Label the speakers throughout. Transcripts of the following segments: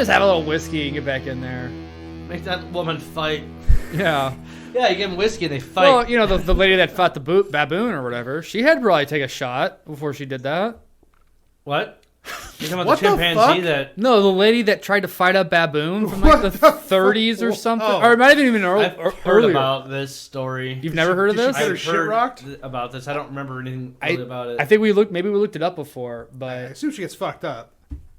Speaker 1: just have a little whiskey and get back in there.
Speaker 2: Make that woman fight.
Speaker 1: Yeah.
Speaker 2: Yeah, you give them whiskey and they fight.
Speaker 1: Well, you know, the lady that fought the baboon or whatever, she had to probably take a shot before she did that.
Speaker 2: What? You talking about
Speaker 3: What
Speaker 2: the
Speaker 3: the
Speaker 2: chimpanzee
Speaker 3: fuck?
Speaker 2: that...
Speaker 1: No, the lady that tried to fight a baboon from like the 30s or something.
Speaker 3: Oh.
Speaker 1: Or it might have even been
Speaker 2: I've heard
Speaker 1: earlier.
Speaker 2: about this story.
Speaker 1: You've never heard of
Speaker 3: Did she
Speaker 1: this?
Speaker 3: get her
Speaker 2: I've
Speaker 3: shit
Speaker 2: heard
Speaker 3: rocked?
Speaker 2: about this. I don't remember anything really about it.
Speaker 1: I think we looked it up before,
Speaker 3: I
Speaker 1: but
Speaker 3: assume she gets fucked up.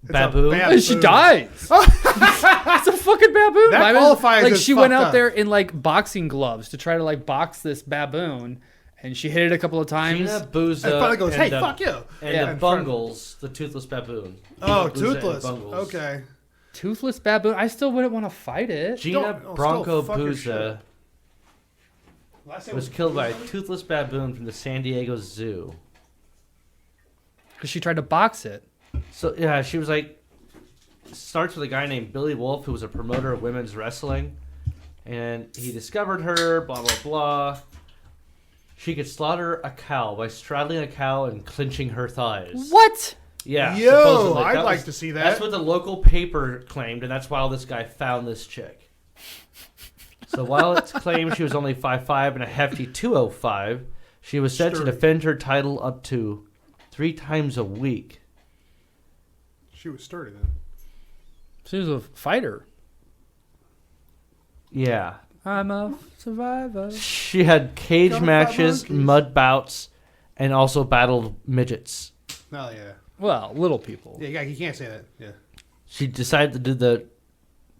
Speaker 3: It's a
Speaker 2: Baboon?
Speaker 1: and she dies. It's a fucking baboon.
Speaker 3: That
Speaker 1: Baboon.
Speaker 3: qualifies
Speaker 1: Like
Speaker 3: as
Speaker 1: she went
Speaker 3: fucked
Speaker 1: out
Speaker 3: up.
Speaker 1: there in like boxing gloves to try to like box this baboon, and she hit it a couple of times.
Speaker 2: Gina Booza
Speaker 3: And finally goes,
Speaker 2: and
Speaker 3: hey,
Speaker 2: the-
Speaker 3: fuck you.
Speaker 2: And
Speaker 1: Yeah.
Speaker 2: the Bungles, the toothless baboon.
Speaker 3: Oh,
Speaker 2: Gina Booza and
Speaker 3: toothless.
Speaker 2: Bungles.
Speaker 3: Okay.
Speaker 1: Toothless baboon. I still wouldn't want to fight it.
Speaker 2: Gina
Speaker 3: Don't-
Speaker 2: Bronco
Speaker 3: still fuck your
Speaker 2: Booza
Speaker 3: Last name
Speaker 2: was killed by a toothless baboon from the San Diego Zoo.
Speaker 1: Because she tried to box it.
Speaker 2: So, yeah, she was like... Starts with a guy named Billy Wolf, who was a promoter of women's wrestling. And he discovered her, blah, blah, blah. She could slaughter a cow by straddling a cow and clinching her thighs.
Speaker 1: What?
Speaker 2: Yeah.
Speaker 3: Yo,
Speaker 2: supposedly.
Speaker 3: I'd
Speaker 2: That
Speaker 3: like
Speaker 2: was-
Speaker 3: to see that.
Speaker 2: That's what the local paper claimed, and that's why this guy found this chick. So while it's claimed she was only 5'5" and a hefty 205, she was said to
Speaker 3: Sturdy.
Speaker 2: defend her title up to 3 times a week.
Speaker 3: She was sturdy then.
Speaker 1: She was a fighter.
Speaker 2: Yeah.
Speaker 1: I'm a survivor.
Speaker 2: She had cage
Speaker 3: Gonna fight
Speaker 2: matches,
Speaker 3: monkeys.
Speaker 2: mud bouts, and also battled midgets.
Speaker 3: Oh, yeah.
Speaker 1: Well, little people.
Speaker 3: Yeah, you can't say that. Yeah.
Speaker 2: She decided to do the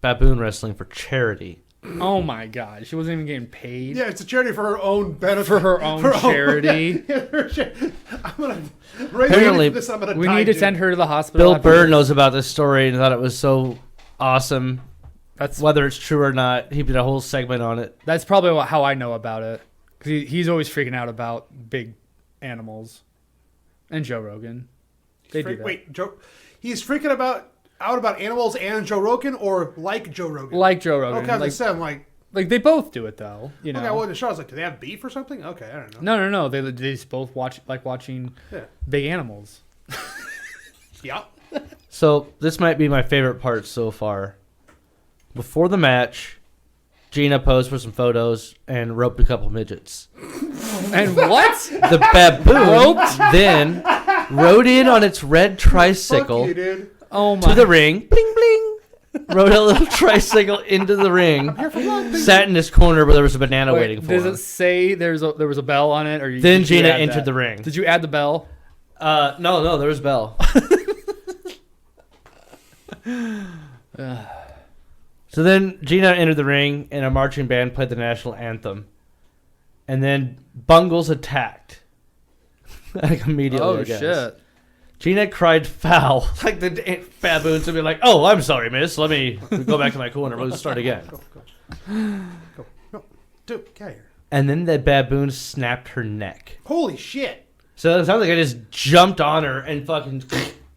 Speaker 2: baboon wrestling for charity.
Speaker 1: Oh my God. She wasn't even getting paid
Speaker 3: Yeah, it's a charity for her own benefit.
Speaker 1: for her own charity.
Speaker 3: I'm going to raise
Speaker 2: Apparently,
Speaker 3: this. I'm gonna
Speaker 1: We
Speaker 3: die,
Speaker 1: need to
Speaker 3: dude.
Speaker 1: send her to the hospital.
Speaker 2: Bill
Speaker 1: after
Speaker 2: Burr
Speaker 1: this.
Speaker 2: knows about this story and thought it was so awesome.
Speaker 1: That's
Speaker 2: Whether it's true or not, he did a whole segment on it.
Speaker 1: That's probably how I know about it. Because he's always freaking out about big animals. And Joe Rogan. They do that.
Speaker 3: Wait, Joe. He's freaking out about animals and Joe Rogan, or like Joe Rogan?
Speaker 1: Like Joe Rogan.
Speaker 3: Okay, I was
Speaker 1: like,
Speaker 3: gonna say, I'm like,
Speaker 1: they both do it though. You know.
Speaker 3: okay, I wasn't sure. I was like, do they have beef or something? Okay, I don't know.
Speaker 1: No. They just both watching
Speaker 3: Yeah.
Speaker 1: big animals.
Speaker 3: Yeah.
Speaker 2: So this might be my favorite part so far. Before the match, Gina posed for some photos and roped a couple midgets.
Speaker 1: And what?
Speaker 2: The baboon then rode in on its red tricycle
Speaker 3: Fuck you, dude.
Speaker 1: Oh my.
Speaker 2: to the ring. Bling bling. Rode a little tricycle into the ring. Sat in this corner where there was a banana
Speaker 1: Wait,
Speaker 2: waiting for
Speaker 1: does
Speaker 2: him.
Speaker 1: it say there was a bell on it, or
Speaker 2: Then
Speaker 1: did you
Speaker 2: Gina
Speaker 1: add
Speaker 2: entered
Speaker 1: that?
Speaker 2: the ring.
Speaker 1: Did you add the bell?
Speaker 2: No, there was Bell. So then Gina entered the ring and a marching band played the national anthem. And then Bungles attacked. Like immediately,
Speaker 1: Oh
Speaker 2: I guess.
Speaker 1: shit!
Speaker 2: Gina cried foul. Like the baboons would be like, oh, I'm sorry, miss. Let me go back to my corner. We'll start again.
Speaker 3: Go. No. Dude, get out of here.
Speaker 2: And then the baboon snapped her neck.
Speaker 3: Holy shit.
Speaker 2: So it sounds like I just jumped on her and fucking...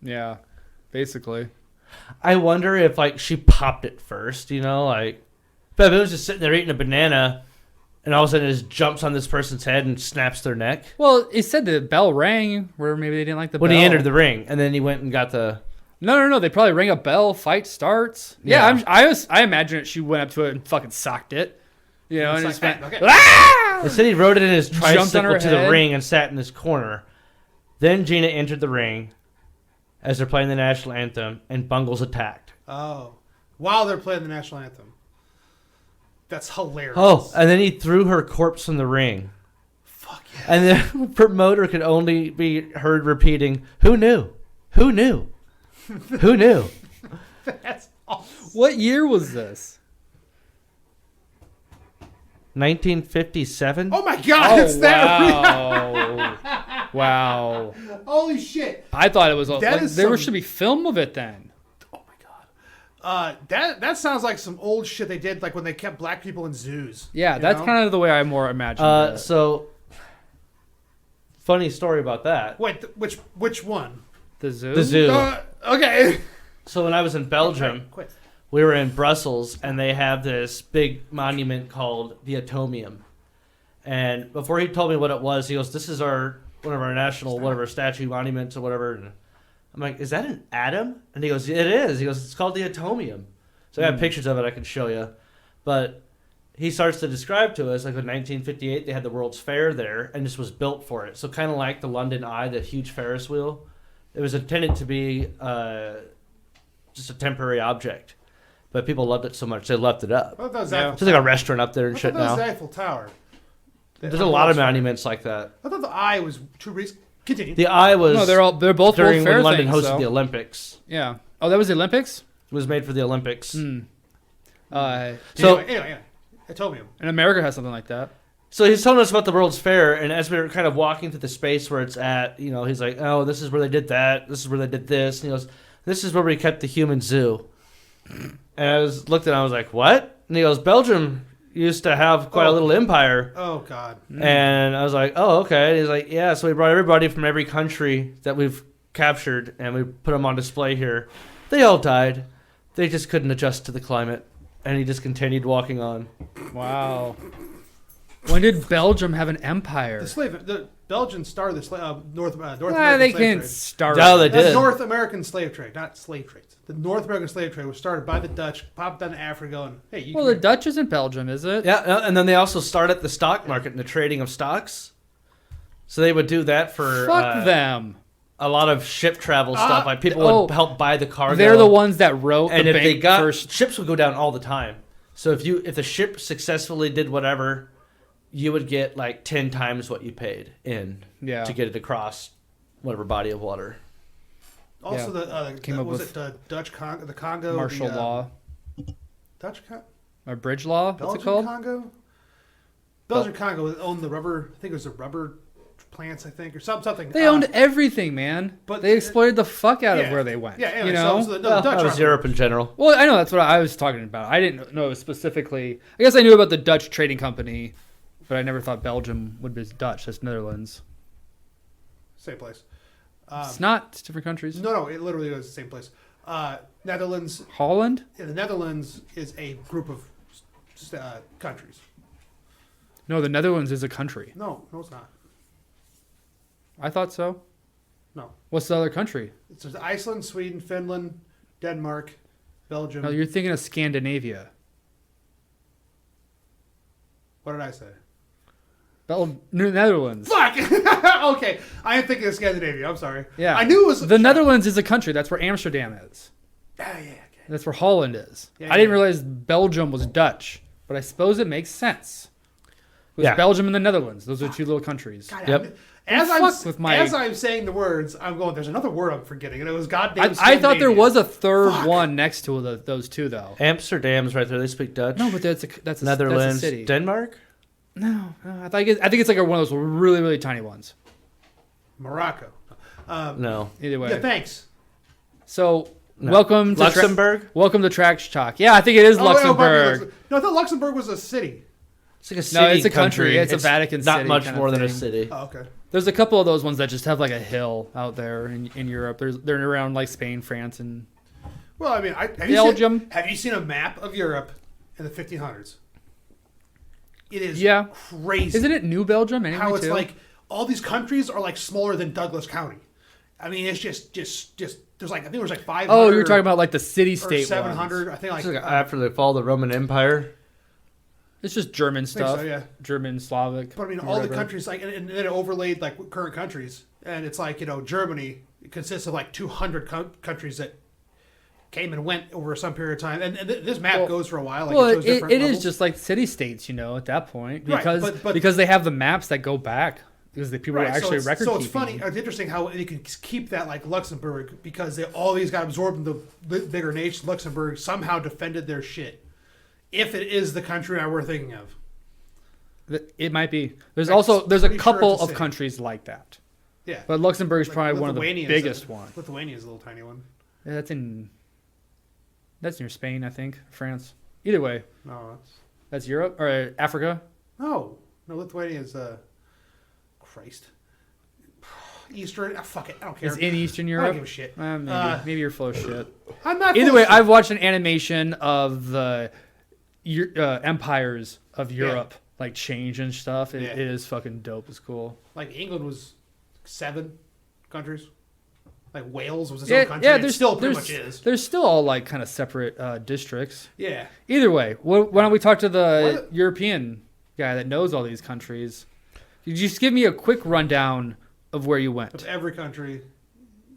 Speaker 1: Yeah, basically.
Speaker 2: I wonder if, like, she popped it first, you know? Like, baboon's just sitting there eating a banana, and all of a sudden it just jumps on this person's head and snaps their neck.
Speaker 1: Well, it said the bell rang, where maybe they didn't like the
Speaker 2: When
Speaker 1: bell.
Speaker 2: he entered the ring, and then he went and got the...
Speaker 1: No. They probably rang a bell. Fight starts.
Speaker 2: Yeah.
Speaker 1: I imagine she went up to it and fucking socked it. You know, and
Speaker 3: It's
Speaker 1: just
Speaker 3: like,
Speaker 1: went.
Speaker 3: hey, okay.
Speaker 1: Ah!
Speaker 2: They said he rode it in his
Speaker 1: Jumped on
Speaker 2: tricycle
Speaker 1: her
Speaker 2: to the
Speaker 1: head.
Speaker 2: ring and sat in this corner. Then Gina entered the ring as they're playing the national anthem, and Bungles attacked.
Speaker 3: Oh. While they're playing the national anthem. That's hilarious.
Speaker 2: Oh, and then he threw her corpse from the ring.
Speaker 3: Fuck yeah.
Speaker 2: And the promoter could only be heard repeating, "Who knew? Who knew? Who knew?"
Speaker 3: That's awesome.
Speaker 1: What year was this?
Speaker 2: 1957.
Speaker 3: Oh my god, it's that real.
Speaker 1: wow. Wow.
Speaker 3: Holy shit.
Speaker 1: I thought it was.
Speaker 3: That
Speaker 1: Like,
Speaker 3: is
Speaker 1: there
Speaker 3: some-
Speaker 1: should be film of it then.
Speaker 3: Oh my god. That sounds like some old shit they did, like when they kept black people in zoos.
Speaker 1: Yeah,
Speaker 3: you
Speaker 1: that's
Speaker 3: know?
Speaker 1: kind of the way I more imagined it.
Speaker 2: So funny story about that.
Speaker 3: Wait, which one?
Speaker 1: The zoo.
Speaker 2: The zoo.
Speaker 3: Okay.
Speaker 2: So when I was in Belgium,
Speaker 3: Quit.
Speaker 2: we were in Brussels, and they have this big monument called the Atomium. And before he told me what it was, he goes, "This is one of our national, whatever, statue monuments or whatever." And I'm like, is that an atom? And he goes, it is. He goes, it's called the atomium. So I have pictures of it I can show you. But he starts to describe to us, like in 1958, they had the World's Fair there, and this was built for it. So kind of like the London Eye, the huge Ferris wheel. It was intended to be just a temporary object. But people loved it so much, they left it up.
Speaker 3: I thought that was
Speaker 1: Yeah.
Speaker 3: Eiffel
Speaker 2: There's like a
Speaker 3: Tower.
Speaker 2: restaurant up there and
Speaker 3: I
Speaker 2: shit
Speaker 3: thought that was
Speaker 2: now.
Speaker 3: the Eiffel Tower.
Speaker 2: There's a lot of monuments like that.
Speaker 3: I thought the eye was too recent. Continue.
Speaker 2: The Eye was
Speaker 1: No, they're both
Speaker 2: during
Speaker 1: World Fair
Speaker 2: when London
Speaker 1: things,
Speaker 2: hosted
Speaker 1: so.
Speaker 2: the Olympics.
Speaker 1: Yeah. Oh, that was the Olympics?
Speaker 2: It was made for the Olympics.
Speaker 1: Hmm.
Speaker 2: So
Speaker 3: anyway, atomium.
Speaker 1: And America has something like that.
Speaker 2: So he's telling us about the World's Fair, and as we were kind of walking to the space where it's at, you know, he's like, oh, this is where they did that. This is where they did this. And he goes, this is where we kept the human zoo. And I looked at him, I was like, what? And he goes, Belgium used to have quite a little empire.
Speaker 3: Oh God.
Speaker 2: And I was like, oh, okay. And he's like, yeah, so we brought everybody from every country that we've captured, and we put them on display here. They all died. They just couldn't adjust to the climate. And he just continued walking on.
Speaker 1: Wow. When did Belgium have an empire?
Speaker 3: The Belgians started the North American
Speaker 1: They
Speaker 3: slave
Speaker 1: can
Speaker 3: trade.
Speaker 1: start.
Speaker 2: No, they
Speaker 3: That's
Speaker 2: did.
Speaker 3: North American slave trade, not slave trades. The North American slave trade was started by the Dutch, popped down to Africa, and hey, you
Speaker 1: Well,
Speaker 3: can
Speaker 1: the Dutch isn't Belgium, is it?
Speaker 2: Yeah, and then they also started the stock market and the trading of stocks. So they would do that for
Speaker 1: Fuck them.
Speaker 2: a lot of ship travel stuff. Like people would help buy the cargo.
Speaker 1: They're the ones that wrote
Speaker 2: and
Speaker 1: the
Speaker 2: if
Speaker 1: bank
Speaker 2: they got
Speaker 1: first.
Speaker 2: ships would go down all the time. So if the ship successfully did whatever, you would get like 10 times what you paid in
Speaker 1: Yeah.
Speaker 2: to get it across whatever body of water.
Speaker 3: also
Speaker 1: Came
Speaker 3: the
Speaker 1: up
Speaker 3: was
Speaker 1: with
Speaker 3: it the Dutch the Congo
Speaker 1: Martial
Speaker 3: the,
Speaker 1: law.
Speaker 3: Dutch
Speaker 1: Or bridge law? What's
Speaker 3: Belgian
Speaker 1: it called?
Speaker 3: Congo. Belgian Congo owned the rubber. I think it was the rubber plants. I think or something.
Speaker 1: They owned everything, man.
Speaker 3: but
Speaker 1: They exploited the fuck out of
Speaker 3: yeah.
Speaker 1: where they went.
Speaker 3: Yeah, anyway,
Speaker 1: you know?
Speaker 3: so the
Speaker 2: Well,
Speaker 3: Dutch
Speaker 2: that was
Speaker 3: aren't-
Speaker 2: Europe in general.
Speaker 1: Well, I know that's what I was talking about. I didn't know specifically. I guess I knew about the Dutch trading company, but I never thought Belgium would be Dutch. That's Netherlands.
Speaker 3: Same place.
Speaker 1: It's not. It's different countries.
Speaker 3: No, it literally was the same place. Netherlands.
Speaker 1: Holland?
Speaker 3: The Netherlands is a group of countries.
Speaker 1: No, the Netherlands is a country.
Speaker 3: No, it's not.
Speaker 1: I thought so.
Speaker 3: No,
Speaker 1: What's the other country?
Speaker 3: it's Iceland, Sweden, Finland, Denmark, Belgium.
Speaker 1: No, you're thinking of Scandinavia.
Speaker 3: What did I say?
Speaker 1: Netherlands.
Speaker 3: Fuck. Okay, I am thinking of Scandinavia. I'm sorry.
Speaker 1: Yeah.
Speaker 3: I knew it was
Speaker 1: The Netherlands is a country. That's where Amsterdam is.
Speaker 3: Ah, yeah. Okay.
Speaker 1: That's where Holland is.
Speaker 3: Yeah,
Speaker 1: I didn't
Speaker 3: yeah.
Speaker 1: realize Belgium was Dutch, but I suppose it makes sense. It was
Speaker 2: Yeah.
Speaker 1: Belgium and the Netherlands. Those are two little countries.
Speaker 3: God,
Speaker 2: Yep.
Speaker 3: As I'm saying the words, I'm going. There's another word I'm forgetting, and it was goddamn.
Speaker 1: I thought there
Speaker 3: Scandinavia.
Speaker 1: was a third
Speaker 3: Fuck.
Speaker 1: one next to those two, though.
Speaker 2: Amsterdam's right there. They speak Dutch.
Speaker 1: No, but that's a
Speaker 2: Netherlands,
Speaker 1: city.
Speaker 2: Denmark.
Speaker 1: No, I think it's like one of those really, really tiny ones.
Speaker 3: Morocco.
Speaker 2: No.
Speaker 1: Either way.
Speaker 3: Yeah, thanks.
Speaker 1: So
Speaker 2: No.
Speaker 1: welcome to
Speaker 2: Luxembourg.
Speaker 1: welcome to Trash Talk. Yeah, I think it is Luxembourg.
Speaker 3: No, I thought Luxembourg was a city.
Speaker 2: It's like a city.
Speaker 1: No, it's a country. It's a Vatican
Speaker 2: not
Speaker 1: City
Speaker 2: much
Speaker 1: kind of
Speaker 2: more than a
Speaker 1: thing.
Speaker 2: city.
Speaker 3: Oh, okay.
Speaker 1: There's a couple of those ones that just have like a hill out there in Europe. They're around like Spain, France, and
Speaker 3: Well, I mean, have
Speaker 1: Belgium.
Speaker 3: Have you seen a map of Europe in the 1500s? It is crazy.
Speaker 1: Isn't it New Belgium anyway?
Speaker 3: How it's
Speaker 1: too?
Speaker 3: like all these countries are like smaller than Douglas County. I mean, it's just there's like I think there was like 500.
Speaker 1: Oh, you're talking about like the city
Speaker 3: or
Speaker 1: state
Speaker 3: 700. I think
Speaker 2: It's
Speaker 3: like
Speaker 2: like after the fall of the Roman Empire.
Speaker 1: It's just German
Speaker 3: think
Speaker 1: stuff.
Speaker 3: so, yeah.
Speaker 1: German, Slavic.
Speaker 3: But I mean, all the
Speaker 1: whatever.
Speaker 3: countries like, and then it overlaid like current countries, and it's like Germany consists of like 200 countries that came and went over some period of time, and this map goes for a while. Like
Speaker 1: Well,
Speaker 3: it shows different
Speaker 1: it is
Speaker 3: levels.
Speaker 1: just like city states, at that point,
Speaker 3: Right,
Speaker 1: because
Speaker 3: but-
Speaker 1: because they have the maps that go back because the people are actually record
Speaker 3: so it's
Speaker 1: keeping.
Speaker 3: funny. It's interesting how they can keep that like Luxembourg because all these got absorbed in the bigger nation. Luxembourg somehow defended their shit. If it is the country we're thinking of,
Speaker 1: It might be. There's
Speaker 3: I'm
Speaker 1: also there's a
Speaker 3: pretty sure
Speaker 1: couple
Speaker 3: it's a
Speaker 1: of
Speaker 3: city.
Speaker 1: countries like that,
Speaker 3: yeah.
Speaker 1: but Luxembourg is
Speaker 3: Like,
Speaker 1: probably one of the
Speaker 3: Lithuania is
Speaker 1: biggest ones.
Speaker 3: Lithuania is a little tiny one.
Speaker 1: Yeah, that's near Spain, I think, France. Either way,
Speaker 3: No,
Speaker 1: that's Europe or Africa.
Speaker 3: no. Lithuania is Christ. Eastern. Fuck it. I don't care.
Speaker 1: It's in Eastern
Speaker 3: I don't
Speaker 1: Europe.
Speaker 3: give a shit.
Speaker 1: Maybe you're full of shit.
Speaker 3: I'm not.
Speaker 1: Either
Speaker 3: full
Speaker 1: way,
Speaker 3: of shit.
Speaker 1: I've watched an animation of the empires of Europe like change and stuff. It
Speaker 3: Yeah.
Speaker 1: is fucking dope. It's cool.
Speaker 3: Like England was 7 countries. like Wales was its own country. It still pretty much is.
Speaker 1: There's still all like kind of separate districts.
Speaker 3: Yeah.
Speaker 1: Either way, why don't we talk to the European guy that knows all these countries? Could you just give me a quick rundown of where you went?
Speaker 3: Of every country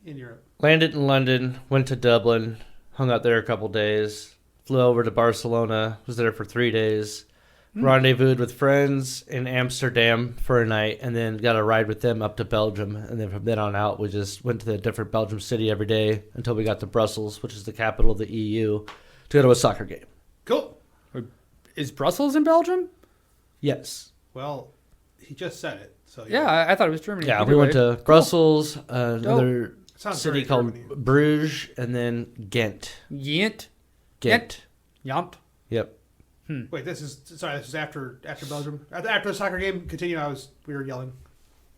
Speaker 3: in Europe.
Speaker 2: Landed in London, went to Dublin, hung out there a couple days, flew over to Barcelona, was there for 3 days, rendezvoused with friends in Amsterdam for a night, and then got a ride with them up to Belgium. And then from then on out, we just went to the different Belgium city every day until we got to Brussels, which is the capital of the EU, to go to a soccer game.
Speaker 3: Cool.
Speaker 1: Is Brussels in Belgium?
Speaker 2: Yes.
Speaker 3: Well, he just said it. So
Speaker 1: Yeah, I thought it was Germany.
Speaker 2: Yeah,
Speaker 1: Either
Speaker 2: we went
Speaker 1: way.
Speaker 2: to Brussels, another
Speaker 3: Sounds
Speaker 2: city
Speaker 3: very
Speaker 2: called
Speaker 3: Germany.
Speaker 2: Bruges, and then Ghent.
Speaker 1: Ghent.
Speaker 2: Ghent.
Speaker 1: Yomp.
Speaker 2: Yep.
Speaker 3: Wait, this is after Belgium. After the soccer game continued, we were yelling.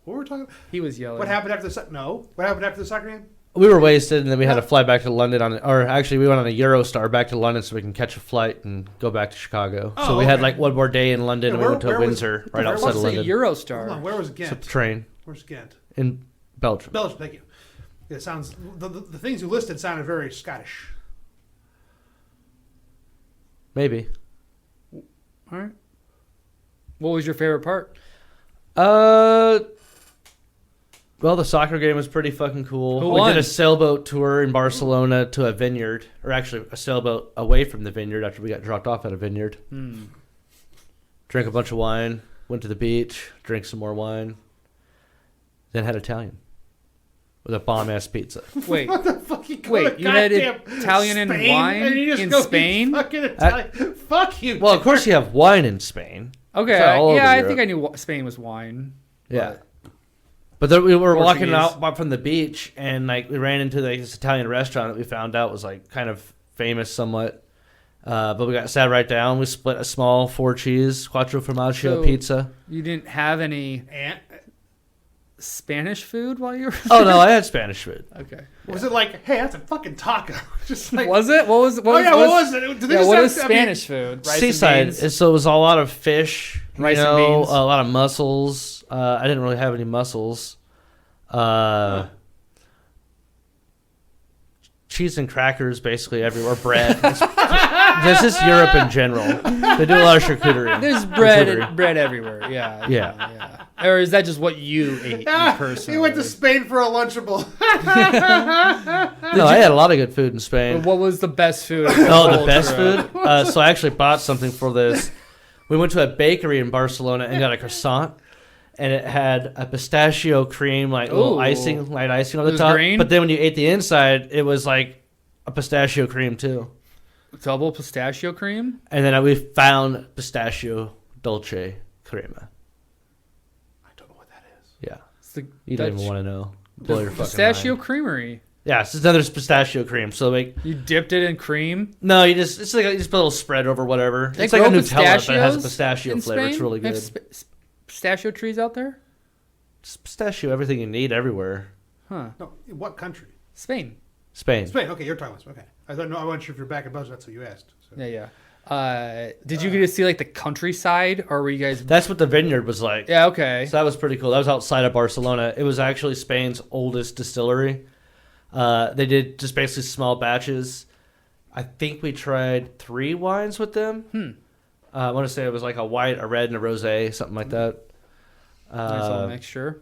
Speaker 3: What were we talking about?
Speaker 1: He was yelling.
Speaker 3: What happened after What happened after the soccer game?
Speaker 2: We were wasted, and then we had to fly back to London actually we went on a Eurostar back to London so we can catch a flight and go back to Chicago.
Speaker 3: Oh,
Speaker 2: So we had
Speaker 3: okay.
Speaker 2: like one more day in London,
Speaker 3: Yeah,
Speaker 2: and we went to
Speaker 3: where was-
Speaker 2: Windsor, right
Speaker 3: where
Speaker 2: outside
Speaker 3: was
Speaker 2: of
Speaker 1: Say
Speaker 2: London.
Speaker 1: Eurostar.
Speaker 3: Hold on, where was
Speaker 2: So
Speaker 3: Ghent?
Speaker 2: the train
Speaker 3: Where's Ghent?
Speaker 2: in Belgium.
Speaker 3: Belgium, thank you. It sounds the things you listed sounded very Scottish.
Speaker 2: Maybe.
Speaker 1: All right. What was your favorite part?
Speaker 2: Well, the soccer game was pretty fucking cool.
Speaker 1: Who
Speaker 2: We
Speaker 1: won?
Speaker 2: did a sailboat tour in Barcelona to a vineyard, or actually a sailboat away from the vineyard after we got dropped off at a vineyard. Drank a bunch of wine, went to the beach, drank some more wine, then had Italian with a bomb-ass pizza.
Speaker 1: Wait,
Speaker 3: What the fuck? You
Speaker 1: wait. You had Italian and wine
Speaker 3: and you just
Speaker 1: in
Speaker 3: go
Speaker 1: Spain?
Speaker 3: Fucking Italian. Fuck you.
Speaker 2: Well, of course you have wine in Spain.
Speaker 1: Okay,
Speaker 2: It's all over
Speaker 1: yeah, I
Speaker 2: Europe.
Speaker 1: think I knew Spain was wine.
Speaker 2: Yeah. But then we were walking
Speaker 1: Portuguese.
Speaker 2: out from the beach, and like we ran into like this Italian restaurant that we found out was like kind of famous somewhat. But we sat right down. We split a small 4-cheese quattro formaggio
Speaker 1: So-
Speaker 2: pizza.
Speaker 1: You didn't have any
Speaker 3: And
Speaker 1: Spanish food while you were?
Speaker 2: Oh no, I had Spanish food.
Speaker 1: Okay.
Speaker 3: was it like, hey, that's a fucking taco? Just like,
Speaker 1: Was it? What was? What
Speaker 3: oh
Speaker 1: was,
Speaker 3: yeah, what was it? Did they
Speaker 1: Yeah,
Speaker 3: just
Speaker 1: what
Speaker 3: have-
Speaker 1: is
Speaker 3: I mean,
Speaker 1: Spanish food? Rice and
Speaker 2: Seaside,
Speaker 1: beans?
Speaker 2: so it was a lot of fish,
Speaker 1: Rice
Speaker 2: you
Speaker 1: and
Speaker 2: know,
Speaker 1: beans.
Speaker 2: a lot of mussels. I didn't really have any mussels. Cheese and crackers basically everywhere. Bread. This is Europe in general. They do a lot of charcuterie.
Speaker 1: There's
Speaker 2: Charcuterie.
Speaker 1: bread everywhere. Yeah.
Speaker 2: Yeah.
Speaker 1: Or is that just what you ate
Speaker 3: Ah,
Speaker 1: personally?
Speaker 3: he went to Spain for a Lunchable.
Speaker 2: No, I had a lot of good food in Spain.
Speaker 1: What was the best food?
Speaker 2: Oh, the best food? So I actually bought something for this. We went to a bakery in Barcelona and got a croissant. And it had a pistachio cream, like little
Speaker 1: Ooh.
Speaker 2: icing, light icing on
Speaker 1: It
Speaker 2: the
Speaker 1: was
Speaker 2: top.
Speaker 1: green?
Speaker 2: But then when you ate the inside, it was like a pistachio cream too.
Speaker 1: Double pistachio cream?
Speaker 2: And then we found pistachio dolce crema.
Speaker 3: I don't know what that is.
Speaker 2: Yeah,
Speaker 1: It's the
Speaker 2: you don't
Speaker 1: Dutch
Speaker 2: even want to know. Blow your fucking
Speaker 1: pistachio
Speaker 2: mind.
Speaker 1: creamery.
Speaker 2: Yeah, it's another pistachio cream. So like,
Speaker 1: You dipped it in cream?
Speaker 2: no, it's like just a little spread over whatever.
Speaker 1: They
Speaker 2: It's like a
Speaker 1: grow
Speaker 2: Nutella, but it has a
Speaker 1: pistachios
Speaker 2: pistachio
Speaker 1: in
Speaker 2: flavor. It's
Speaker 1: Spain?
Speaker 2: really
Speaker 1: They have
Speaker 2: good.
Speaker 1: Pistachio trees out there?
Speaker 2: It's pistachio, everything you need everywhere.
Speaker 1: Huh.
Speaker 3: No, in what country?
Speaker 1: Spain.
Speaker 2: Spain.
Speaker 3: Spain. Okay, you're talking about Spain. Okay. I don't know. I wasn't sure if you're back in Belgium. That's what you asked. So.
Speaker 1: Yeah. Did you get to see like the countryside, or were you guys?
Speaker 2: That's what the vineyard was like.
Speaker 1: Yeah. Okay.
Speaker 2: So that was pretty cool. That was outside of Barcelona. It was actually Spain's oldest distillery. They did just basically small batches. I think we tried 3 wines with them. I want to say it was like a white, a red, and a rosé, something like that.
Speaker 1: Nice little mixture.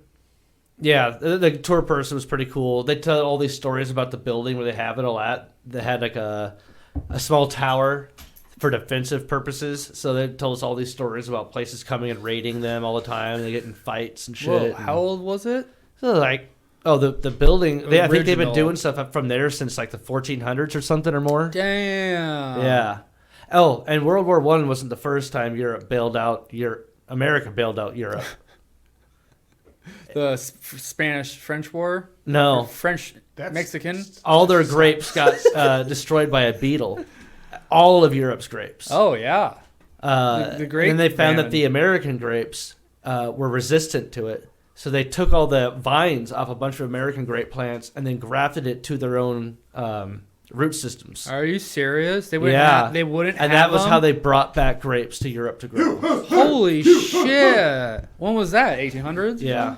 Speaker 2: Yeah, the tour person was pretty cool. They tell all these stories about the building where they have it all at. They had like a small tower for defensive purposes. So they told us all these stories about places coming and raiding them all the time. And they get in fights and shit.
Speaker 1: Whoa, how old was it?
Speaker 2: So like, the building. I think they've been
Speaker 1: Original.
Speaker 2: doing stuff up from there since like the 1400s or something or more.
Speaker 1: Damn.
Speaker 2: Yeah. Oh, and World War I wasn't the first time Europe bailed out America bailed out Europe.
Speaker 1: The Spanish-French War?
Speaker 2: No.
Speaker 1: Or French
Speaker 3: That's-
Speaker 1: Mexican?
Speaker 2: All their grapes got destroyed by a beetle. All of Europe's grapes.
Speaker 1: Oh yeah. The grape
Speaker 2: and they found
Speaker 1: famine.
Speaker 2: that the American grapes were resistant to it. So they took all the vines off a bunch of American grape plants and then grafted it to their own root systems.
Speaker 1: Are you serious? They wouldn't.
Speaker 2: Yeah.
Speaker 1: They wouldn't.
Speaker 2: And
Speaker 1: have
Speaker 2: that was
Speaker 1: them?
Speaker 2: how they brought back grapes to Europe to grow.
Speaker 1: Holy shit! When was that? 1800s?
Speaker 2: Yeah.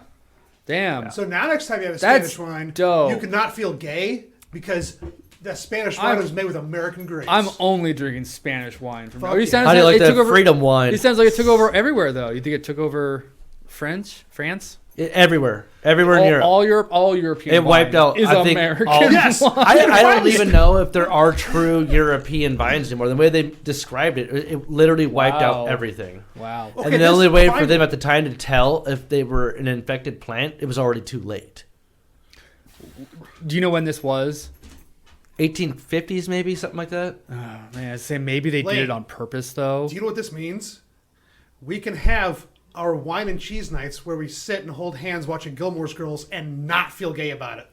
Speaker 1: Damn.
Speaker 3: So now next time you have a
Speaker 1: That's
Speaker 3: Spanish wine,
Speaker 1: dope.
Speaker 3: you cannot feel gay because the Spanish wine was made with American grapes.
Speaker 1: I'm only drinking Spanish wine from
Speaker 3: Fuck
Speaker 1: now.
Speaker 3: yeah.
Speaker 2: How do you like
Speaker 1: it took
Speaker 2: that
Speaker 1: over,
Speaker 2: freedom wine?
Speaker 1: It sounds like it took over everywhere, though. You think it took over France?
Speaker 2: Everywhere in Europe.
Speaker 1: All Europe, all European.
Speaker 2: It wiped
Speaker 1: wine
Speaker 2: out.
Speaker 1: Is
Speaker 2: I think
Speaker 1: American.
Speaker 2: all-
Speaker 3: Yes.
Speaker 1: wine.
Speaker 2: I don't even know if there are true European vines anymore. The way they described it, it literally wiped
Speaker 1: Wow.
Speaker 2: out everything.
Speaker 1: Wow.
Speaker 3: Okay,
Speaker 2: And the
Speaker 3: this
Speaker 2: only way for
Speaker 3: vine-
Speaker 2: them at the time to tell if they were an infected plant, it was already too late.
Speaker 1: Do you know when this was?
Speaker 2: 1850s, maybe something like that.
Speaker 1: Oh, man, I say maybe they
Speaker 3: Lane,
Speaker 1: did it on purpose, though.
Speaker 3: Do you know what this means? We can have our wine and cheese nights where we sit and hold hands watching Gilmore's Girls and not feel gay about it.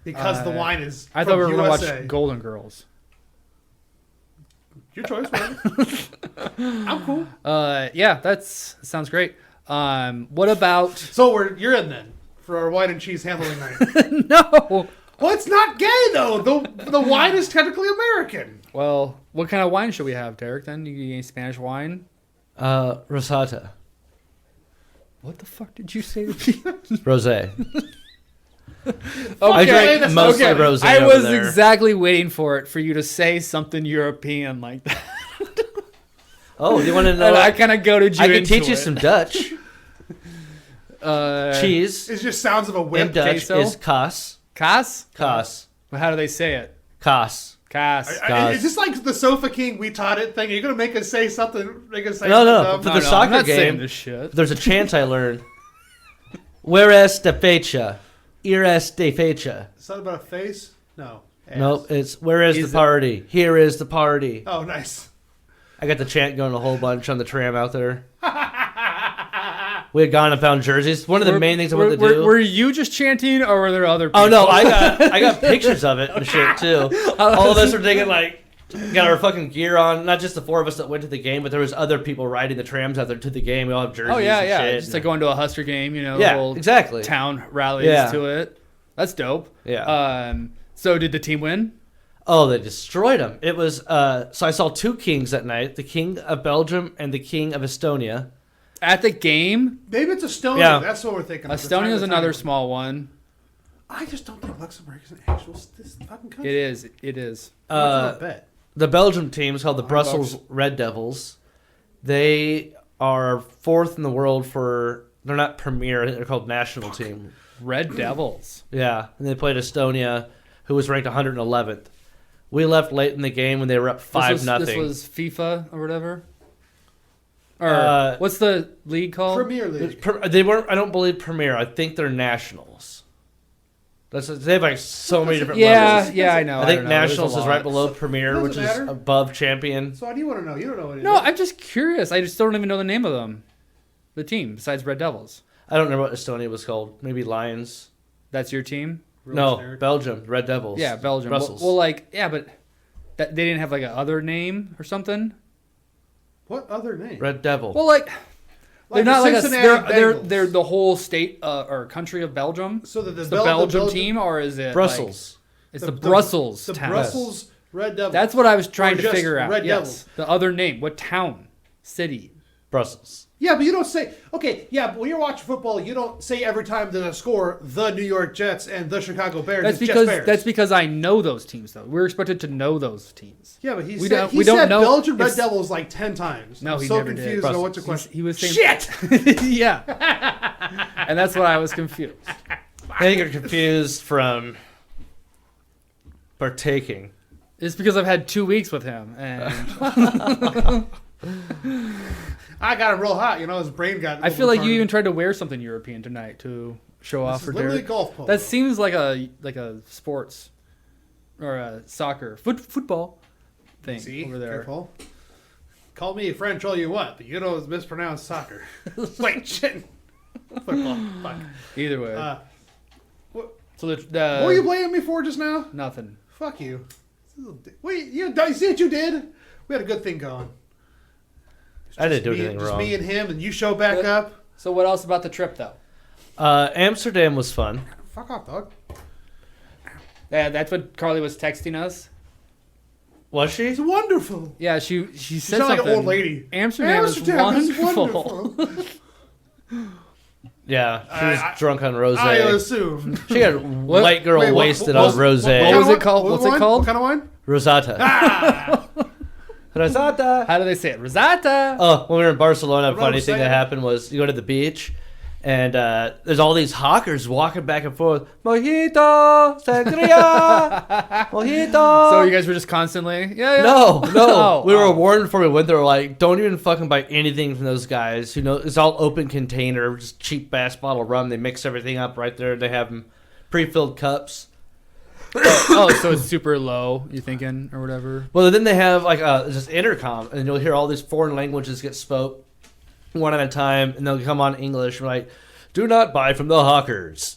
Speaker 3: Because the wine is
Speaker 1: I thought we
Speaker 3: from
Speaker 1: were going to
Speaker 3: USA.
Speaker 1: watch Golden Girls.
Speaker 3: Your choice, man. I'm cool.
Speaker 1: Yeah, sounds great. What about?
Speaker 3: So you're in then for our wine and cheese handling night.
Speaker 1: No.
Speaker 3: Well, it's not gay though. The wine is technically American.
Speaker 1: Well, what kind of wine should we have, Derek? Then you get any Spanish wine?
Speaker 2: Rosato.
Speaker 1: What the fuck did you say to me?
Speaker 2: Rosé.
Speaker 1: Okay,
Speaker 2: drink mostly rosé
Speaker 1: I
Speaker 2: over
Speaker 1: was
Speaker 2: there.
Speaker 1: exactly waiting for you to say something European like that.
Speaker 2: Oh, you want to know?
Speaker 1: And I kind of goaded you
Speaker 2: I can
Speaker 1: into
Speaker 2: teach you
Speaker 1: it.
Speaker 2: some Dutch. Cheese
Speaker 3: It just sounds of a
Speaker 2: in
Speaker 3: whip.
Speaker 2: Dutch
Speaker 1: queso?
Speaker 2: is kaas.
Speaker 1: Kaas?
Speaker 2: Kaas.
Speaker 1: Well, how do they say it?
Speaker 2: Kaas.
Speaker 1: Kaas.
Speaker 3: Is this like the Sofa King we taught it thing? Are you gonna make us say something? Make us say
Speaker 2: No, no.
Speaker 3: something
Speaker 2: For
Speaker 3: dumb?
Speaker 2: the
Speaker 1: I'm
Speaker 2: soccer
Speaker 1: not saying
Speaker 2: game,
Speaker 1: this shit.
Speaker 2: there's a chant I learned. Where es de fecha? Ir es de fecha.
Speaker 3: Is that about a face? No.
Speaker 2: Nope, it's where is
Speaker 1: Is
Speaker 2: the party? Here is the party.
Speaker 3: Oh, nice.
Speaker 2: I got the chant going a whole bunch on the tram out there. We had gone and found jerseys. One of the main things I wanted to do.
Speaker 1: Were you just chanting, or were there other people?
Speaker 2: Oh no, I got pictures of it and shit too. All of us are taking got our fucking gear on. Not just the four of us that went to the game, but there was other people riding the trams out there to the game. We all have jerseys.
Speaker 1: Oh yeah,
Speaker 2: and
Speaker 1: yeah.
Speaker 2: shit.
Speaker 1: Just like going to a Husker game, the
Speaker 2: Yeah,
Speaker 1: whole
Speaker 2: exactly.
Speaker 1: town rallies
Speaker 2: Yeah.
Speaker 1: to it. That's dope.
Speaker 2: Yeah.
Speaker 1: So did the team win?
Speaker 2: Oh, they destroyed them. It was so I saw two kings that night: the king of Belgium and the king of Estonia.
Speaker 1: At the game,
Speaker 3: Maybe it's Estonia.
Speaker 2: Yeah.
Speaker 3: That's what we're thinking. of, the
Speaker 1: Estonia is
Speaker 3: time-
Speaker 1: another small one.
Speaker 3: I just don't think Luxembourg is an actual this fucking country.
Speaker 1: It is. It is.
Speaker 3: I bet.
Speaker 2: The Belgium team is called the Brussels
Speaker 1: $100.
Speaker 2: Red Devils. They are fourth in the world for. They're not premier. I think they're called national team.
Speaker 1: Red Devils.
Speaker 2: Yeah, and they played Estonia, who was ranked 111th. We left late in the game when they were up 5-0.
Speaker 1: This was FIFA or whatever. Or what's the league called?
Speaker 3: Premier League.
Speaker 2: They weren't. I don't believe premier. I think they're nationals. They have like so many different levels.
Speaker 1: Yeah, I know.
Speaker 2: I think
Speaker 1: don't know. There's a
Speaker 2: nationals is
Speaker 1: lot.
Speaker 2: right below premier,
Speaker 3: Doesn't
Speaker 2: which is
Speaker 3: matter.
Speaker 2: above champion.
Speaker 3: So how do you want to know? You don't know what it is.
Speaker 1: No, I'm just curious. I just don't even know the name of them. The team besides Red Devils.
Speaker 2: I don't remember what Estonia was called. Maybe Lions.
Speaker 1: That's your team?
Speaker 3: Real
Speaker 2: No,
Speaker 3: generic.
Speaker 2: Belgium, Red Devils.
Speaker 1: Yeah, Belgium.
Speaker 2: Brussels.
Speaker 1: Well, but they didn't have like a other name or something.
Speaker 3: What other name?
Speaker 2: Red Devil.
Speaker 1: Well, like they're
Speaker 3: the
Speaker 1: not like
Speaker 3: Cincinnati
Speaker 1: they're
Speaker 3: Bengals.
Speaker 1: the whole state or country of Belgium.
Speaker 3: So the
Speaker 1: It's the Belgium team, or is it
Speaker 2: Brussels.
Speaker 1: Like, it's the Brussels
Speaker 3: The
Speaker 1: town.
Speaker 3: Brussels Red Devils.
Speaker 1: That's what I was trying
Speaker 3: Or
Speaker 1: to
Speaker 3: just
Speaker 1: figure out.
Speaker 3: Red
Speaker 1: Yes,
Speaker 3: Devils.
Speaker 1: the other name. What town? City?
Speaker 2: Brussels.
Speaker 3: Yeah, but you don't say okay. Yeah, but when you're watching football, you don't say every time there's a score the New York Jets and the Chicago Bears.
Speaker 1: That's
Speaker 3: It's Jets Bears.
Speaker 1: that's because I know those teams though. We're expected to know those teams.
Speaker 3: Yeah, but he
Speaker 1: We
Speaker 3: said
Speaker 1: don't-
Speaker 3: he
Speaker 1: we don't
Speaker 3: said
Speaker 1: know
Speaker 3: Belgian Red
Speaker 1: if-
Speaker 3: Devils like 10 times.
Speaker 1: No,
Speaker 3: I'm
Speaker 1: he
Speaker 3: so
Speaker 1: never did.
Speaker 3: confused on what's the
Speaker 1: He's-
Speaker 3: question.
Speaker 1: He was saying
Speaker 3: Shit.
Speaker 1: yeah, and that's why I was confused.
Speaker 2: I think you're confused from partaking.
Speaker 1: It's because I've had 2 weeks with him, and
Speaker 3: I got him real hot. His brain got.
Speaker 1: I feel like you even tried to wear something European tonight to show off for
Speaker 3: literally
Speaker 1: Derek.
Speaker 3: golf polo.
Speaker 1: That seems like a sports or a soccer football thing
Speaker 3: See,
Speaker 1: over there.
Speaker 3: careful. Call me French all you want, but you know it's mispronounced soccer. Wait, shit. Football. Fuck.
Speaker 1: Either way, so
Speaker 3: What were you blaming me for just now?
Speaker 1: nothing.
Speaker 3: Fuck you. Wait, you see what you did? We had a good thing going.
Speaker 2: I didn't do
Speaker 3: Me-
Speaker 2: anything
Speaker 3: just
Speaker 2: wrong.
Speaker 3: me and him, and you show back
Speaker 1: But-
Speaker 3: up.
Speaker 1: So what else about the trip though?
Speaker 2: Amsterdam was fun.
Speaker 3: Fuck off, dog.
Speaker 1: Yeah, that's what Carly was texting us.
Speaker 2: Was she?
Speaker 3: It's wonderful.
Speaker 1: Yeah, she
Speaker 3: You
Speaker 1: said
Speaker 3: sound like
Speaker 1: something.
Speaker 3: an old lady.
Speaker 1: Amsterdam is wonderful.
Speaker 3: wonderful.
Speaker 2: Yeah, she was drunk on rosé.
Speaker 3: I assume.
Speaker 2: She got white girl
Speaker 3: Wait,
Speaker 2: wasted
Speaker 3: what
Speaker 2: on rosé.
Speaker 1: what
Speaker 3: kind
Speaker 1: was
Speaker 3: of
Speaker 1: it called?
Speaker 3: wine?
Speaker 1: What's it
Speaker 3: What
Speaker 1: called?
Speaker 3: kind of wine?
Speaker 2: Rosata. Rosata.
Speaker 1: How do they say it? Rosata.
Speaker 2: Oh, when we were in Barcelona, a funny thing
Speaker 3: Rosé.
Speaker 2: that happened was you go to the beach, and there's all these hawkers walking back and forth. Mojito, sangria, mojito.
Speaker 1: So you guys were just constantly, yeah.
Speaker 2: No.
Speaker 1: Oh,
Speaker 2: We were warned before we went there, like, don't even fucking buy anything from those guys. You know, it's all open container, just cheap ass bottle of rum. They mix everything up right there. They have them pre-filled cups.
Speaker 1: Oh, so it's super low. You thinking or whatever?
Speaker 2: Well, then they have like just intercom, and you'll hear all these foreign languages get spoke one at a time, and they'll come on English like, "Do not buy from the hawkers.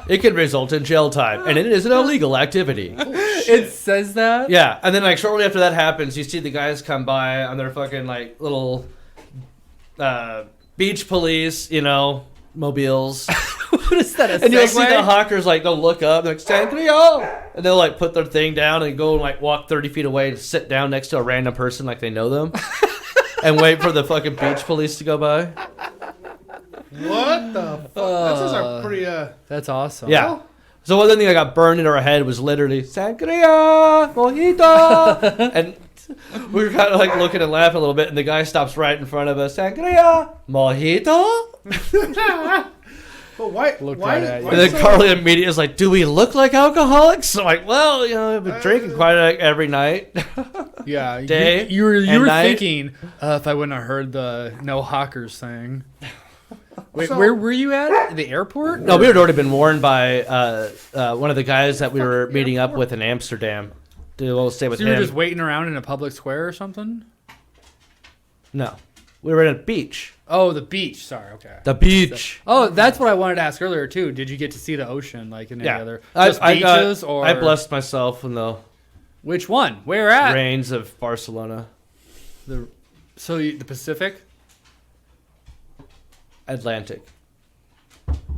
Speaker 2: It can result in jail time, and it is an illegal activity."
Speaker 1: It says that.
Speaker 2: Yeah, and then like shortly after that happens, you see the guys come by on their fucking like little beach police, you know, mobiles.
Speaker 1: What is that?
Speaker 2: And you'll see the hawkers like they'll look up, they're like Sangria, and they'll like put their thing down and go and like walk 30 feet away and sit down next to a random person like they know them, and wait for the fucking beach police to go by.
Speaker 3: What the fuck? That sounds like pretty.
Speaker 1: That's awesome.
Speaker 2: Yeah. So one thing that got burned into our head was literally Sangria, mojito, and we were kind of like looking and laughing a little bit, and the guy stops right in front of us. Sangria, mojito.
Speaker 3: But why?
Speaker 1: Looked
Speaker 3: Why?
Speaker 1: right at you.
Speaker 3: why
Speaker 2: And then
Speaker 3: so-
Speaker 2: Carly immediately is like, "Do we look like alcoholics?" I'm like, "Well, you know, I've been drinking quite like every night."
Speaker 1: Yeah.
Speaker 2: Day
Speaker 1: You were
Speaker 2: and night.
Speaker 1: thinking if I wouldn't have heard the no hawkers thing. Wait,
Speaker 3: So-
Speaker 1: where were you at? The airport?
Speaker 2: No, we had already been warned by one of the guys that we were meeting up with in Amsterdam to stay with
Speaker 1: So you were
Speaker 2: him.
Speaker 1: just waiting around in a public square or something?
Speaker 2: No, we were at a beach.
Speaker 1: Oh, the beach. Sorry. Okay.
Speaker 2: The beach.
Speaker 1: Oh, that's what I wanted to ask earlier too. Did you get to see the ocean like in any
Speaker 2: Yeah.
Speaker 1: other
Speaker 2: I-
Speaker 1: just
Speaker 2: I got-
Speaker 1: beaches or
Speaker 2: I blessed myself in the
Speaker 1: which one? Where at?
Speaker 2: rains of Barcelona,
Speaker 1: The Pacific.
Speaker 2: Atlantic.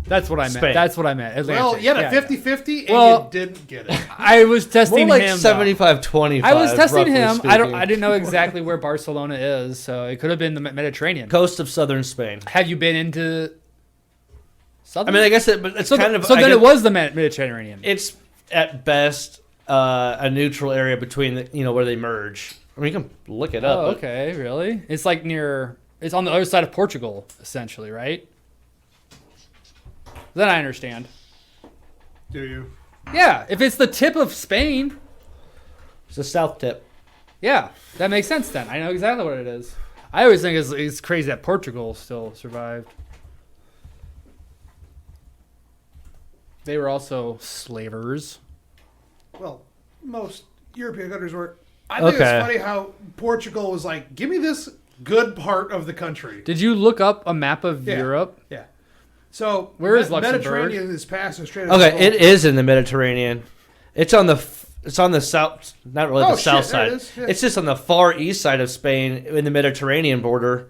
Speaker 1: That's what I meant.
Speaker 2: Spain.
Speaker 1: That's what I meant. Atlantic.
Speaker 3: Well, you had a
Speaker 1: Yeah.
Speaker 3: 50-50, and
Speaker 1: Well-
Speaker 3: you didn't get it.
Speaker 1: I was testing
Speaker 2: More like
Speaker 1: him. though.
Speaker 2: 75-25.
Speaker 1: I was testing
Speaker 2: roughly
Speaker 1: him. I
Speaker 2: speaking.
Speaker 1: didn't know exactly where Barcelona is, so it could have been the Mediterranean.
Speaker 2: Coast of southern Spain.
Speaker 1: Have you been into?
Speaker 2: I
Speaker 1: Southern?
Speaker 2: mean, I guess but it's
Speaker 1: so.
Speaker 2: kind of.
Speaker 1: So
Speaker 2: I
Speaker 1: then
Speaker 2: guess
Speaker 1: it was the Mediterranean.
Speaker 2: It's at best a neutral area between where they merge. I mean, you can look it up.
Speaker 1: Oh,
Speaker 2: but-
Speaker 1: okay, really? It's like near. It's on the other side of Portugal, essentially, right? Then I understand.
Speaker 3: Do you?
Speaker 1: Yeah, if it's the tip of Spain,
Speaker 2: It's the south tip.
Speaker 1: yeah, that makes sense. Then I know exactly what it is. I always think it's crazy that Portugal still survived. They were also slavers.
Speaker 3: Well, most European countries were. I think
Speaker 2: Okay.
Speaker 3: it's funny how Portugal was like, "Give me this good part of the country."
Speaker 1: Did you look up a map of
Speaker 3: Yeah.
Speaker 1: Europe?
Speaker 3: Yeah. So
Speaker 1: Where is Luxembourg?
Speaker 3: Mediterranean is passing straight.
Speaker 2: Okay, it is in the Mediterranean. It's on the south, not really
Speaker 3: Oh,
Speaker 2: the south
Speaker 3: shit, there
Speaker 2: side.
Speaker 3: it is, yeah.
Speaker 2: It's just on the far east side of Spain in the Mediterranean border.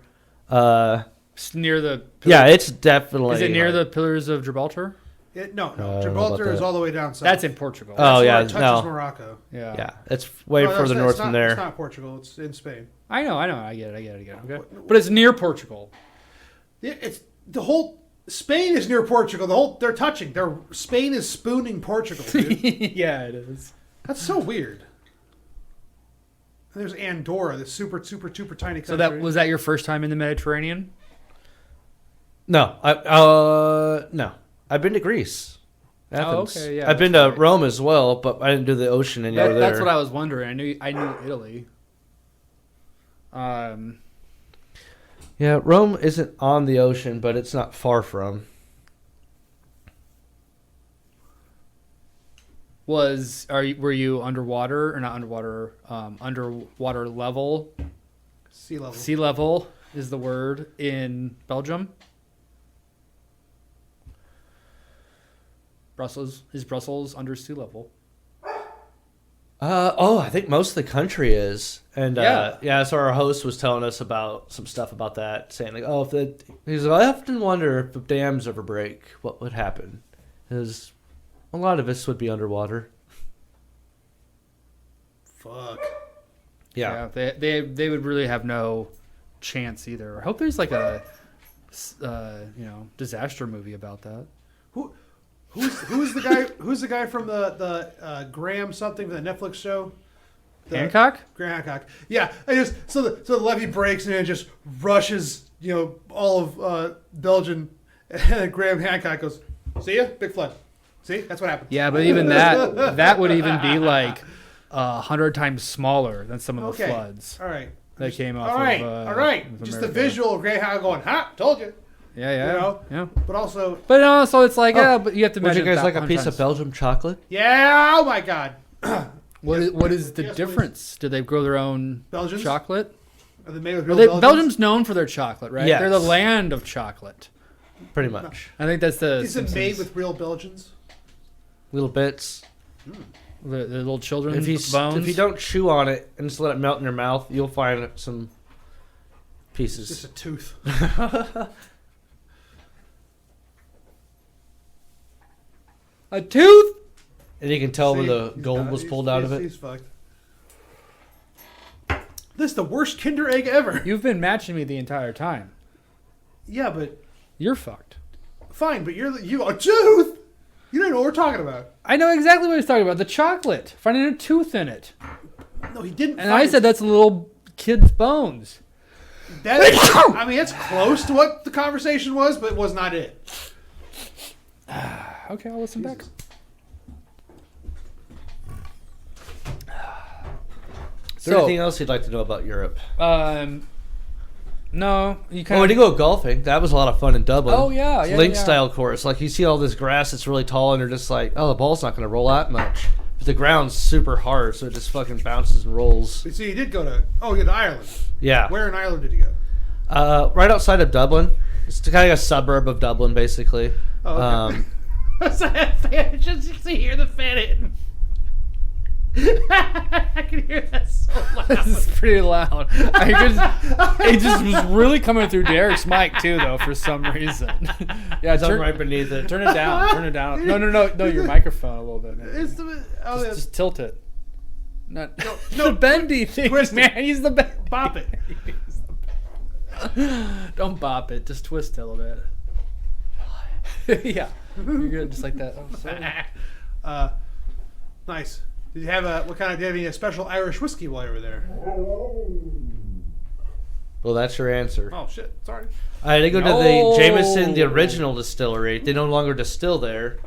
Speaker 1: It's near the.
Speaker 2: Yeah, it's definitely.
Speaker 1: Is it near the Pillars of Gibraltar?
Speaker 3: No,
Speaker 2: I don't know about
Speaker 3: Gibraltar is
Speaker 2: that.
Speaker 3: all the way down south.
Speaker 1: That's in Portugal.
Speaker 2: Oh,
Speaker 3: That's
Speaker 2: yeah,
Speaker 3: where it touches
Speaker 2: no.
Speaker 3: Morocco.
Speaker 1: Yeah.
Speaker 2: Yeah, it's way
Speaker 3: No,
Speaker 2: further
Speaker 3: it's
Speaker 2: north
Speaker 3: not,
Speaker 2: than there.
Speaker 3: It's not Portugal. It's in Spain.
Speaker 1: I know. I get it. Okay. But it's near Portugal.
Speaker 3: Yeah, it's the whole. Spain is near Portugal. They're touching. Spain is spooning Portugal, dude.
Speaker 1: Yeah, it is.
Speaker 3: That's so weird. And there's Andorra, this super tiny country.
Speaker 1: So was that your first time in the Mediterranean?
Speaker 2: No, no. I've been to Greece. Athens.
Speaker 1: okay, yeah,
Speaker 2: I've been
Speaker 1: that's
Speaker 2: to Rome as well, but I didn't do the ocean any over there.
Speaker 1: That's what I was wondering. I knew Italy.
Speaker 2: Yeah, Rome isn't on the ocean, but it's not far from.
Speaker 1: Were you underwater or not underwater? Underwater level.
Speaker 3: sea level.
Speaker 1: Sea level is the word in Belgium. Brussels under sea level?
Speaker 2: I think most of the country is, and
Speaker 1: Yeah.
Speaker 2: So our host was telling us about some stuff about that, saying like, he's like, I often wonder if the dams ever break, what would happen? Because a lot of us would be underwater.
Speaker 3: Fuck.
Speaker 2: Yeah.
Speaker 1: They would really have no chance either. I hope there's like a disaster movie about that.
Speaker 3: Who's the guy? Who's the guy from the Graham something, the Netflix show?
Speaker 1: Hancock?
Speaker 3: Graham Hancock. Yeah, so the levee breaks and it just rushes, all of Belgium, and then Graham Hancock goes, "See ya, big flood. See, that's what happened."
Speaker 1: Yeah, but even that would even be like 100 times smaller than some of the floods
Speaker 3: All right.
Speaker 1: that came off.
Speaker 3: All right.
Speaker 1: of
Speaker 3: Just the
Speaker 1: America.
Speaker 3: visual of Graham Hancock going, "Ha, told you."
Speaker 1: Yeah.
Speaker 3: But also,
Speaker 1: It's like, but you have to
Speaker 2: Would
Speaker 1: imagine.
Speaker 2: you guys
Speaker 1: that
Speaker 2: like a
Speaker 1: 100
Speaker 2: piece
Speaker 1: times.
Speaker 2: of Belgium chocolate?
Speaker 3: yeah. Oh my God.
Speaker 1: What is the
Speaker 3: Yes, please.
Speaker 1: difference? Do they grow their own
Speaker 3: Belgians?
Speaker 1: chocolate?
Speaker 3: Are they made with real Belgians?
Speaker 1: Belgium's known for their chocolate, right?
Speaker 2: Yes.
Speaker 1: They're the land of chocolate.
Speaker 2: Pretty much.
Speaker 1: I think that's the.
Speaker 3: Is it
Speaker 1: Simpsons.
Speaker 3: made with real Belgians?
Speaker 2: Little bits.
Speaker 1: the little children's
Speaker 2: If
Speaker 1: bones?
Speaker 2: you don't chew on it and just let it melt in your mouth, you'll find some
Speaker 3: It's just
Speaker 2: pieces.
Speaker 3: a tooth.
Speaker 1: A tooth?
Speaker 2: And you can tell where
Speaker 3: See,
Speaker 2: the
Speaker 3: he's
Speaker 2: gold
Speaker 3: done.
Speaker 2: was
Speaker 3: He's-
Speaker 2: pulled out of it.
Speaker 3: He's fucked. This is the worst Kinder Egg ever.
Speaker 1: You've been matching me the entire time.
Speaker 3: Yeah, but
Speaker 1: You're fucked.
Speaker 3: fine. But you a tooth. You don't know what we're talking about.
Speaker 1: I know exactly what he's talking about. The chocolate. Finding a tooth in it.
Speaker 3: No, he didn't.
Speaker 1: And I said that's a little kid's bones.
Speaker 3: I mean, it's close to what the conversation was, but it was not it.
Speaker 1: Okay, I'll listen back.
Speaker 2: Is there anything else you'd like to know about Europe?
Speaker 1: No, you
Speaker 2: Oh,
Speaker 1: kind
Speaker 2: we
Speaker 1: of.
Speaker 2: did go golfing. That was a lot of fun in Dublin.
Speaker 1: Oh, yeah,
Speaker 2: It's
Speaker 1: yeah,
Speaker 2: link
Speaker 1: yeah.
Speaker 2: style course. Like you see all this grass that's really tall, and you're just like, oh, the ball's not going to roll that much. But the ground's super hard, so it just fucking bounces and rolls.
Speaker 3: So you did go to Ireland.
Speaker 2: Yeah.
Speaker 3: Where in Ireland did you go?
Speaker 2: Right outside of Dublin. It's kind of like a suburb of Dublin, basically.
Speaker 3: Oh, okay. Just to hear the fan hitting. I can hear that so loud.
Speaker 1: This is pretty loud. It just was really coming through Derrick's mic too, though, for some reason. Yeah,
Speaker 2: It's right beneath it.
Speaker 1: turn it down. Turn it down. No, your microphone a little bit. Man.
Speaker 3: It's the
Speaker 1: Just tilt it. Not
Speaker 3: no,
Speaker 1: the bendy thing,
Speaker 3: twist it.
Speaker 1: man. He's the bendy.
Speaker 3: bop it.
Speaker 1: Don't bop it. Just twist it a little bit. Yeah, you're good, just like that. Oh, sorry.
Speaker 3: Nice. Did you have do you have any special Irish whiskey while you were there?
Speaker 2: Well, that's your answer.
Speaker 3: Oh shit! Sorry.
Speaker 2: I did go to
Speaker 1: No.
Speaker 2: the Jameson, the original distillery. They no longer distill there.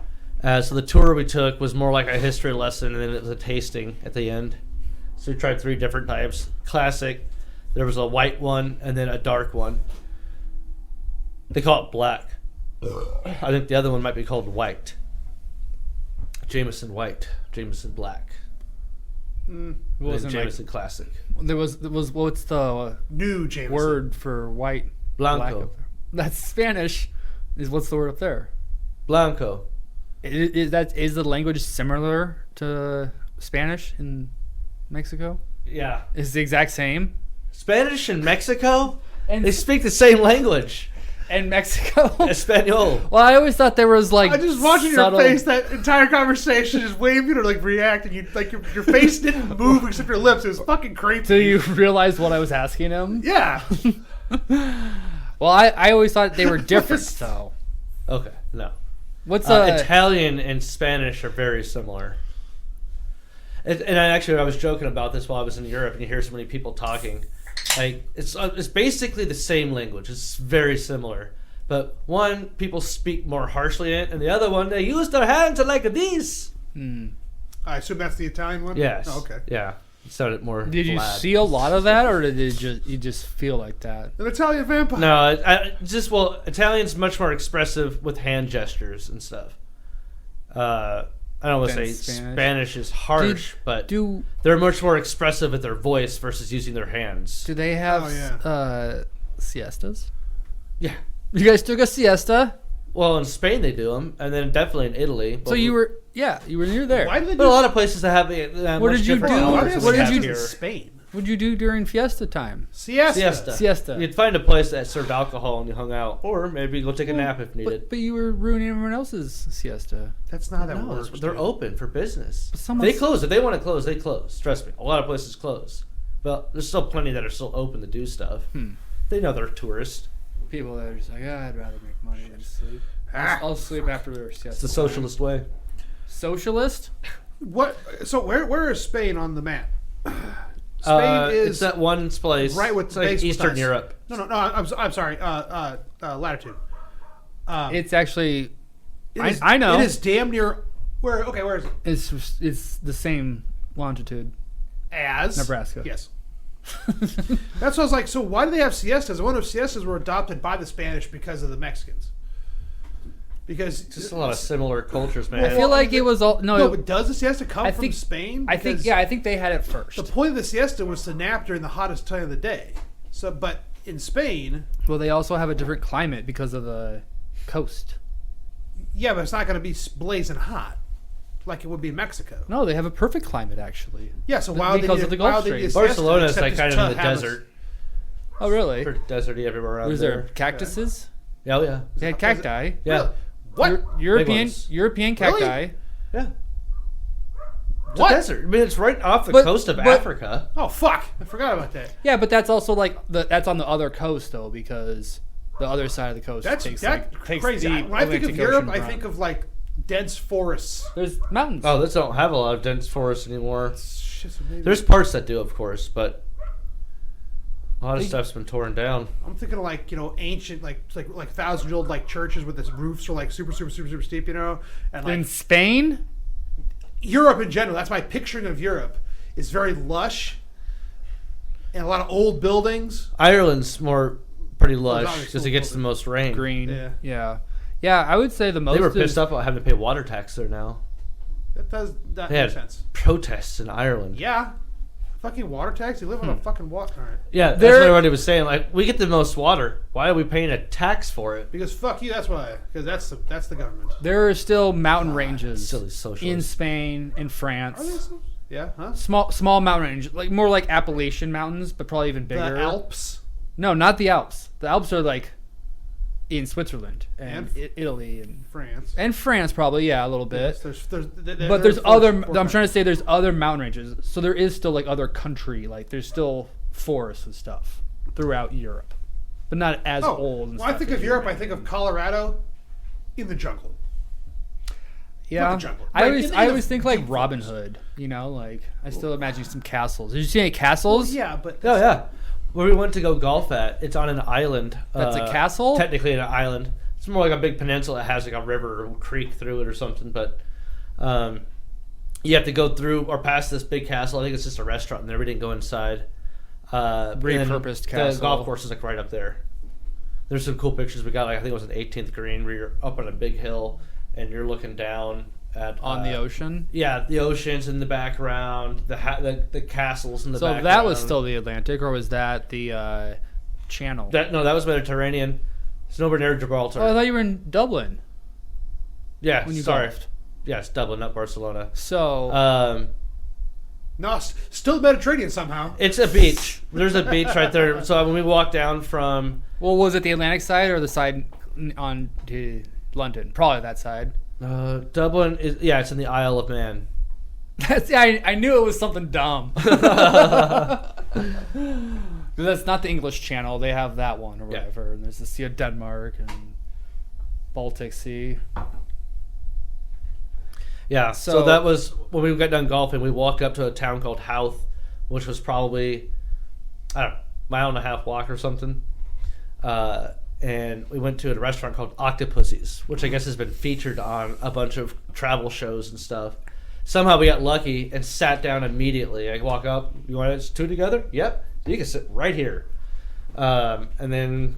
Speaker 2: So the tour we took was more like a history lesson, and then it was a tasting at the end. So we tried 3 different types. Classic. There was a white one, and then a dark one. They call it black. I think the other one might be called white. Jameson white. Jameson black.
Speaker 1: It
Speaker 2: And
Speaker 1: wasn't
Speaker 2: Jameson classic.
Speaker 1: there was what's the
Speaker 3: New Jameson.
Speaker 1: word for white?
Speaker 2: Blanco.
Speaker 1: Black. That's Spanish. What's the word up there?
Speaker 2: Blanco.
Speaker 1: Is the language similar to Spanish in Mexico?
Speaker 2: Yeah.
Speaker 1: Is the exact same?
Speaker 2: Spanish in Mexico?
Speaker 1: And
Speaker 2: They speak the same language.
Speaker 1: and Mexico?
Speaker 2: Espanol.
Speaker 1: Well, I always thought there was like
Speaker 3: I just watching
Speaker 1: subtle...
Speaker 3: your face that entire conversation, just waiting for you to like react, and you like your face didn't move except your lips. It was fucking creepy.
Speaker 1: Till you realized what I was asking him.
Speaker 3: Yeah.
Speaker 1: Well, I always thought they were different though.
Speaker 2: Okay, no.
Speaker 1: What's
Speaker 2: Italian and Spanish are very similar. And I was joking about this while I was in Europe, and you hear so many people talking. Like it's basically the same language. It's very similar, but one people speak more harshly in it, and the other one they use their hands like this.
Speaker 3: I assume that's the Italian one.
Speaker 2: Yes.
Speaker 3: Oh, okay.
Speaker 2: Yeah. It sounded more.
Speaker 1: Did you
Speaker 2: glad.
Speaker 1: see a lot of that, or did you just feel like that?
Speaker 3: An Italian vampire.
Speaker 2: No, Italian's much more expressive with hand gestures and stuff. I don't want to
Speaker 1: Than
Speaker 2: say
Speaker 1: Spanish.
Speaker 2: Spanish is harsh, but
Speaker 1: Do
Speaker 2: they're much more expressive with their voice versus using their hands.
Speaker 1: they have
Speaker 3: Oh, yeah.
Speaker 1: siestas?
Speaker 2: Yeah.
Speaker 1: You guys took a siesta,
Speaker 2: Well, in Spain they do them, and then definitely in Italy.
Speaker 1: so you were near there.
Speaker 3: Why did they
Speaker 2: But
Speaker 3: do
Speaker 2: a lot of places that have
Speaker 1: What
Speaker 2: much
Speaker 1: did you
Speaker 2: different
Speaker 1: do?
Speaker 3: Why
Speaker 2: hours
Speaker 3: did
Speaker 2: than
Speaker 3: they
Speaker 2: we
Speaker 1: did
Speaker 2: have
Speaker 1: you
Speaker 3: do
Speaker 2: here.
Speaker 3: in Spain?
Speaker 1: What'd you do during fiesta time?
Speaker 3: Siesta.
Speaker 1: Siesta.
Speaker 2: You'd find a place that served alcohol and you hung out, or maybe go take a nap if needed.
Speaker 1: But you were ruining everyone else's siesta.
Speaker 3: That's not how that
Speaker 2: No,
Speaker 3: works.
Speaker 2: they're
Speaker 3: dude.
Speaker 2: open for business.
Speaker 1: But someone's-
Speaker 2: They close if they want to close. They close. Trust me, a lot of places close, but there's still plenty that are still open to do stuff. They know they're tourists.
Speaker 1: people that are just like, I'd rather make money than sleep. I'll sleep after we siesta.
Speaker 2: It's the socialist way.
Speaker 1: Socialist?
Speaker 3: What? So where is Spain on the map? Spain is
Speaker 2: it's that one place.
Speaker 3: right with
Speaker 2: it's like
Speaker 3: base with
Speaker 2: Eastern
Speaker 3: us.
Speaker 2: Europe.
Speaker 3: No. I'm sorry. Latitude.
Speaker 1: It's actually.
Speaker 3: It is-
Speaker 1: I know.
Speaker 3: It is damn near. Where? Okay, where is it?
Speaker 1: It's the same longitude.
Speaker 3: As
Speaker 1: Nebraska.
Speaker 3: Yes. That's what I was like. So why do they have siestas? I wonder if siestas were adopted by the Spanish because of the Mexicans. Because
Speaker 2: Just a lot of similar cultures, man.
Speaker 1: I feel like it was all
Speaker 3: no, but does the siesta come
Speaker 1: I
Speaker 3: from
Speaker 1: think-
Speaker 3: Spain?
Speaker 1: I think
Speaker 3: Because
Speaker 1: I think they had it first.
Speaker 3: the point of the siesta was to nap during the hottest time of the day. So, but in Spain,
Speaker 1: Well, they also have a different climate because of the coast.
Speaker 3: yeah, but it's not going to be blazing hot like it would be in Mexico.
Speaker 1: No, they have a perfect climate actually.
Speaker 3: Yeah, so why would they
Speaker 1: Because
Speaker 3: need
Speaker 1: of the
Speaker 3: a-
Speaker 1: Gulf
Speaker 3: why would they need a
Speaker 1: Stream.
Speaker 3: siesta
Speaker 2: Barcelona is
Speaker 3: except
Speaker 2: like
Speaker 3: it's
Speaker 2: kind of
Speaker 3: to
Speaker 2: in the
Speaker 3: have a-
Speaker 2: desert.
Speaker 1: Oh, really?
Speaker 2: Pretty deserty everywhere around
Speaker 1: Was
Speaker 2: there.
Speaker 1: there cactuses?
Speaker 2: Yeah, oh, yeah.
Speaker 1: They had cacti.
Speaker 2: Yeah.
Speaker 3: What?
Speaker 1: European
Speaker 2: ones.
Speaker 1: European
Speaker 3: Really?
Speaker 1: cacti.
Speaker 2: Yeah. It's
Speaker 3: What?
Speaker 2: a desert. I mean, it's right off the
Speaker 1: But-
Speaker 2: coast of
Speaker 1: but-
Speaker 2: Africa.
Speaker 3: Oh fuck! I forgot about that.
Speaker 1: Yeah, but that's also like that's on the other coast though, because the other side of the coast
Speaker 3: That's
Speaker 1: takes
Speaker 3: crazy.
Speaker 1: the
Speaker 3: When I think of
Speaker 1: Atlantic
Speaker 3: Europe,
Speaker 1: Ocean
Speaker 3: I
Speaker 1: from.
Speaker 3: think of like dense forests.
Speaker 1: There's mountains.
Speaker 2: Oh, this don't have a lot of dense forests anymore.
Speaker 3: It's just amazing.
Speaker 2: There's parts that do, of course, but a lot of stuff's been torn down.
Speaker 3: I'm thinking of like ancient like 1,000-year-old like churches with its roofs are like super steep, and like
Speaker 1: In Spain,
Speaker 3: Europe in general. That's my picturing of Europe. It's very lush and a lot of old buildings.
Speaker 2: Ireland's more pretty lush
Speaker 3: obviously
Speaker 2: because it gets the most rain.
Speaker 1: green.
Speaker 3: Yeah.
Speaker 1: Yeah. I would say the most.
Speaker 2: They were
Speaker 1: is-
Speaker 2: pissed off about having to pay water tax there now.
Speaker 3: That
Speaker 2: They
Speaker 3: makes
Speaker 2: had
Speaker 3: sense.
Speaker 2: protests in Ireland.
Speaker 3: Yeah, fucking water tax. You live on a fucking water. All right.
Speaker 2: Yeah, that's
Speaker 1: There-
Speaker 2: what everybody was saying. Like, we get the most water. Why are we paying a tax for it?
Speaker 3: Because fuck you. That's why. Because that's the government.
Speaker 1: There are still mountain ranges
Speaker 2: Silly
Speaker 1: in
Speaker 2: socialists.
Speaker 1: Spain, in
Speaker 3: Are they
Speaker 1: France.
Speaker 3: so? Yeah. Huh?
Speaker 1: Small mountain range, like more like Appalachian mountains, but probably even
Speaker 3: The
Speaker 1: bigger.
Speaker 3: Alps.
Speaker 1: No, not the Alps. The Alps are like in Switzerland and
Speaker 3: And
Speaker 1: Italy
Speaker 3: France.
Speaker 1: France probably, yeah, a little bit.
Speaker 3: Yes,
Speaker 1: But there's other. I'm trying to say there's other mountain ranges, so there is still like other country, like there's still forests and stuff throughout Europe, but not as old. And
Speaker 3: When I
Speaker 1: stuff
Speaker 3: think
Speaker 1: as
Speaker 3: of
Speaker 1: you
Speaker 3: Europe, I
Speaker 1: imagine.
Speaker 3: think of Colorado in the jungle.
Speaker 1: Yeah,
Speaker 3: Not the jungle.
Speaker 1: I
Speaker 3: Like,
Speaker 1: always
Speaker 3: in
Speaker 1: I
Speaker 3: the
Speaker 1: always think like
Speaker 3: deep
Speaker 1: Robin
Speaker 3: forest.
Speaker 1: Hood. You know, like I still imagine some castles. Did you see any castles?
Speaker 3: Yeah, but
Speaker 2: Oh, yeah. Where we went to go golf at, it's on an island.
Speaker 1: That's a castle?
Speaker 2: Technically an island. It's more like a big peninsula that has like a river or creek through it or something, but you have to go through or past this big castle. I think it's just a restaurant in there. We didn't go inside.
Speaker 1: Repurposed
Speaker 2: The
Speaker 1: castle.
Speaker 2: golf course is like right up there. There's some cool pictures we got. Like I think it was an 18th green where you're up on a big hill and you're looking down at
Speaker 1: On the ocean.
Speaker 2: Yeah, the oceans in the background, the castles in the
Speaker 1: So
Speaker 2: background.
Speaker 1: that was still the Atlantic, or was that the Channel?
Speaker 2: that was Mediterranean. It's nowhere near Gibraltar.
Speaker 1: Oh, I thought you were in Dublin
Speaker 2: yeah,
Speaker 1: when you
Speaker 2: sorry.
Speaker 1: golfed.
Speaker 2: Yes, Dublin, not Barcelona.
Speaker 1: So
Speaker 3: no, still Mediterranean somehow.
Speaker 2: It's a beach. There's a beach right there. So when we walked down from
Speaker 1: well, was it the Atlantic side or the side on to London? Probably that side.
Speaker 2: Dublin, it's in the Isle of Man.
Speaker 1: I knew it was something dumb. That's not the English Channel. They have that one or
Speaker 2: Yeah.
Speaker 1: whatever. And there's the Sea of Denmark and Baltic Sea.
Speaker 2: Yeah, so
Speaker 1: So-
Speaker 2: that was when we got done golfing. We walked up to a town called Howth, which was probably, I don't know, mile and a half walk or something. And we went to a restaurant called Octopussies, which I guess has been featured on a bunch of travel shows and stuff. Somehow we got lucky and sat down immediately. I walk up, you want us two together? Yep, you can sit right here. And then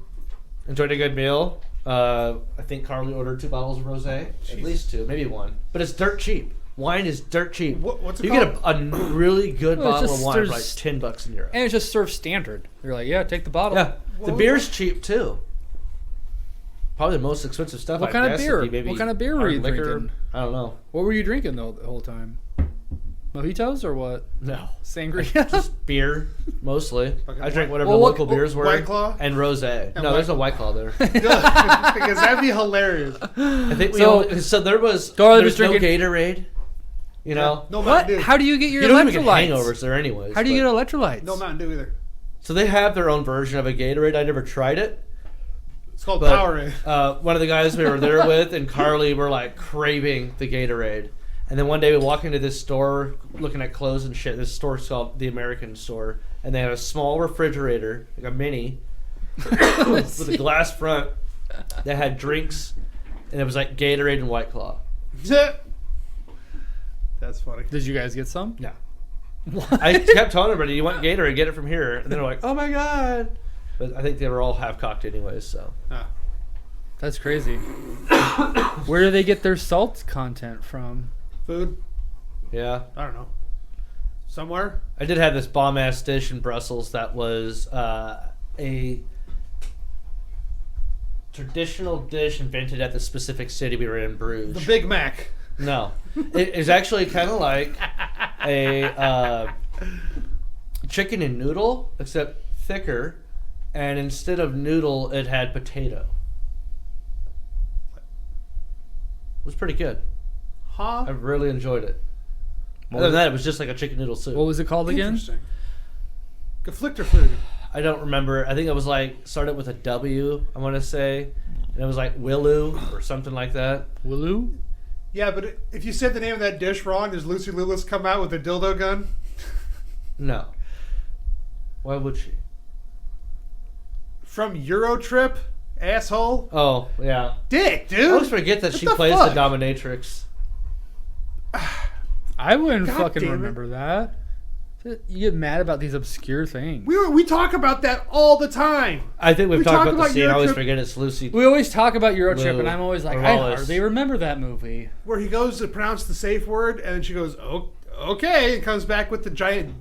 Speaker 2: enjoyed a good meal. I think Carly ordered 2 bottles of rosé, at least 2, maybe 1. But it's dirt cheap. Wine is dirt cheap.
Speaker 3: What's it
Speaker 2: you
Speaker 3: called?
Speaker 2: get a really good
Speaker 1: Well, it's
Speaker 2: bottle
Speaker 1: just-
Speaker 2: of wine for like
Speaker 1: there's-
Speaker 2: $10 in Europe.
Speaker 1: And it's just served standard. You're like, yeah, take the bottle.
Speaker 2: Yeah, the
Speaker 3: Well,
Speaker 2: beer's cheap too. Probably the most expensive stuff.
Speaker 1: What
Speaker 2: I
Speaker 1: kind of
Speaker 2: guess,
Speaker 1: beer?
Speaker 2: would be maybe
Speaker 1: What kind of beer were
Speaker 2: hard
Speaker 1: you
Speaker 2: liquor.
Speaker 1: drinking?
Speaker 2: I don't know.
Speaker 1: What were you drinking though the whole time? Mojitos or what?
Speaker 2: No,
Speaker 1: Sangria?
Speaker 2: just beer mostly.
Speaker 3: Fucking
Speaker 2: I drank whatever
Speaker 1: Well,
Speaker 2: the
Speaker 1: what-
Speaker 2: local beers were.
Speaker 3: White Claw?
Speaker 2: And rosé. No,
Speaker 3: White-
Speaker 2: there's no White Claw there.
Speaker 3: Because that'd be hilarious.
Speaker 2: I think
Speaker 1: So-
Speaker 2: there was
Speaker 1: Dora
Speaker 2: there's
Speaker 1: was
Speaker 2: no
Speaker 1: drinking-
Speaker 2: Gatorade. You know,
Speaker 3: No
Speaker 1: what?
Speaker 3: Mountain Dew.
Speaker 1: How do you get your
Speaker 2: you don't even get
Speaker 1: electrolytes?
Speaker 2: hangovers there anyways.
Speaker 1: How do you
Speaker 2: but-
Speaker 1: get electrolytes?
Speaker 3: No Mountain Dew either.
Speaker 2: So they have their own version of a Gatorade. I never tried it,
Speaker 3: It's called
Speaker 2: But,
Speaker 3: Powerade.
Speaker 2: one of the guys we were there with and Carly were like craving the Gatorade. And then one day we walk into this store looking at clothes and shit. This store's called the American Store. And they had a small refrigerator, like a mini, with a glass front that had drinks. And it was like Gatorade and White Claw.
Speaker 3: That's funny.
Speaker 1: Did you guys get some?
Speaker 2: No. I kept telling everybody, you want Gatorade, get it from here. And they're like, oh my God. But I think they were all half-cocked anyways, so.
Speaker 3: Ah.
Speaker 1: That's crazy. Where do they get their salt content from?
Speaker 3: Food?
Speaker 2: Yeah.
Speaker 3: I don't know. Somewhere?
Speaker 2: I did have this bomb-ass dish in Brussels that was a traditional dish invented at the specific city we were in, Bruges.
Speaker 3: The Big Mac.
Speaker 2: No. It is actually kind of like a chicken and noodle, except thicker. And instead of noodle, it had potato. It was pretty good. I
Speaker 3: Huh?
Speaker 2: really enjoyed it.
Speaker 1: What
Speaker 2: Other than
Speaker 1: was-
Speaker 2: that, it was just like a chicken noodle soup.
Speaker 1: What was it called again?
Speaker 3: Interesting. Geflickter food.
Speaker 2: I don't remember. I think it was like, started with a W, I want to say. And it was like Willu or something like that.
Speaker 1: Willoo?
Speaker 3: Yeah, but if you said the name of that dish wrong, does Lucy Lewis come out with a dildo gun?
Speaker 2: No. Why would she?
Speaker 3: From Eurotrip? Asshole?
Speaker 2: Oh, yeah.
Speaker 3: Dick,
Speaker 2: I
Speaker 3: dude!
Speaker 2: always forget that
Speaker 3: What
Speaker 2: she
Speaker 3: the
Speaker 2: plays
Speaker 3: fuck?
Speaker 2: the dominatrix.
Speaker 1: I wouldn't
Speaker 3: God
Speaker 1: fucking
Speaker 3: damn it.
Speaker 1: remember that. You get mad about these obscure things.
Speaker 3: We talk about that all the time.
Speaker 2: I think we've
Speaker 3: We
Speaker 2: talked
Speaker 3: talk
Speaker 2: about the
Speaker 3: about
Speaker 2: scene. I always
Speaker 3: Eurotrip-
Speaker 2: forget it's Lucy.
Speaker 1: We always talk about Eurotrip,
Speaker 2: Lou
Speaker 1: and I'm always like,
Speaker 2: or
Speaker 1: I
Speaker 2: Wallace.
Speaker 1: hardly remember that movie.
Speaker 3: Where he goes to pronounce the safe word, and then she goes, "Oh, okay," and comes back with the giant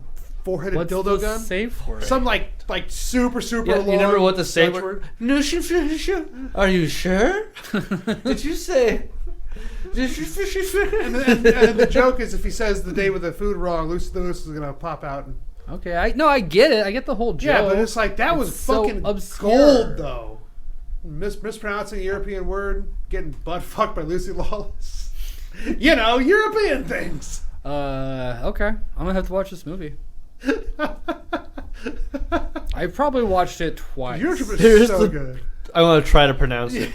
Speaker 3: four-headed
Speaker 1: What's
Speaker 3: dildo
Speaker 1: the
Speaker 3: gun.
Speaker 1: safe word?
Speaker 3: Some like super
Speaker 2: Yeah,
Speaker 3: long.
Speaker 2: you remember what the safe
Speaker 3: Dutch
Speaker 2: word? No, are you sure? Did you say?
Speaker 3: And the joke is if he says the day with the food wrong, Lucy Lewis is gonna pop out. And,
Speaker 1: Okay, I get it. I get the whole joke.
Speaker 3: yeah, but it's like that was
Speaker 1: It's so
Speaker 3: fucking
Speaker 1: obscure.
Speaker 3: gold though. Mispronouncing a European word, getting butt fucked by Lucy Lawless. You know, European things.
Speaker 1: Okay. I'm gonna have to watch this movie. I probably watched it twice.
Speaker 3: Eurotrip is
Speaker 2: Here's
Speaker 3: so
Speaker 2: the-
Speaker 3: good.
Speaker 2: I want to try to pronounce it.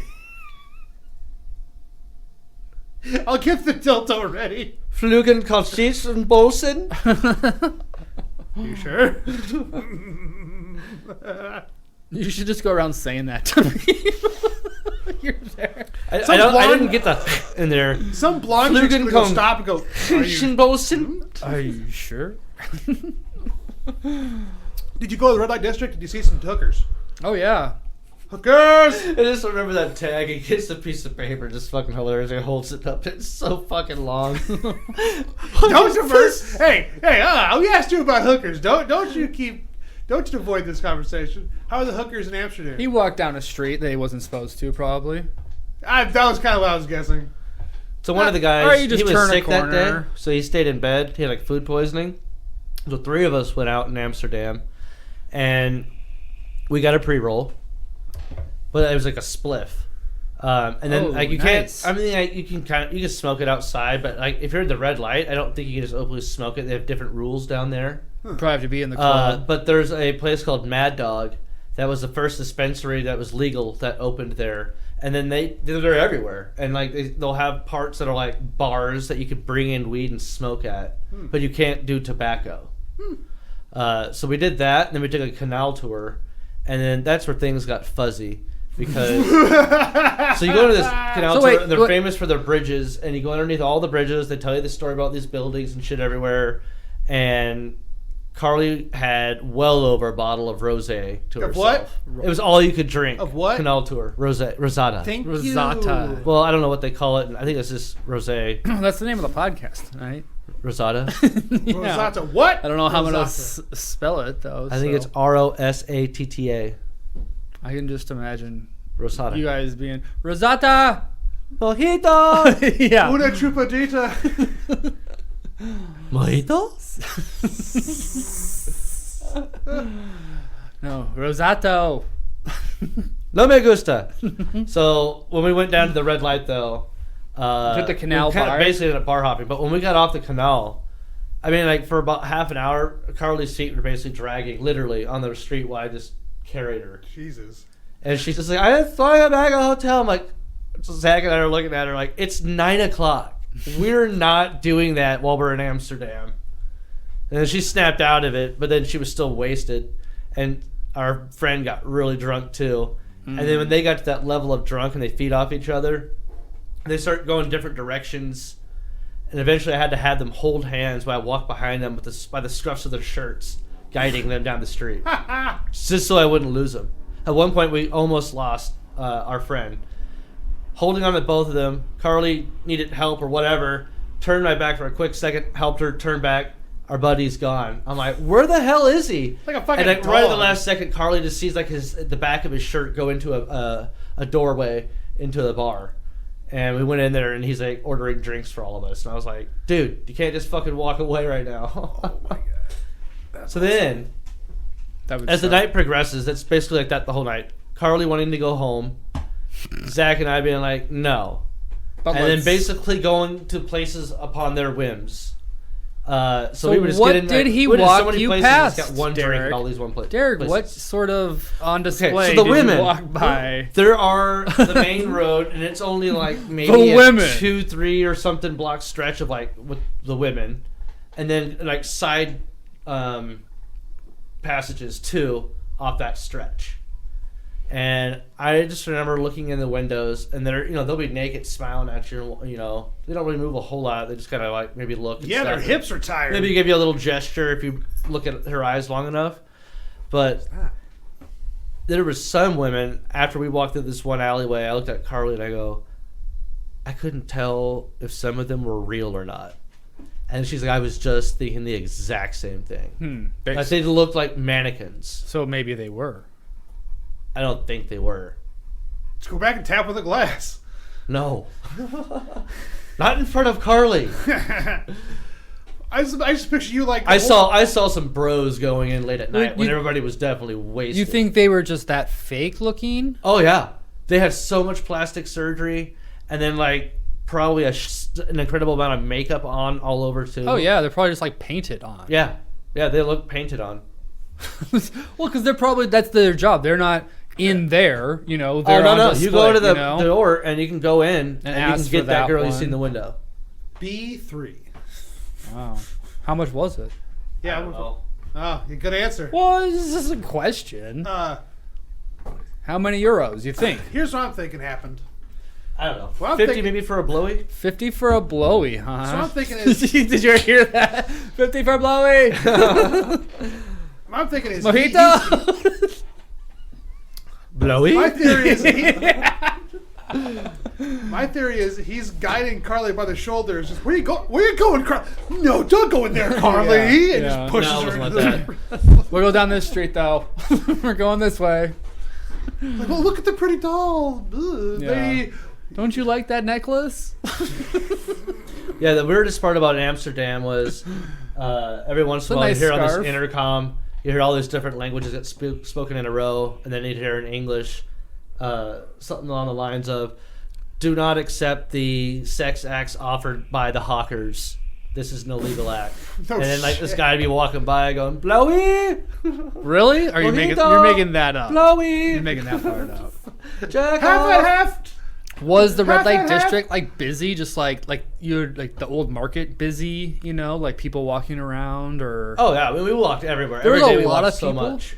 Speaker 3: I'll get the dildo ready.
Speaker 2: Flugen Kalschitz Bosen.
Speaker 3: You sure?
Speaker 1: You should just go around saying that to me. You're there.
Speaker 2: I
Speaker 3: blonde-
Speaker 2: didn't get the in there.
Speaker 3: Some blonde chick's gonna go stop and go, "Are you,
Speaker 2: Bosen.
Speaker 1: Are you sure?
Speaker 3: did you go to the red light district? Did you see some hookers?
Speaker 1: Oh yeah.
Speaker 3: Hookers!
Speaker 2: I just remember that tag. He gets a piece of paper, just fucking hilarious. He holds it up. It's so fucking long.
Speaker 3: Don't diverse. Hey, we asked you about hookers. Don't you avoid this conversation. How are the hookers in Amsterdam?
Speaker 1: He walked down a street that he wasn't supposed to, probably.
Speaker 3: That was kind of what I was guessing.
Speaker 2: So one of the
Speaker 1: Or
Speaker 2: guys,
Speaker 1: you just
Speaker 2: he was
Speaker 1: turn a
Speaker 2: sick that day,
Speaker 1: corner.
Speaker 2: so he stayed in bed. He had like food poisoning. So 3 of us went out in Amsterdam, and we got a pre-roll, but it was like a spliff. And then
Speaker 1: Oh,
Speaker 2: like you
Speaker 1: nice.
Speaker 2: can't. I mean, like, you can smoke it outside, but like if you're in the red light, I don't think you can just openly smoke it. They have different rules down there.
Speaker 1: Probably have to be in the club.
Speaker 2: But there's a place called Mad Dog that was the first dispensary that was legal that opened there. And then they're everywhere, and like they'll have parts that are like bars that you could bring in weed and smoke at, but you can't do tobacco. So we did that, and then we took a canal tour, and then that's where things got fuzzy because so you go to this canal
Speaker 1: So
Speaker 2: tour,
Speaker 1: wait,
Speaker 2: and they're
Speaker 1: what-
Speaker 2: famous for their bridges, and you go underneath all the bridges. They tell you the story about these buildings and shit everywhere, and Carly had well over a bottle of rosé to
Speaker 3: Of
Speaker 2: herself.
Speaker 3: what?
Speaker 2: It was all you could drink.
Speaker 3: Of what?
Speaker 2: Canal tour. Rosata.
Speaker 3: Thank
Speaker 1: Rosata.
Speaker 3: you.
Speaker 2: Well, I don't know what they call it. I think it's just rosé.
Speaker 1: That's the name of the podcast, right?
Speaker 2: Rosata.
Speaker 1: Yeah.
Speaker 3: Rosata. What?
Speaker 1: I don't know how I'm gonna
Speaker 3: Rosata.
Speaker 1: spell it though.
Speaker 2: I think
Speaker 1: so
Speaker 2: it's Rosatta.
Speaker 1: I can just imagine
Speaker 2: Rosata.
Speaker 1: you guys being Rosata.
Speaker 2: Mojito.
Speaker 1: Yeah.
Speaker 3: Una chupadita.
Speaker 2: Mojito?
Speaker 1: No, Rosato.
Speaker 2: No me gusta. So when we went down to the red light, though,
Speaker 1: Took the canal
Speaker 2: we kinda
Speaker 1: bar?
Speaker 2: basically ended up bar hopping. But when we got off the canal, I mean, like for about half an hour, Carly's feet were basically dragging, literally on the street while I just carried her.
Speaker 3: Jesus.
Speaker 2: And she's just like, I thought I got back at the hotel. I'm like, so Zach and I are looking at her like, it's 9 o'clock. We're not doing that while we're in Amsterdam. And then she snapped out of it, but then she was still wasted. And our friend got really drunk too. And then when they got to that level of drunk and they feed off each other, they start going different directions. And eventually I had to have them hold hands while I walked behind them by the scruffs of their shirts, guiding them down the street. Just so I wouldn't lose them. At one point we almost lost our friend. Holding on to both of them, Carly needed help or whatever, turned my back for a quick second, helped her, turn back. Our buddy's gone. I'm like, where the hell is he?
Speaker 3: Like a fucking
Speaker 2: and like,
Speaker 3: dog.
Speaker 2: right at the last second, Carly just sees like the back of his shirt go into a doorway into the bar. And we went in there and he's like ordering drinks for all of us. And I was like, dude, you can't just fucking walk away right now.
Speaker 3: Oh my god.
Speaker 2: So then, as the night progresses, it's basically like that the whole night. Carly wanting to go home. Zach and I being like, no.
Speaker 1: But
Speaker 2: and then basically going to places upon their whims. So we would just
Speaker 1: what
Speaker 2: get in
Speaker 1: did
Speaker 2: there.
Speaker 1: he
Speaker 2: we went to
Speaker 1: walk
Speaker 2: so many
Speaker 1: you
Speaker 2: places,
Speaker 1: past,
Speaker 2: just got one drink
Speaker 1: Derrick?
Speaker 2: at all these one places.
Speaker 1: Derrick, what sort of on display
Speaker 2: so the
Speaker 1: did
Speaker 2: women
Speaker 1: you walk by?
Speaker 2: There are the main road, and it's only like maybe
Speaker 1: The
Speaker 2: a
Speaker 1: women.
Speaker 2: 2, 3 or something block stretch of like with the women, and then like side passages too off that stretch. And I just remember looking in the windows, and they'll be naked, smiling at you. They don't really move a whole lot. They just kind of like maybe look. And
Speaker 3: Yeah, their
Speaker 2: stuff.
Speaker 3: hips are tired.
Speaker 2: Maybe give you a little gesture if you look at her eyes long enough. But there was some women, after we walked through this one alleyway, I looked at Carly and I go, I couldn't tell if some of them were real or not. And she's like, I was just thinking the exact same thing. Like they looked like mannequins.
Speaker 1: So maybe they were.
Speaker 2: I don't think they were.
Speaker 3: Let's go back and tap with a glass.
Speaker 2: No. Not in front of Carly.
Speaker 3: I just picture you like
Speaker 2: I saw some bros going in late at night when
Speaker 1: you-
Speaker 2: everybody was definitely wasted.
Speaker 1: You think they were just that fake looking?
Speaker 2: Oh yeah, they had so much plastic surgery, and then like probably an incredible amount of makeup on all over too.
Speaker 1: Oh yeah, they're probably just like painted on.
Speaker 2: Yeah, they look painted on.
Speaker 1: Well, because they're probably that's their job. They're not in there, They're
Speaker 2: Oh
Speaker 1: on
Speaker 2: no!
Speaker 1: display,
Speaker 2: You go to the
Speaker 1: know?
Speaker 2: door and you can go in and you
Speaker 1: ask
Speaker 2: can get
Speaker 1: for
Speaker 2: that
Speaker 1: that
Speaker 2: girl you
Speaker 1: one.
Speaker 2: see in the window.
Speaker 3: B3.
Speaker 1: Wow. How much was it?
Speaker 3: Yeah.
Speaker 2: I don't know.
Speaker 3: Oh, good answer.
Speaker 1: Well, this is a question. How many euros you think?
Speaker 3: Here's what I'm thinking happened.
Speaker 2: I don't know.
Speaker 3: Well, I'm
Speaker 2: 50
Speaker 3: thinking-
Speaker 2: maybe for a blowy.
Speaker 1: 50 for a blowy, huh?
Speaker 3: So I'm thinking is
Speaker 1: Did you hear that? 50 for a blowy.
Speaker 3: I'm thinking is
Speaker 1: Mojito.
Speaker 2: Blowy.
Speaker 3: My theory is he's guiding Carly by the shoulders. Just where you going, Carly? No, don't go in there, Carly.
Speaker 1: Yeah,
Speaker 3: and
Speaker 1: yeah.
Speaker 3: just pushes
Speaker 2: No, it
Speaker 3: her.
Speaker 2: wasn't
Speaker 3: Into
Speaker 2: like
Speaker 3: the,
Speaker 1: We'll go down this street though. We're going this way.
Speaker 3: like, well, look at the pretty doll. Ugh,
Speaker 1: Yeah. Don't you like that necklace?
Speaker 2: Yeah, the weirdest part about Amsterdam was every once in a while
Speaker 1: nice
Speaker 2: you hear on
Speaker 1: scarf.
Speaker 2: this intercom, you hear all these different languages that spoken in a row, and then you'd hear in English something along the lines of, do not accept the sex acts offered by the hawkers. This is an illegal act.
Speaker 3: No
Speaker 2: and then like this
Speaker 3: shit.
Speaker 2: guy would be walking by going, blowy!
Speaker 1: Really? Are you making?
Speaker 2: Mojito!
Speaker 1: You're making that up.
Speaker 2: Blowy!
Speaker 1: You're making that part up.
Speaker 2: Jack
Speaker 3: half
Speaker 2: off!
Speaker 3: and half.
Speaker 1: Was the red
Speaker 3: Half
Speaker 1: light
Speaker 3: and half.
Speaker 1: district like busy? Just like you're like the old market busy? Like people walking around or
Speaker 2: Oh yeah, we walked everywhere.
Speaker 1: There was
Speaker 2: Every
Speaker 1: a
Speaker 2: day we
Speaker 1: lot
Speaker 2: walked
Speaker 1: of
Speaker 2: so
Speaker 1: people?
Speaker 2: much.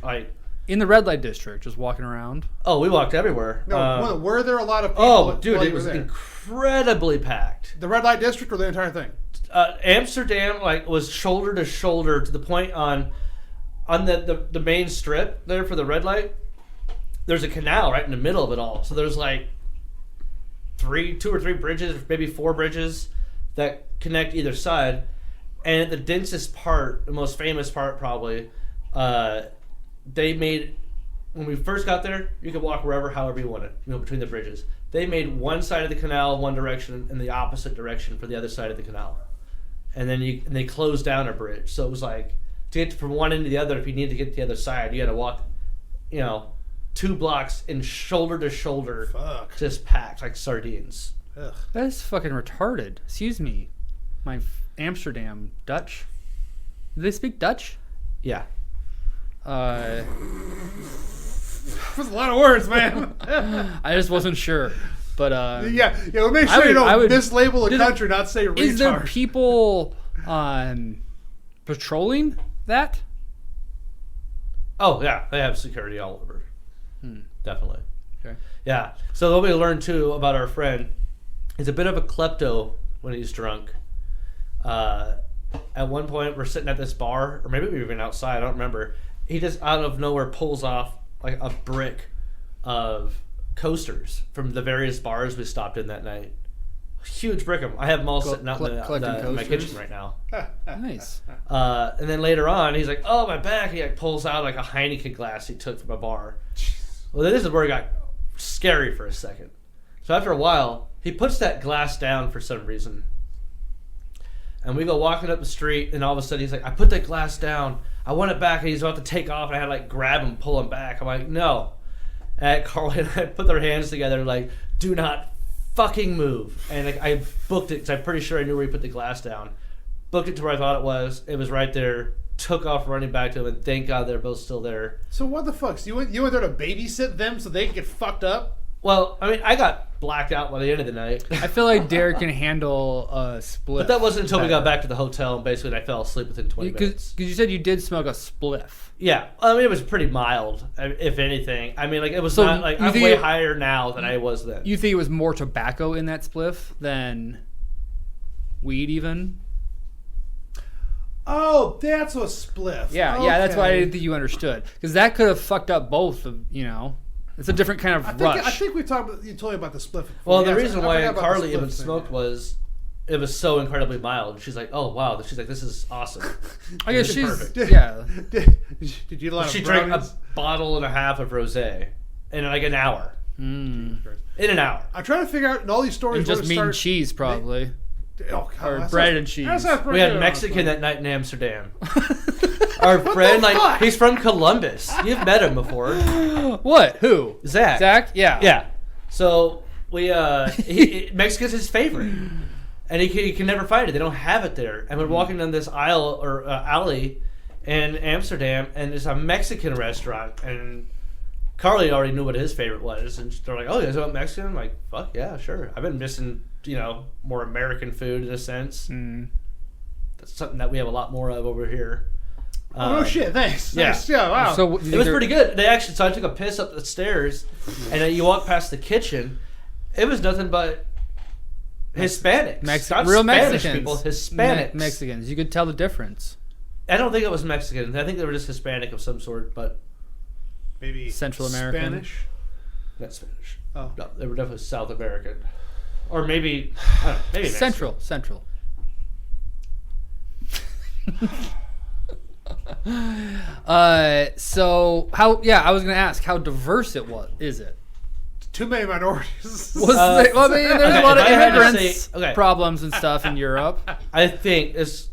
Speaker 1: in the red light district, just walking around.
Speaker 2: Oh, we walked everywhere.
Speaker 3: No, were there a lot of people?
Speaker 2: Oh, dude,
Speaker 3: while
Speaker 2: it
Speaker 3: you were
Speaker 2: was
Speaker 3: there?
Speaker 2: incredibly packed.
Speaker 3: The red light district or the entire thing?
Speaker 2: Amsterdam was shoulder to shoulder to the point on the main strip there for the red light. There's a canal right in the middle of it all. So there's like two or three bridges, maybe 4 bridges that connect either side. And the densest part, the most famous part probably, they made, when we first got there, you could walk wherever, however you wanted, between the bridges. They made one side of the canal one direction and the opposite direction for the other side of the canal. And then they closed down a bridge. So it was like, to get from one end to the other, if you need to get to the other side, you had to walk, 2 blocks in shoulder to shoulder.
Speaker 3: Fuck.
Speaker 2: Just packed like sardines.
Speaker 3: Ugh.
Speaker 1: That's fucking retarded. Excuse me. My Amsterdam Dutch. Do they speak Dutch?
Speaker 2: Yeah.
Speaker 3: That's a lot of words, man.
Speaker 1: I just wasn't sure. But
Speaker 3: yeah. Well, make sure you don't mislabel a
Speaker 1: Did
Speaker 3: country, not say retard.
Speaker 1: is there people patrolling that?
Speaker 2: Oh yeah, they have security all over. Definitely.
Speaker 1: Okay.
Speaker 2: Yeah. So what we learned too about our friend, he's a bit of a klepto when he's drunk. At one point, we're sitting at this bar, or maybe we were even outside. I don't remember. He just out of nowhere pulls off like a brick of coasters from the various bars we stopped in that night. Huge brick of them. I have them all sitting out in my kitchen right now.
Speaker 1: Nice.
Speaker 2: And then later on, he's like, "Oh, my back!" He like pulls out like a Heineken glass he took from a bar. Well, this is where it got scary for a second. So after a while, he puts that glass down for some reason. And we go walking up the street, and all of a sudden he's like, "I put that glass down. I want it back." And he's about to take off, and I had to like grab him, pull him back. I'm like, "No." And Carly and I put their hands together, like, "Do not fucking move." And like, I booked it because I'm pretty sure I knew where he put the glass down. Booked it to where I thought it was. It was right there. Took off running back to him, and thank God they're both still there.
Speaker 3: So what the fuck? So you went there to babysit them so they could get fucked up?
Speaker 2: Well, I mean, I got blacked out by the end of the night.
Speaker 1: I feel like Derrick can handle a spliff.
Speaker 2: But that wasn't until we got back to the hotel, and basically I fell asleep within 20 minutes.
Speaker 1: Because you said you did smoke a spliff.
Speaker 2: Yeah, I mean, it was pretty mild, if anything. I mean, like, it was
Speaker 1: So
Speaker 2: not, like,
Speaker 1: you
Speaker 2: I'm
Speaker 1: think
Speaker 2: way
Speaker 1: it-
Speaker 2: higher now than I was then.
Speaker 1: You think it was more tobacco in that spliff than weed even?
Speaker 3: Oh, that's a spliff.
Speaker 1: Yeah,
Speaker 3: okay.
Speaker 1: yeah, that's why I didn't think you understood. Because that could have fucked up both of, you know. It's a different kind of rush.
Speaker 3: I think we talked about, you told me about the spliff before.
Speaker 2: Well, the
Speaker 3: Yeah,
Speaker 2: reason
Speaker 3: I
Speaker 2: why
Speaker 3: forgot about the
Speaker 2: Carly
Speaker 3: spliff
Speaker 2: even
Speaker 3: thing.
Speaker 2: smoked was it was so incredibly mild. She's like, "Oh, wow." She's like, "This is awesome."
Speaker 1: I guess
Speaker 2: This is
Speaker 1: she's,
Speaker 2: perfect.
Speaker 1: yeah.
Speaker 3: Did you let
Speaker 2: She drank a bottle and a half of rosé in like an hour. In an hour.
Speaker 3: I'm trying to figure out in all these stories
Speaker 1: And just
Speaker 3: where to
Speaker 1: meat and
Speaker 3: start.
Speaker 1: cheese, probably.
Speaker 3: Oh, God,
Speaker 1: Or
Speaker 3: that
Speaker 1: bread
Speaker 3: sounds-
Speaker 1: and cheese.
Speaker 3: that sounds pretty
Speaker 2: We had
Speaker 3: good,
Speaker 2: Mexican
Speaker 3: honestly.
Speaker 2: that night in Amsterdam. Our friend, like,
Speaker 3: fuck?
Speaker 2: he's from Columbus. You've met him before.
Speaker 1: What? Who?
Speaker 2: Zach.
Speaker 1: Zach? Yeah.
Speaker 2: Yeah. So we Mexican's his favorite, and he can never find it. They don't have it there. And we're walking down this aisle or alley in Amsterdam, and there's a Mexican restaurant, and Carly already knew what his favorite was, and they're like, "Oh, you guys want Mexican?" I'm like, "Fuck yeah, sure." I've been missing, more American food in a sense. That's something that we have a lot more of over here.
Speaker 3: Oh, no shit, thanks.
Speaker 2: Yeah.
Speaker 3: Thanks. Yeah, wow.
Speaker 1: So
Speaker 2: It was pretty good. So I took a piss up the stairs, and then you walk past the kitchen. It was nothing but Hispanics, not
Speaker 1: real
Speaker 2: Spanish
Speaker 1: Mexicans.
Speaker 2: people, Hispanics.
Speaker 1: Mexicans. You could tell the difference.
Speaker 2: I don't think it was Mexican. I think they were just Hispanic of some sort, but
Speaker 3: Maybe
Speaker 1: Central American.
Speaker 3: Spanish.
Speaker 2: not Spanish.
Speaker 3: Oh.
Speaker 2: No, they were definitely South American, or maybe I don't know, maybe Mexican.
Speaker 1: Central. So how? Yeah, I was gonna ask how diverse is it?
Speaker 3: Too many minorities.
Speaker 1: Well, I mean, there's
Speaker 2: okay,
Speaker 1: a lot of
Speaker 2: if I had to
Speaker 1: immigrants
Speaker 2: say- okay.
Speaker 1: problems and stuff in Europe.
Speaker 2: I think it's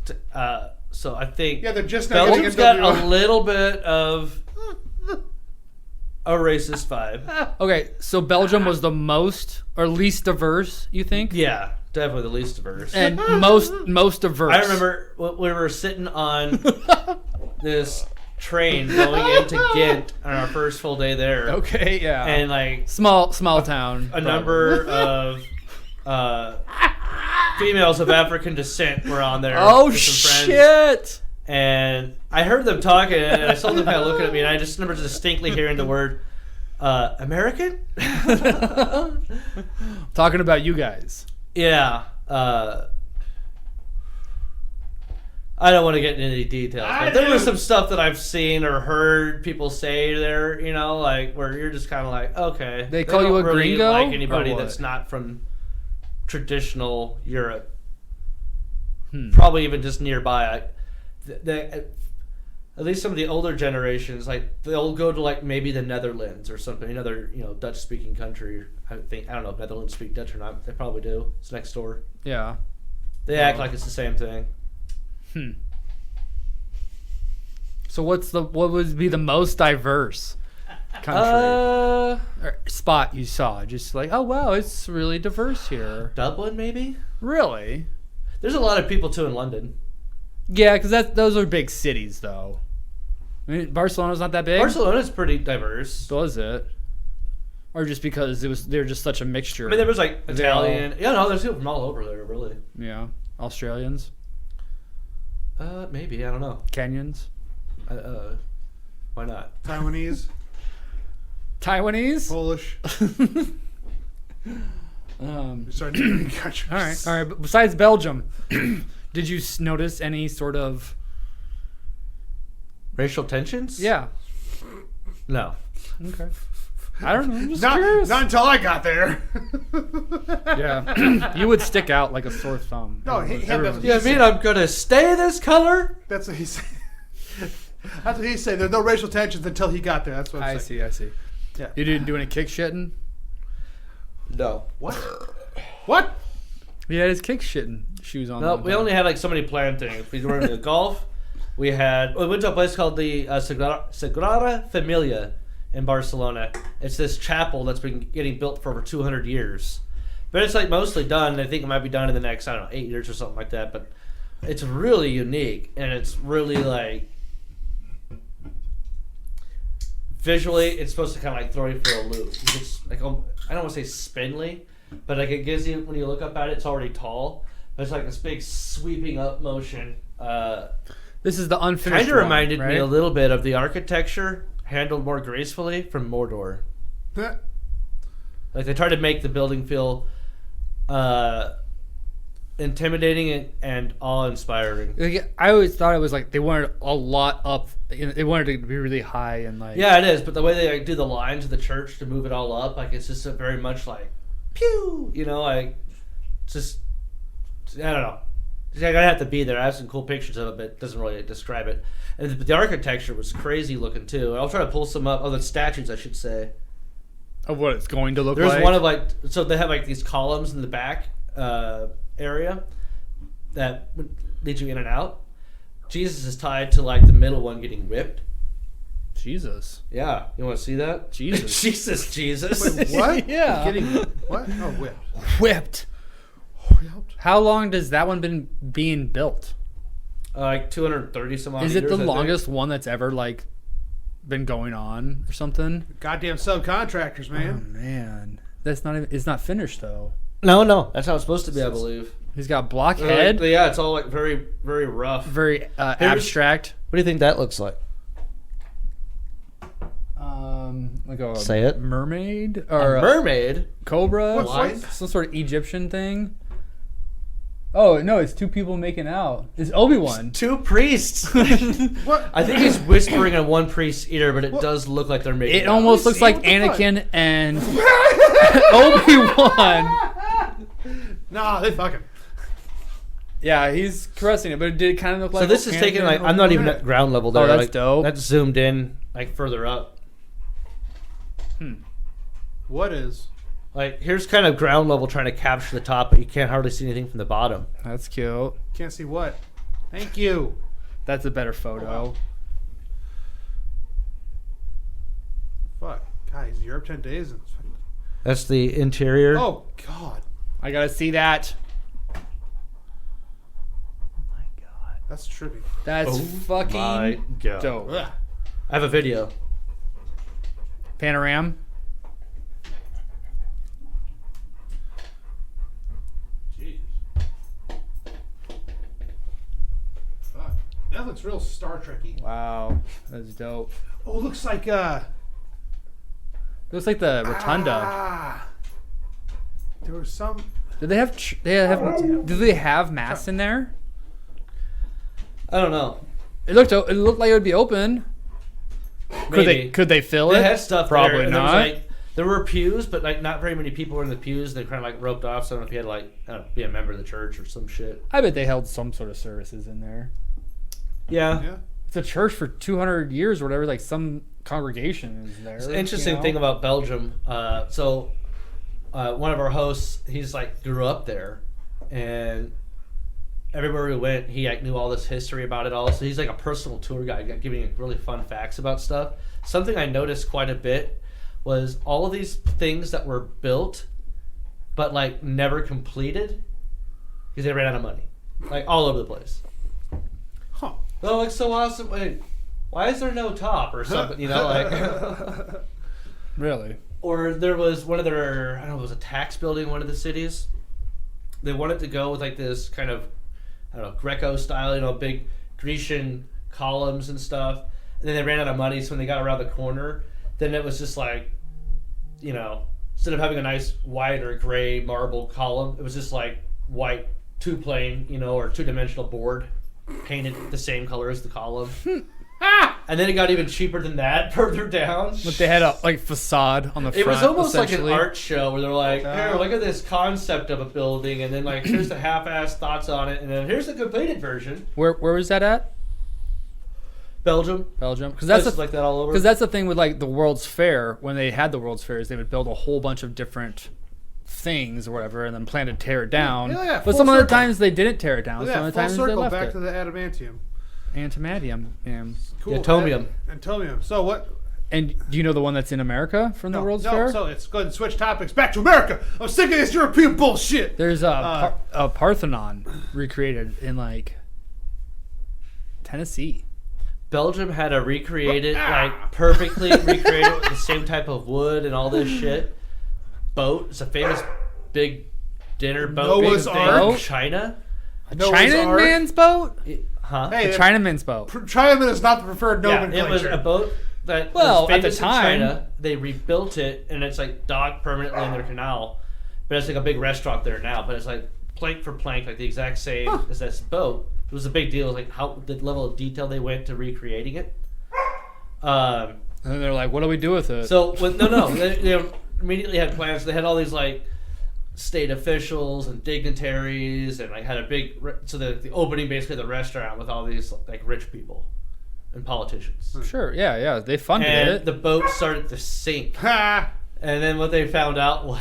Speaker 2: so. I think
Speaker 3: Yeah, they're just not
Speaker 2: Belgium's
Speaker 3: getting
Speaker 2: got
Speaker 3: a
Speaker 2: a little bit of a racist vibe.
Speaker 1: Okay, so Belgium was the most or least diverse, you think?
Speaker 2: Yeah, definitely the least diverse.
Speaker 1: And most diverse.
Speaker 2: I remember we were sitting on this train going into Ghent on our first full day there.
Speaker 1: Okay, yeah.
Speaker 2: And like
Speaker 1: small town.
Speaker 2: a number of females of African descent were on there.
Speaker 1: Oh
Speaker 2: with some friends.
Speaker 1: shit!
Speaker 2: And I heard them talking, and I saw them kind of looking at me, and I just remember distinctly hearing the word American.
Speaker 1: Talking about you guys.
Speaker 2: Yeah. I don't want to get into any details, but there was some stuff that I've seen or heard people say there, like where you're just kind of like, okay.
Speaker 1: They call you
Speaker 2: don't
Speaker 1: a
Speaker 2: really
Speaker 1: gringo,
Speaker 2: like
Speaker 1: or
Speaker 2: anybody
Speaker 1: what?
Speaker 2: that's not from traditional Europe. Probably even just nearby. At least some of the older generations, like they'll go to like maybe the Netherlands or something, another Dutch-speaking country. I don't know if Netherlands speak Dutch or not. They probably do. It's next door.
Speaker 1: Yeah.
Speaker 2: They act like it's the same thing.
Speaker 1: So what would be the most diverse country or spot you saw? Just like, oh wow, it's really diverse here.
Speaker 2: Dublin, maybe.
Speaker 1: Really?
Speaker 2: There's a lot of people too in London.
Speaker 1: Yeah, because those are big cities, though. I mean, Barcelona's not that big.
Speaker 2: Barcelona's pretty diverse.
Speaker 1: Was it? Or just because they're just such a mixture?
Speaker 2: I mean, there was like Italian. Yeah, no, there's people from all over there, really.
Speaker 1: Yeah, Australians.
Speaker 2: Maybe, I don't know.
Speaker 1: Kenyans.
Speaker 2: Why not?
Speaker 3: Taiwanese,
Speaker 1: Taiwanese.
Speaker 3: Polish. We started naming countries.
Speaker 1: All right. But besides Belgium, did you notice any sort of
Speaker 2: Racial tensions?
Speaker 1: Yeah.
Speaker 2: No.
Speaker 1: Okay. I don't know. I'm just curious.
Speaker 3: Not until I got there.
Speaker 1: Yeah. You would stick out like a sore thumb.
Speaker 3: No,
Speaker 1: Everyone-
Speaker 2: You mean I'm gonna stay this color?
Speaker 3: That's what he said. That's what he said. There's no racial tensions until he got there. That's what I'm saying.
Speaker 1: I see.
Speaker 3: Yeah.
Speaker 1: You didn't do any kick shitting?
Speaker 2: No.
Speaker 3: What? What?
Speaker 1: He had his kick shitting shoes on.
Speaker 2: No,
Speaker 1: one
Speaker 2: we
Speaker 1: time.
Speaker 2: only had like so many planned things. We were in the golf. We went to a place called the Sagrada Familia in Barcelona. It's this chapel that's been getting built for over 200 years. But it's like mostly done. I think it might be done in the next, 8 years or something like that. But it's really unique. And it's really like, visually, it's supposed to kind of like throw you for a loop. It's like, I don't want to say spindly, but like it gives you, when you look up at it, it's already tall. But it's like this big sweeping up motion.
Speaker 1: This is the unfinished.
Speaker 2: Kind of reminded
Speaker 1: one,
Speaker 2: me
Speaker 1: right?
Speaker 2: a little bit of the architecture handled more gracefully from Mordor. Like they tried to make the building feel intimidating and awe-inspiring.
Speaker 1: Like, I always thought it was like they wanted a lot up. They wanted it to be really high and like.
Speaker 2: Yeah, it is. But the way they like, do the lines of the church to move it all up, like it's just a very much like, pew, like just I don't know. I gotta have to be there. I have some cool pictures of it, but it doesn't really describe it. And the architecture was crazy looking too. I'll try to pull some up. Oh, the statues, I should say.
Speaker 1: Of what it's going to look
Speaker 2: There's
Speaker 1: like.
Speaker 2: one of like, so they have like these columns in the back area that lead you in and out. Jesus is tied to like the middle one getting whipped.
Speaker 1: Jesus.
Speaker 2: Yeah, you want to see that?
Speaker 1: Jesus.
Speaker 2: Jesus.
Speaker 3: Wait, what?
Speaker 1: Yeah.
Speaker 3: Getting what? Oh, whipped.
Speaker 1: Whipped.
Speaker 3: Whipped.
Speaker 1: How long does that one been being built?
Speaker 2: Like 230 some odd
Speaker 1: Is it
Speaker 2: years,
Speaker 1: the
Speaker 2: I think.
Speaker 1: longest one that's ever like been going on or something?
Speaker 3: Goddamn subcontractors,
Speaker 1: Oh
Speaker 3: man.
Speaker 1: man, that's not even. It's not finished though.
Speaker 2: No. That's how it's supposed to be, I believe.
Speaker 1: He's got blockhead.
Speaker 2: Yeah, it's all like very, very rough.
Speaker 1: Very abstract.
Speaker 2: What do you think that looks like?
Speaker 1: Like a
Speaker 2: Say it.
Speaker 1: mermaid or
Speaker 2: A mermaid?
Speaker 1: cobra,
Speaker 3: What?
Speaker 1: some sort of Egyptian thing. Oh no, it's two people making out. It's Obi-Wan.
Speaker 2: Two priests.
Speaker 3: What?
Speaker 2: I think he's whispering in one priest's ear, but it does look like they're making
Speaker 1: It
Speaker 2: out.
Speaker 1: almost looks like
Speaker 3: What the fuck?
Speaker 1: Anakin and Obi-Wan.
Speaker 3: Nah, they fucking.
Speaker 1: Yeah, he's caressing it, but it did kind of look like.
Speaker 2: So this is
Speaker 1: Anakin
Speaker 2: taken like
Speaker 1: and
Speaker 2: I'm not even
Speaker 1: Obi-Wan.
Speaker 2: at ground level there.
Speaker 1: Oh, that's
Speaker 2: like,
Speaker 1: dope.
Speaker 2: That's zoomed in like further up.
Speaker 3: What is?
Speaker 2: Like here's kind of ground level trying to capture the top, but you can't hardly see anything from the bottom.
Speaker 1: That's cute.
Speaker 3: Can't see what? Thank you.
Speaker 1: That's a better photo.
Speaker 3: Fuck. God, he's in Europe 10 days. And
Speaker 2: That's the interior.
Speaker 3: oh, God.
Speaker 1: I gotta see that. Oh my god.
Speaker 3: That's trippy.
Speaker 1: That's fucking
Speaker 2: my God.
Speaker 1: dope.
Speaker 3: Ugh.
Speaker 2: I have a video.
Speaker 1: Panoram.
Speaker 3: Jeez. Fuck. That looks real Star Trek-y.
Speaker 1: Wow, that's dope.
Speaker 3: Oh, it looks like,
Speaker 1: Looks like the rotunda.
Speaker 3: There was some.
Speaker 1: Do they have? Do they have masks in there?
Speaker 2: I don't know.
Speaker 1: It looked like it would be open.
Speaker 2: Maybe.
Speaker 1: Could they fill
Speaker 2: They
Speaker 1: it?
Speaker 2: had stuff
Speaker 1: Probably
Speaker 2: there, and there was,
Speaker 1: not.
Speaker 2: like, there were pews, but like not very many people were in the pews. They kind of like roped off. So I don't know if you had to like be a member of the church or some shit.
Speaker 1: I bet they held some sort of services in there.
Speaker 2: Yeah.
Speaker 3: Yeah.
Speaker 1: It's a church for 200 years or whatever. Like some congregation is there.
Speaker 2: It's an interesting thing about Belgium. So one of our hosts, he's like grew up there, and everywhere we went, he like knew all this history about it all. So he's like a personal tour guide, giving like, really fun facts about stuff. Something I noticed quite a bit was all of these things that were built, but like never completed, because they ran out of money, like all over the place.
Speaker 3: Huh.
Speaker 2: Oh, it's so awesome! Wait, why is there no top or something? You know, like.
Speaker 1: Really?
Speaker 2: Or there was one of their, I don't know, it was a tax building in one of the cities. They wanted to go with like this kind of, I don't know, Greco style, you know, big Grecian columns and stuff. And then they ran out of money, so when they got around the corner, then it was just like, you know, instead of having a nice white or gray marble column, it was just like white two-plane, you know, or two-dimensional board painted the same color as the column. And then it got even cheaper than that further down.
Speaker 1: But they had a like facade on the front.
Speaker 2: It was almost like an art show where they're like, here, look at this concept of a building, and then like here's the half-assed thoughts on it, and then here's the completed version.
Speaker 1: Where was that at?
Speaker 2: Belgium,
Speaker 1: because that's
Speaker 2: like that all over.
Speaker 1: Because that's the thing with like the World's Fair. When they had the World's Fairs, they would build a whole bunch of different things or whatever, and then plan to tear it down.
Speaker 3: Yeah,
Speaker 1: but some of the times they didn't tear it down.
Speaker 3: Yeah,
Speaker 1: some of the
Speaker 3: full
Speaker 1: times
Speaker 3: circle
Speaker 1: they left
Speaker 3: back
Speaker 1: it.
Speaker 3: to the adamantium.
Speaker 1: Antimadium. Yeah.
Speaker 3: Cool.
Speaker 2: Atomium.
Speaker 3: Atomium. So what?
Speaker 1: And do you know the one that's in America from the World's Fair?
Speaker 3: So it's go ahead and switch topics back to America. I'm sick of this European bullshit.
Speaker 1: There's a Parthenon recreated in like Tennessee.
Speaker 2: Belgium had to recreate it, like perfectly recreate it with the same type of wood and all this shit. Boat. It's a famous big dinner boat.
Speaker 3: Noah's
Speaker 2: big
Speaker 3: Ark.
Speaker 2: in China.
Speaker 1: Chinaman's boat?
Speaker 2: Huh?
Speaker 3: Hey,
Speaker 1: The Chinaman's boat.
Speaker 3: Chinaman is not the preferred
Speaker 2: Yeah,
Speaker 3: nomenclature.
Speaker 2: it was a boat that
Speaker 1: Well,
Speaker 2: was
Speaker 1: at the
Speaker 2: famous
Speaker 1: time-
Speaker 2: in China. They rebuilt it, and it's like docked permanently in their canal. But it's like a big restaurant there now. But it's like plank for plank, like the exact same as this boat. It was a big deal, like how the level of detail they went to recreating it.
Speaker 1: And then they're like, what do we do with it?
Speaker 2: So they immediately had plans. They had all these like state officials and dignitaries, and like had a big the opening basically of the restaurant with all these like rich people and politicians.
Speaker 1: Sure, yeah. They funded
Speaker 2: And
Speaker 1: it.
Speaker 2: the boat started to sink.
Speaker 3: Ha!
Speaker 2: And then what they found out was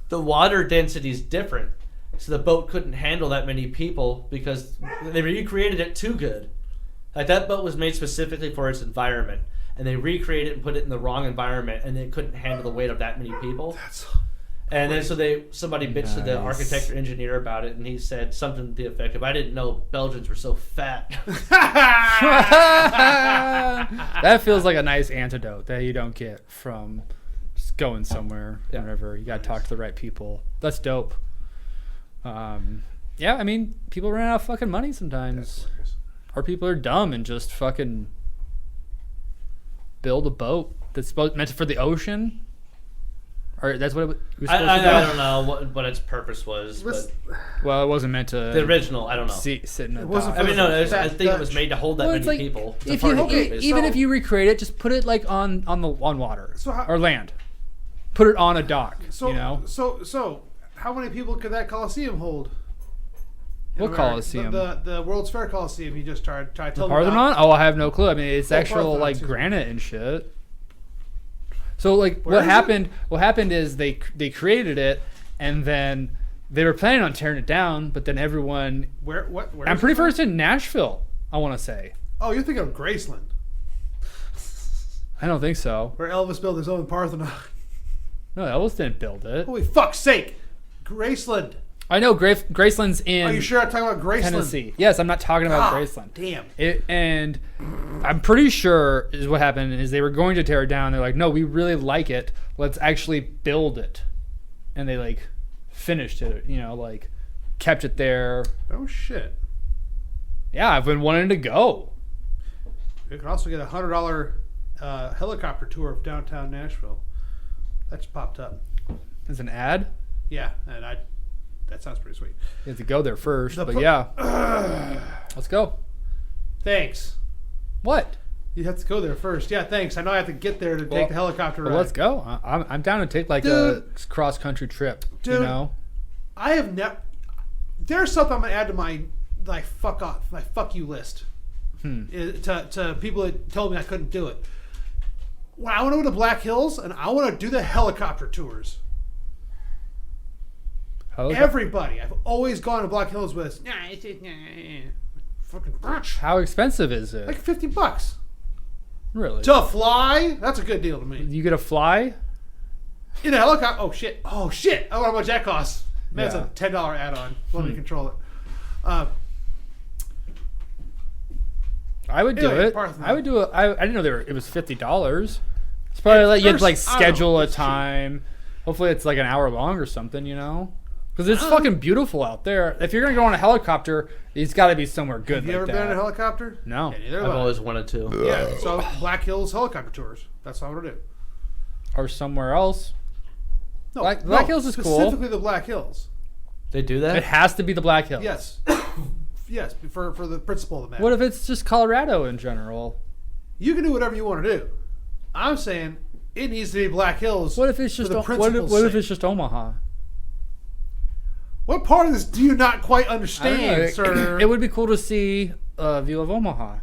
Speaker 2: the water density is different. So the boat couldn't handle that many people because they recreated it too good. Like that boat was made specifically for its environment, and they recreated it and put it in the wrong environment, and they couldn't handle the weight of that many people. And then somebody bitched to the architect or engineer about it, and he said something to the effect of, "I didn't know Belgians were so fat."
Speaker 1: That feels like a nice antidote that you don't get from just going somewhere whenever. You got to talk to the right people. That's dope. Yeah, I mean, people run out of fucking money sometimes. Or people are dumb and just fucking build a boat that's meant for the ocean. Or that's what it was supposed to do.
Speaker 2: I don't know what its purpose was, but
Speaker 1: Well, it wasn't meant to.
Speaker 2: the original, I don't know.
Speaker 1: Sit in a
Speaker 3: wasn't
Speaker 1: dock.
Speaker 2: I mean, no, I
Speaker 3: That
Speaker 2: think it was made to hold that
Speaker 1: Well, it's
Speaker 2: many
Speaker 1: like,
Speaker 2: people. It's a
Speaker 1: If
Speaker 2: party
Speaker 1: you,
Speaker 2: boat,
Speaker 1: even
Speaker 3: so-
Speaker 1: if you recreate it, just put it like on water
Speaker 3: So how-
Speaker 1: or land. Put it on a dock.
Speaker 3: So,
Speaker 1: you know
Speaker 3: so how many people could that Coliseum hold? In
Speaker 1: what
Speaker 3: America?
Speaker 1: Coliseum?
Speaker 3: The World's Fair Coliseum. You just tried to
Speaker 1: The
Speaker 3: tell me
Speaker 1: Parthenon?
Speaker 3: about.
Speaker 1: Oh, I have no clue. I mean, it's
Speaker 3: Oh,
Speaker 1: actual
Speaker 3: Parthenon,
Speaker 1: like
Speaker 3: too.
Speaker 1: granite and shit. So like,
Speaker 3: Where
Speaker 1: what
Speaker 3: is it?
Speaker 1: happened? What happened is they created it, and then they were planning on tearing it down, but then everyone.
Speaker 3: Where
Speaker 1: I'm
Speaker 3: is
Speaker 1: pretty
Speaker 3: it
Speaker 1: sure it's in Nashville. I want to say.
Speaker 3: Oh, you're thinking of Graceland,
Speaker 1: I don't think so.
Speaker 3: where Elvis built his own Parthenon.
Speaker 1: No, Elvis didn't build it.
Speaker 3: Holy fuck's sake, Graceland.
Speaker 1: I know Graceland's in
Speaker 3: Are you sure I'm talking about Graceland?
Speaker 1: Tennessee. Yes, I'm not talking about
Speaker 3: Ah,
Speaker 1: Graceland.
Speaker 3: damn.
Speaker 1: And I'm pretty sure is what happened is they were going to tear it down. They're like, no, we really like it. Let's actually build it. And they like finished it, like kept it there.
Speaker 3: Oh shit.
Speaker 1: Yeah, I've been wanting to go.
Speaker 3: You can also get a $100 helicopter tour of downtown Nashville. That's popped up.
Speaker 1: It's an ad.
Speaker 3: Yeah, and that sounds pretty sweet.
Speaker 1: You have to go there first, but
Speaker 3: yeah.
Speaker 1: Let's go.
Speaker 3: Thanks.
Speaker 1: What?
Speaker 3: You have to go there first. Yeah, thanks. I know I have to get there to take the helicopter ride.
Speaker 1: Well, let's go. I'm down to take like a cross country trip.
Speaker 3: Dude, I have never. There's something I'm gonna add to my fuck you list. To people that told me I couldn't do it. When I want to go to Black Hills and I want to do the helicopter tours. Everybody, I've always gone to Black Hills with. Fucking bitch.
Speaker 1: How expensive is it?
Speaker 3: Like $50
Speaker 1: Really?
Speaker 3: to fly. That's a good deal to me.
Speaker 1: You get a fly?
Speaker 3: In a helicopter. Oh shit! I wonder how much that costs. That's
Speaker 1: Yeah.
Speaker 3: a $10 add-on. Let me control it.
Speaker 1: I would do
Speaker 3: Anyway,
Speaker 1: it.
Speaker 3: Parthenon.
Speaker 1: I would do it. I didn't know it was $50. It's probably like you have to like
Speaker 3: First, I don't know,
Speaker 1: schedule a
Speaker 3: it's cheap.
Speaker 1: time. Hopefully it's like an hour long or something, you know? Because it's fucking beautiful out there. If you're gonna go on a helicopter, it's got to be somewhere good.
Speaker 3: Have you
Speaker 1: like
Speaker 3: ever
Speaker 1: that.
Speaker 3: been in a helicopter?
Speaker 1: No.
Speaker 3: Yeah, neither
Speaker 2: I've
Speaker 3: have I.
Speaker 2: always wanted to.
Speaker 3: Yeah, so Black Hills helicopter tours. That's what I want to do.
Speaker 1: Or somewhere else.
Speaker 3: No,
Speaker 1: Black Hills is cool.
Speaker 3: Specifically the Black Hills.
Speaker 2: They do
Speaker 1: It
Speaker 2: that?
Speaker 1: has to be the Black Hills.
Speaker 3: Yes. Yes, for the principle of the matter.
Speaker 1: What if it's just Colorado in general?
Speaker 3: You can do whatever you want to do. I'm saying it needs to be Black Hills.
Speaker 1: What if it's just
Speaker 3: for the
Speaker 1: what
Speaker 3: principle's
Speaker 1: if
Speaker 3: sake.
Speaker 1: it's just Omaha?
Speaker 3: What part of this do you not quite
Speaker 1: I don't know.
Speaker 3: understand, sir?
Speaker 1: It would be cool to see a view of Omaha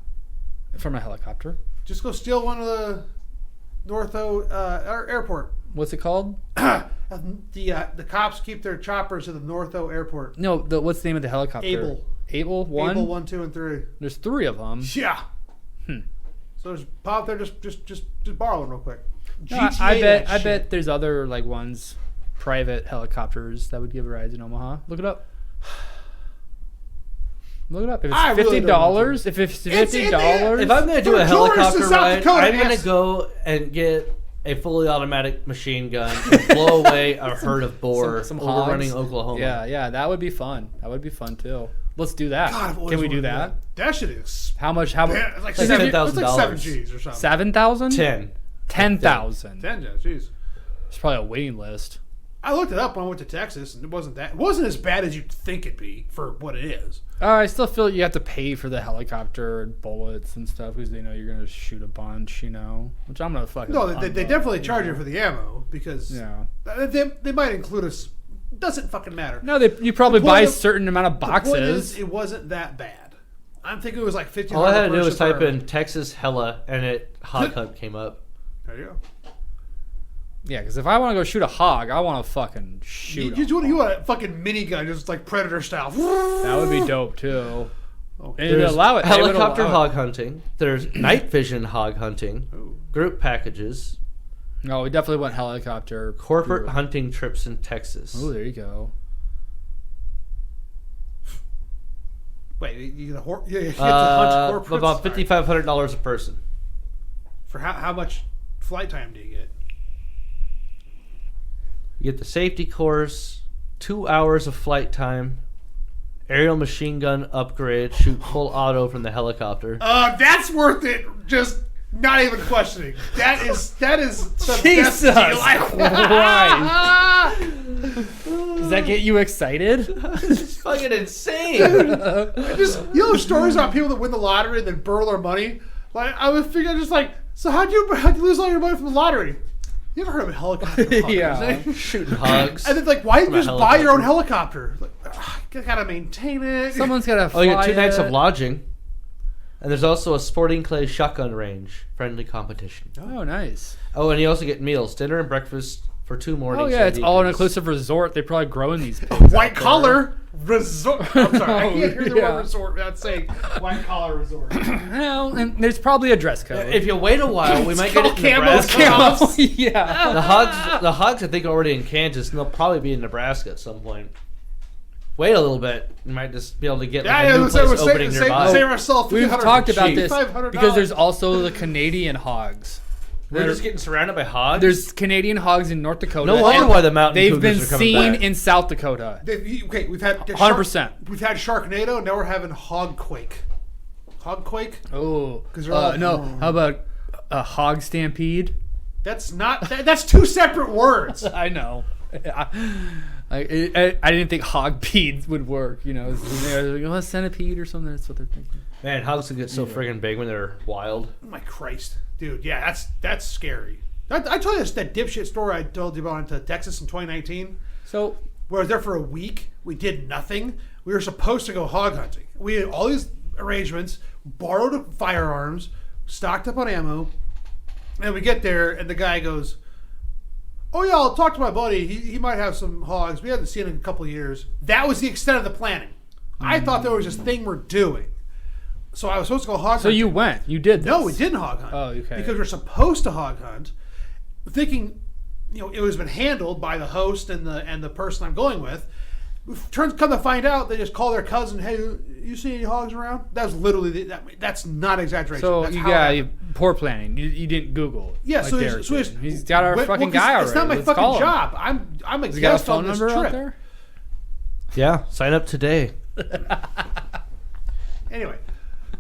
Speaker 1: from a helicopter.
Speaker 3: Just go steal one of the Northo airport.
Speaker 1: What's it called?
Speaker 3: The cops keep their choppers at the Northo airport.
Speaker 1: No, what's the name of the helicopter?
Speaker 3: Able.
Speaker 1: Able 1?
Speaker 3: Able 1, 2, and 3.
Speaker 1: There's 3 of them.
Speaker 3: Yeah.
Speaker 1: Hmm.
Speaker 3: So just pop there, just borrow one real quick.
Speaker 1: No,
Speaker 3: GTA
Speaker 1: I
Speaker 3: that
Speaker 1: bet
Speaker 3: shit.
Speaker 1: there's other like ones, private helicopters that would give rides in Omaha. Look it up. Look it up. If
Speaker 3: I
Speaker 1: it's
Speaker 3: really don't want
Speaker 1: $50,
Speaker 3: to.
Speaker 1: if it's
Speaker 3: It's in
Speaker 1: $50,
Speaker 2: If I'm going to do
Speaker 3: For
Speaker 2: a
Speaker 3: tourists in
Speaker 2: helicopter
Speaker 3: South
Speaker 2: ride,
Speaker 3: Dakota,
Speaker 2: I'm going
Speaker 3: yes.
Speaker 2: to go and get a fully automatic machine gun and blow away a herd of boar
Speaker 1: some
Speaker 2: overrunning
Speaker 1: hogs.
Speaker 2: Oklahoma.
Speaker 1: yeah, that would be fun. That would be fun too. Let's do that.
Speaker 3: God, I've always
Speaker 1: Can we do
Speaker 3: wanted to
Speaker 1: that?
Speaker 3: That shit is
Speaker 1: How much? How much?
Speaker 3: it's like
Speaker 2: Like
Speaker 3: $7,000.
Speaker 2: $10,000.
Speaker 3: It's like 7 G's or something.
Speaker 1: 7,000?
Speaker 2: 10.
Speaker 1: 10,000.
Speaker 3: 10, yeah, jeez.
Speaker 1: It's probably a waiting list.
Speaker 3: I looked it up when I went to Texas, and it wasn't as bad as you'd think it'd be for what it is.
Speaker 1: I still feel you have to pay for the helicopter and bullets and stuff because they know you're gonna shoot a bunch, you know. Which I'm gonna fucking.
Speaker 3: No, they
Speaker 1: unload,
Speaker 3: definitely
Speaker 1: you
Speaker 3: charge
Speaker 1: know?
Speaker 3: you for the ammo because
Speaker 1: Yeah.
Speaker 3: they might include us. Doesn't fucking matter.
Speaker 1: No, you probably
Speaker 3: The point
Speaker 1: buy a
Speaker 3: of-
Speaker 1: certain amount of
Speaker 3: The point is,
Speaker 1: boxes.
Speaker 3: it wasn't that bad. I'm thinking it was like 1,500.
Speaker 2: All I had to do
Speaker 3: per
Speaker 2: was type
Speaker 3: person.
Speaker 2: in Texas Hella and Hog Hunt came up.
Speaker 3: There you go.
Speaker 1: Yeah, because if I want to go shoot a hog, I want to fucking shoot.
Speaker 3: You want a fucking minigun, just like Predator style.
Speaker 1: That would be dope too.
Speaker 3: Oh,
Speaker 1: And they
Speaker 2: There's
Speaker 1: allow it. They would
Speaker 2: helicopter
Speaker 1: allow
Speaker 2: hog hunting. There's night vision hog hunting.
Speaker 3: oh.
Speaker 2: Group packages.
Speaker 1: it. No, we definitely want helicopter.
Speaker 2: Corporate
Speaker 1: crew.
Speaker 2: hunting trips in Texas.
Speaker 1: Oh, there you go.
Speaker 3: Wait, you get to hunt corporates?
Speaker 2: About $5,500 a person.
Speaker 3: For how much flight time do you get?
Speaker 2: You get the safety course, 2 hours of flight time, aerial machine gun upgrade, shoot full auto from the helicopter.
Speaker 3: That's worth it. Just not even questioning. That is the
Speaker 1: Jesus
Speaker 3: best deal I
Speaker 1: Does that get you excited?
Speaker 2: It's fucking insane.
Speaker 3: Just stories about people that win the lottery and then burn their money. Like I was figuring, just like, so how'd you lose all your money from the lottery? You ever heard of a helicopter?
Speaker 1: Yeah.
Speaker 2: Shooting hogs.
Speaker 3: And then like, why didn't you
Speaker 2: From a
Speaker 3: just buy your own
Speaker 2: helicopter.
Speaker 3: helicopter? Like, you gotta maintain it.
Speaker 1: Someone's got to
Speaker 2: Oh,
Speaker 1: fly
Speaker 2: you get 2 nights
Speaker 1: it.
Speaker 2: of lodging. And there's also a sporting clay shotgun range. Friendly competition.
Speaker 1: Oh, nice.
Speaker 2: Oh, and you also get meals. Dinner and breakfast for 2 mornings.
Speaker 1: Oh, yeah,
Speaker 2: and
Speaker 1: it's all an
Speaker 2: evenings.
Speaker 1: inclusive resort. They probably grow in these pigs
Speaker 3: White
Speaker 1: out there.
Speaker 3: collar resort. I'm sorry, I can't hear the
Speaker 1: Yeah.
Speaker 3: word resort without saying white collar resort.
Speaker 1: Well, and there's probably a dress code.
Speaker 2: If you wait a while, we might get it in
Speaker 3: Camo
Speaker 2: Nebraska.
Speaker 3: camo.
Speaker 1: Yeah.
Speaker 2: The Hogs, I think, are already in Kansas, and they'll probably be in Nebraska at some point. Wait a little bit. You might just be able to get like, a new place opening nearby.
Speaker 3: Save ourselves.
Speaker 1: We've talked about this
Speaker 3: $500.
Speaker 1: because there's also the Canadian hogs.
Speaker 2: We're just getting surrounded by hogs.
Speaker 1: There's Canadian hogs in North Dakota.
Speaker 2: no wonder
Speaker 1: and
Speaker 2: why the mountain
Speaker 1: they've
Speaker 2: cougars
Speaker 1: been
Speaker 2: are coming
Speaker 1: seen
Speaker 2: back.
Speaker 1: in South Dakota.
Speaker 3: Okay, we've had
Speaker 1: 100%.
Speaker 3: We've had Sharknado. Now we're having Hogquake. Hogquake.
Speaker 1: Oh,
Speaker 3: 'Cause they're all-
Speaker 1: no. How about a hog stampede?
Speaker 3: That's not. That's two separate words.
Speaker 1: I know. I didn't think hogpede would work. You know, they're like, oh, a centipede or something. That's what they're thinking.
Speaker 2: Man, hogs will get so friggin' big when they're wild.
Speaker 3: Oh my Christ, dude. Yeah, that's scary. I told you that dipshit story I told you about into Texas in 2019.
Speaker 1: So
Speaker 3: Where I was there for a week. We did nothing. We were supposed to go hog hunting. We had all these arrangements, borrowed firearms, stocked up on ammo, and we get there, and the guy goes, "Oh yeah, I'll talk to my buddy. He might have some hogs. We haven't seen him in a couple of years." That was the extent of the planning. I thought there was this thing we're doing. So I was supposed to go hog
Speaker 1: so
Speaker 3: hunting.
Speaker 1: you went. You did this.
Speaker 3: No, we didn't hog hunt.
Speaker 1: Oh, okay.
Speaker 3: Because we're supposed to hog hunt, thinking, it was been handled by the host and the person I'm going with. Come to find out, they just call their cousin, "Hey, You see any hogs around? That was literally that's not exaggeration.
Speaker 1: So
Speaker 3: That's
Speaker 1: you
Speaker 3: how
Speaker 1: got
Speaker 3: it
Speaker 1: poor planning. You didn't Google.
Speaker 3: Yeah,
Speaker 1: like
Speaker 3: so
Speaker 1: Derrick
Speaker 3: he's
Speaker 1: did. He's got our fucking
Speaker 3: 'cause
Speaker 1: guy already.
Speaker 3: It's not my
Speaker 1: Let's
Speaker 3: fucking
Speaker 1: call him.
Speaker 3: job. I'm a
Speaker 1: Has he got a
Speaker 3: guest
Speaker 1: phone
Speaker 3: on this
Speaker 1: number
Speaker 3: trip.
Speaker 1: out there?
Speaker 2: Yeah, sign up today.
Speaker 3: Anyway,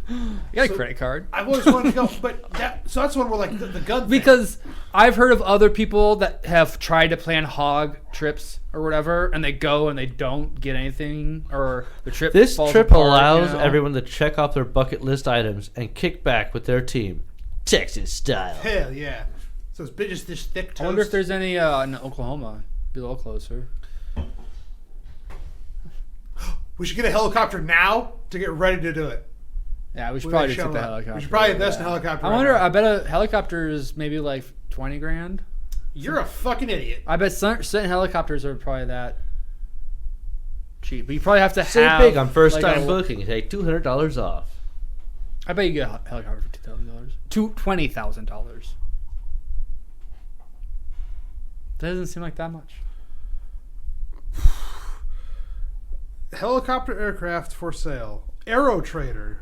Speaker 1: You got a credit card.
Speaker 3: I've always wanted to go, but that's one where like the gun thing.
Speaker 1: Because I've heard of other people that have tried to plan hog trips or whatever, and they go and they don't get anything, or the trip.
Speaker 2: This
Speaker 1: falls
Speaker 2: trip
Speaker 1: apart,
Speaker 2: allows
Speaker 1: you know?
Speaker 2: everyone to check off their bucket list items and kick back with their team, Texas style.
Speaker 3: Hell yeah. So it's just this thick toast.
Speaker 1: I wonder if there's any in Oklahoma. Be a little closer.
Speaker 3: We should get a helicopter now to get ready to do it.
Speaker 1: Yeah, we should
Speaker 3: We
Speaker 1: probably
Speaker 3: should
Speaker 1: just get the
Speaker 3: show up.
Speaker 1: helicopter.
Speaker 3: We should probably invest in a helicopter.
Speaker 1: I
Speaker 3: right
Speaker 1: wonder.
Speaker 3: now.
Speaker 1: I bet a helicopter is maybe like 20 grand.
Speaker 3: You're a fucking idiot.
Speaker 1: I bet certain helicopters are probably that cheap. But you probably have to
Speaker 2: Save
Speaker 1: have
Speaker 2: big on first
Speaker 1: like,
Speaker 2: time booking. Take $200 off.
Speaker 1: I bet you get a helicopter for $2,000. $20,000. That doesn't seem like that much.
Speaker 3: Helicopter aircraft for sale. Aero Trader.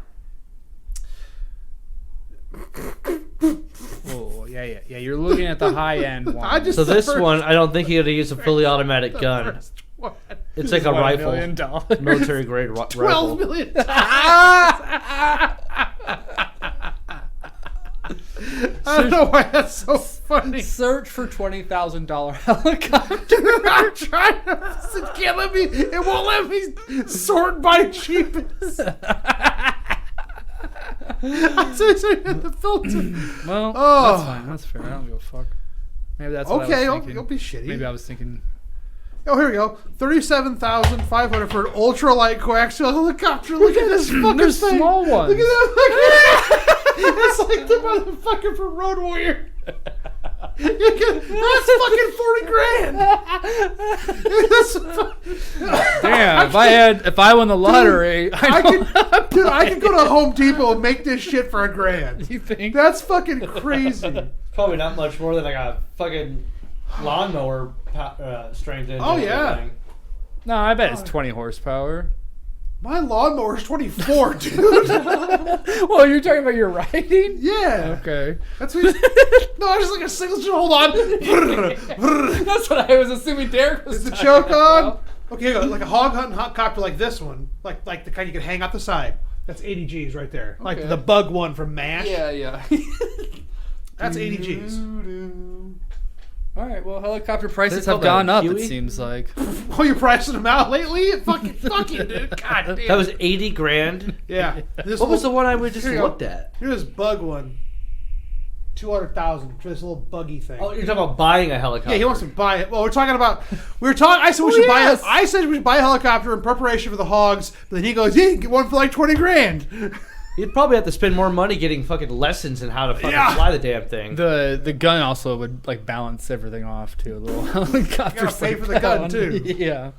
Speaker 1: Oh yeah. You're looking at the high end one.
Speaker 2: So this one, I don't think you got to use a fully automatic gun. It's like a
Speaker 1: $1
Speaker 2: rifle,
Speaker 1: million.
Speaker 2: military grade
Speaker 3: $12
Speaker 2: rifle.
Speaker 3: million. I don't know why that's so funny.
Speaker 1: Search for $20,000 helicopter.
Speaker 3: I'm trying to. It can't let me. It won't let me sort by cheapest. I'm sorry, the filter.
Speaker 1: Well,
Speaker 3: Oh.
Speaker 1: that's fine. That's fair. I don't give a fuck. Maybe that's what
Speaker 3: Okay,
Speaker 1: I was
Speaker 3: don't
Speaker 1: thinking.
Speaker 3: be shitty.
Speaker 1: Maybe I was thinking.
Speaker 3: Oh, here we go. $37,500 for an ultralight coaxial helicopter. Look at this fucking
Speaker 1: There's
Speaker 3: thing.
Speaker 1: small ones.
Speaker 3: Look at that. It's like the motherfucker from Road Warrior. That's fucking 40 grand.
Speaker 1: Damn, if I won the lottery,
Speaker 3: I could go to Home Depot and make this shit for $1,000.
Speaker 1: You think?
Speaker 3: That's fucking crazy.
Speaker 2: Probably not much more than like a fucking lawnmower strength engine.
Speaker 3: Oh, yeah.
Speaker 1: No, I bet it's 20 horsepower.
Speaker 3: My lawnmower's 24, dude.
Speaker 1: Well, you're talking about your riding?
Speaker 3: Yeah.
Speaker 1: Okay.
Speaker 3: That's what. No, I just like a single. Hold on.
Speaker 1: That's what I was assuming Derrick was
Speaker 3: Is the
Speaker 1: talking
Speaker 3: choke on?
Speaker 1: about.
Speaker 3: Okay, like a hog hunting helicopter like this one, like the kind you can hang out the side. That's 80 G's right there. Like
Speaker 1: Okay.
Speaker 3: the bug one from MASH.
Speaker 1: Yeah.
Speaker 3: That's 80 G's.
Speaker 1: All right. Well, helicopter prices
Speaker 2: Is it
Speaker 1: have
Speaker 2: called
Speaker 1: gone
Speaker 2: a
Speaker 1: up.
Speaker 2: Huey?
Speaker 1: It seems like.
Speaker 3: Oh, you're pricing them out lately? Fucking dude. God damn.
Speaker 2: That was 80 grand.
Speaker 3: Yeah. This
Speaker 2: What was the
Speaker 3: little-
Speaker 2: one I would just
Speaker 3: Here you go.
Speaker 2: looked at?
Speaker 3: Here's this bug one. 200,000 for this little buggy thing.
Speaker 2: Oh, you're talking about buying a helicopter.
Speaker 3: Yeah, he wants to buy it. Well, we're talking about. I said we should buy.
Speaker 1: yes.
Speaker 3: I said we should buy a helicopter in preparation for the hogs. But then he goes, "Yeah, you can get one for like 20 grand."
Speaker 2: You'd probably have to spend more money getting fucking lessons in how to fucking
Speaker 3: Yeah.
Speaker 2: fly the damn thing.
Speaker 1: The gun also would like balance everything off too. A little helicopter.
Speaker 3: You gotta pay for the gun, too.
Speaker 1: Yeah.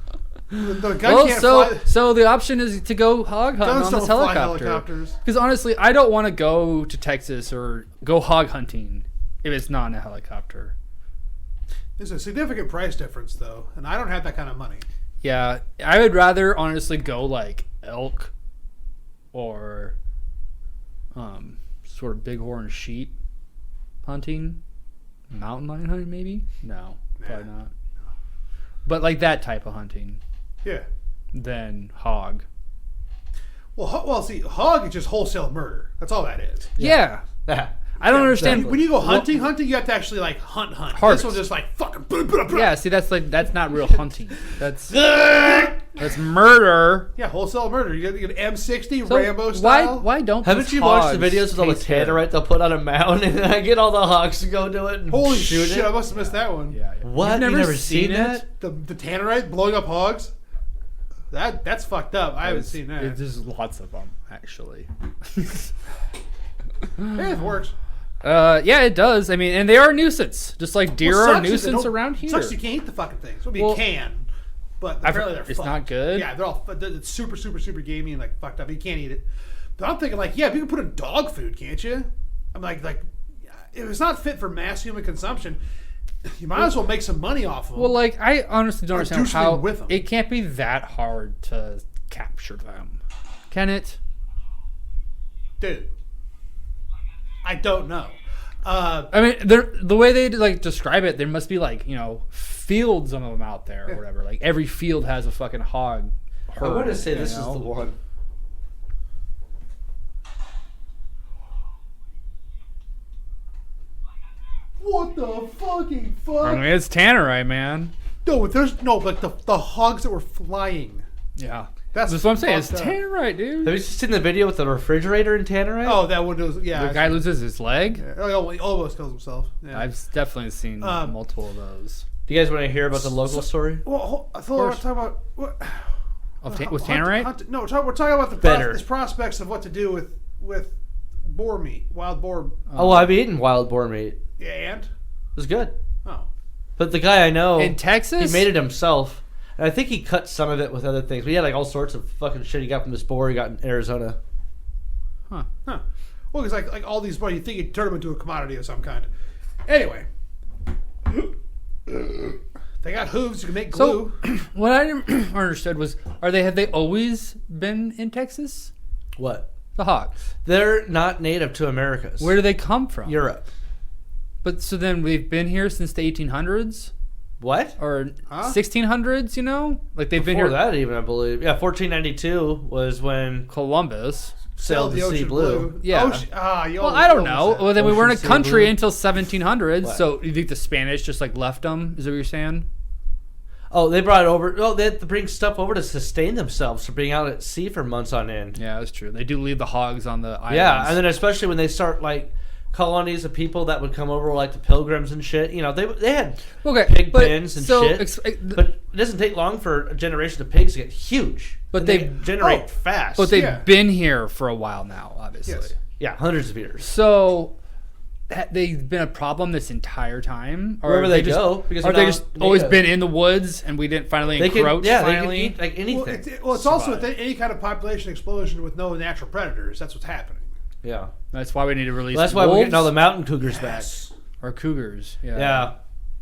Speaker 3: The gun
Speaker 1: Well,
Speaker 3: can't
Speaker 1: so
Speaker 3: fly.
Speaker 1: so the option is to go hog hunting
Speaker 3: Guns
Speaker 1: on
Speaker 3: don't
Speaker 1: this
Speaker 3: fly
Speaker 1: helicopter.
Speaker 3: helicopters.
Speaker 1: Because honestly, I don't want to go to Texas or go hog hunting if it's not in a helicopter.
Speaker 3: There's a significant price difference, though, and I don't have that kind of money.
Speaker 1: Yeah, I would rather honestly go like elk or sort of bighorn sheep hunting, mountain lion hunting maybe. No, probably not. But like that type of hunting,
Speaker 3: Yeah.
Speaker 1: then hog.
Speaker 3: Well, see, hog is just wholesale murder. That's all that is.
Speaker 1: Yeah. I don't understand.
Speaker 3: When you go hunting, you have to actually like hunt.
Speaker 1: Harvest.
Speaker 3: This one just like fucking.
Speaker 1: Yeah, see, that's not real hunting. That's murder.
Speaker 3: Yeah, wholesale murder. You get M60
Speaker 1: So
Speaker 3: Rambo style.
Speaker 1: Why don't
Speaker 2: Haven't
Speaker 1: those
Speaker 2: you watched the
Speaker 1: hogs
Speaker 2: videos with all the
Speaker 1: taste good?
Speaker 2: tannerite they'll put on a mound and I get all the hogs to go do it and
Speaker 3: Holy
Speaker 2: shoot
Speaker 3: shit!
Speaker 2: it?
Speaker 3: I must have missed that one.
Speaker 1: Yeah.
Speaker 2: What?
Speaker 1: You've
Speaker 2: You
Speaker 1: never seen
Speaker 2: that?
Speaker 1: it?
Speaker 3: The tannerite blowing up hogs. That's fucked up. I haven't seen that.
Speaker 1: There's lots of them actually.
Speaker 3: Hey, it works.
Speaker 1: Yeah, it does. I mean, and they are a nuisance, just like deer
Speaker 3: Well,
Speaker 1: are a
Speaker 3: sucks is they
Speaker 1: nuisance
Speaker 3: don't-
Speaker 1: around here.
Speaker 3: Sucks you can't eat the fucking things. Well, you
Speaker 1: Well,
Speaker 3: can, but
Speaker 1: I've
Speaker 3: apparently
Speaker 1: heard
Speaker 3: they're
Speaker 1: it's
Speaker 3: fucked.
Speaker 1: not good?
Speaker 3: Yeah, they're all. It's super, super, super gamey and like fucked up. You can't eat it. But I'm thinking like, yeah, if you can put in dog food, can't you? I'm like, if it's not fit for mass human consumption, you might as well make some money off of them.
Speaker 1: Well, like I honestly don't
Speaker 3: Or
Speaker 1: understand
Speaker 3: do something
Speaker 1: how
Speaker 3: with 'em.
Speaker 1: it can't be that hard to capture them. Can it?
Speaker 3: Dude, I don't know.
Speaker 1: I mean, the way they like describe it, there must be like fields of them out there or whatever. Like every field has a fucking hog.
Speaker 2: I want to say this is
Speaker 1: know?
Speaker 2: the one.
Speaker 3: What the fucking fuck?
Speaker 1: I mean, it's Tannerite, man.
Speaker 3: No, but the hogs that were flying.
Speaker 1: Yeah,
Speaker 3: That's
Speaker 1: what I'm saying. It's
Speaker 3: fucked up.
Speaker 1: Tannerite, dude.
Speaker 2: Have you seen the video with the refrigerator in Tannerite?
Speaker 3: Oh, that one was
Speaker 1: The guy loses his leg.
Speaker 3: He almost kills himself. Yeah.
Speaker 1: I've definitely seen multiple of those.
Speaker 2: Do you guys want to hear about the local story?
Speaker 3: Well, I thought we were talking about what.
Speaker 1: With Tannerite?
Speaker 3: No, we're talking about the prospects of what to do with boar meat, wild boar.
Speaker 2: Oh, I've eaten wild boar meat.
Speaker 3: Yeah, and
Speaker 2: It was good.
Speaker 3: oh,
Speaker 2: But the guy I know,
Speaker 1: In Texas?
Speaker 2: he made it himself. And I think he cut some of it with other things. But he had like all sorts of fucking shit he got from this boar he got in Arizona.
Speaker 3: huh. Well, it's like all these, you think you'd turn them into a commodity of some kind. Anyway, they got hooves. You can make glue.
Speaker 1: So, what I didn't understood was, have they always been in Texas?
Speaker 2: What?
Speaker 1: The hogs.
Speaker 2: They're not native to Americas.
Speaker 1: Where do they come from?
Speaker 2: Europe.
Speaker 1: But so then they've been here since the 1800s
Speaker 2: What?
Speaker 1: or 1600s, Like they've been
Speaker 2: Before
Speaker 1: here.
Speaker 2: that even, I believe. Yeah, 1492 was when
Speaker 1: Columbus.
Speaker 2: sailed the sea
Speaker 3: ocean
Speaker 2: blue.
Speaker 1: Yeah.
Speaker 2: Oh,
Speaker 1: Well, I don't know. Well, then we weren't a
Speaker 2: Ocean sea
Speaker 1: country
Speaker 2: blue.
Speaker 1: until 1700s.
Speaker 2: What?
Speaker 1: So you think the Spanish just like left them? Is that what you're saying?
Speaker 2: Oh, they brought it over. Oh, they had to bring stuff over to sustain themselves for being out at sea for months on end.
Speaker 1: Yeah, that's true. They do leave the hogs on the islands.
Speaker 2: Yeah, and then especially when they start like colonies of people that would come over, like the Pilgrims and shit. They had pig pens and shit. But it doesn't take long for a generation of pigs to get huge.
Speaker 1: But
Speaker 2: And
Speaker 1: they
Speaker 2: generate fast.
Speaker 1: But they've been here for a while now, obviously.
Speaker 3: Yes.
Speaker 2: Yeah, hundreds of years.
Speaker 1: So they've been a problem this entire time, or
Speaker 2: Wherever
Speaker 1: have
Speaker 2: they
Speaker 1: just,
Speaker 2: go, because
Speaker 1: or have
Speaker 2: they're
Speaker 1: they
Speaker 2: not
Speaker 1: just always
Speaker 2: native.
Speaker 1: been in the woods, and we didn't finally encroach.
Speaker 2: They
Speaker 1: finally,
Speaker 2: can eat like anything.
Speaker 3: It's also with any kind of population explosion with no natural predators. That's what's happening.
Speaker 2: Yeah.
Speaker 1: that's why we need to release.
Speaker 2: Well, that's why
Speaker 1: wolves
Speaker 2: we're getting all the mountain cougars back.
Speaker 1: or cougars. Yeah.
Speaker 2: Yeah.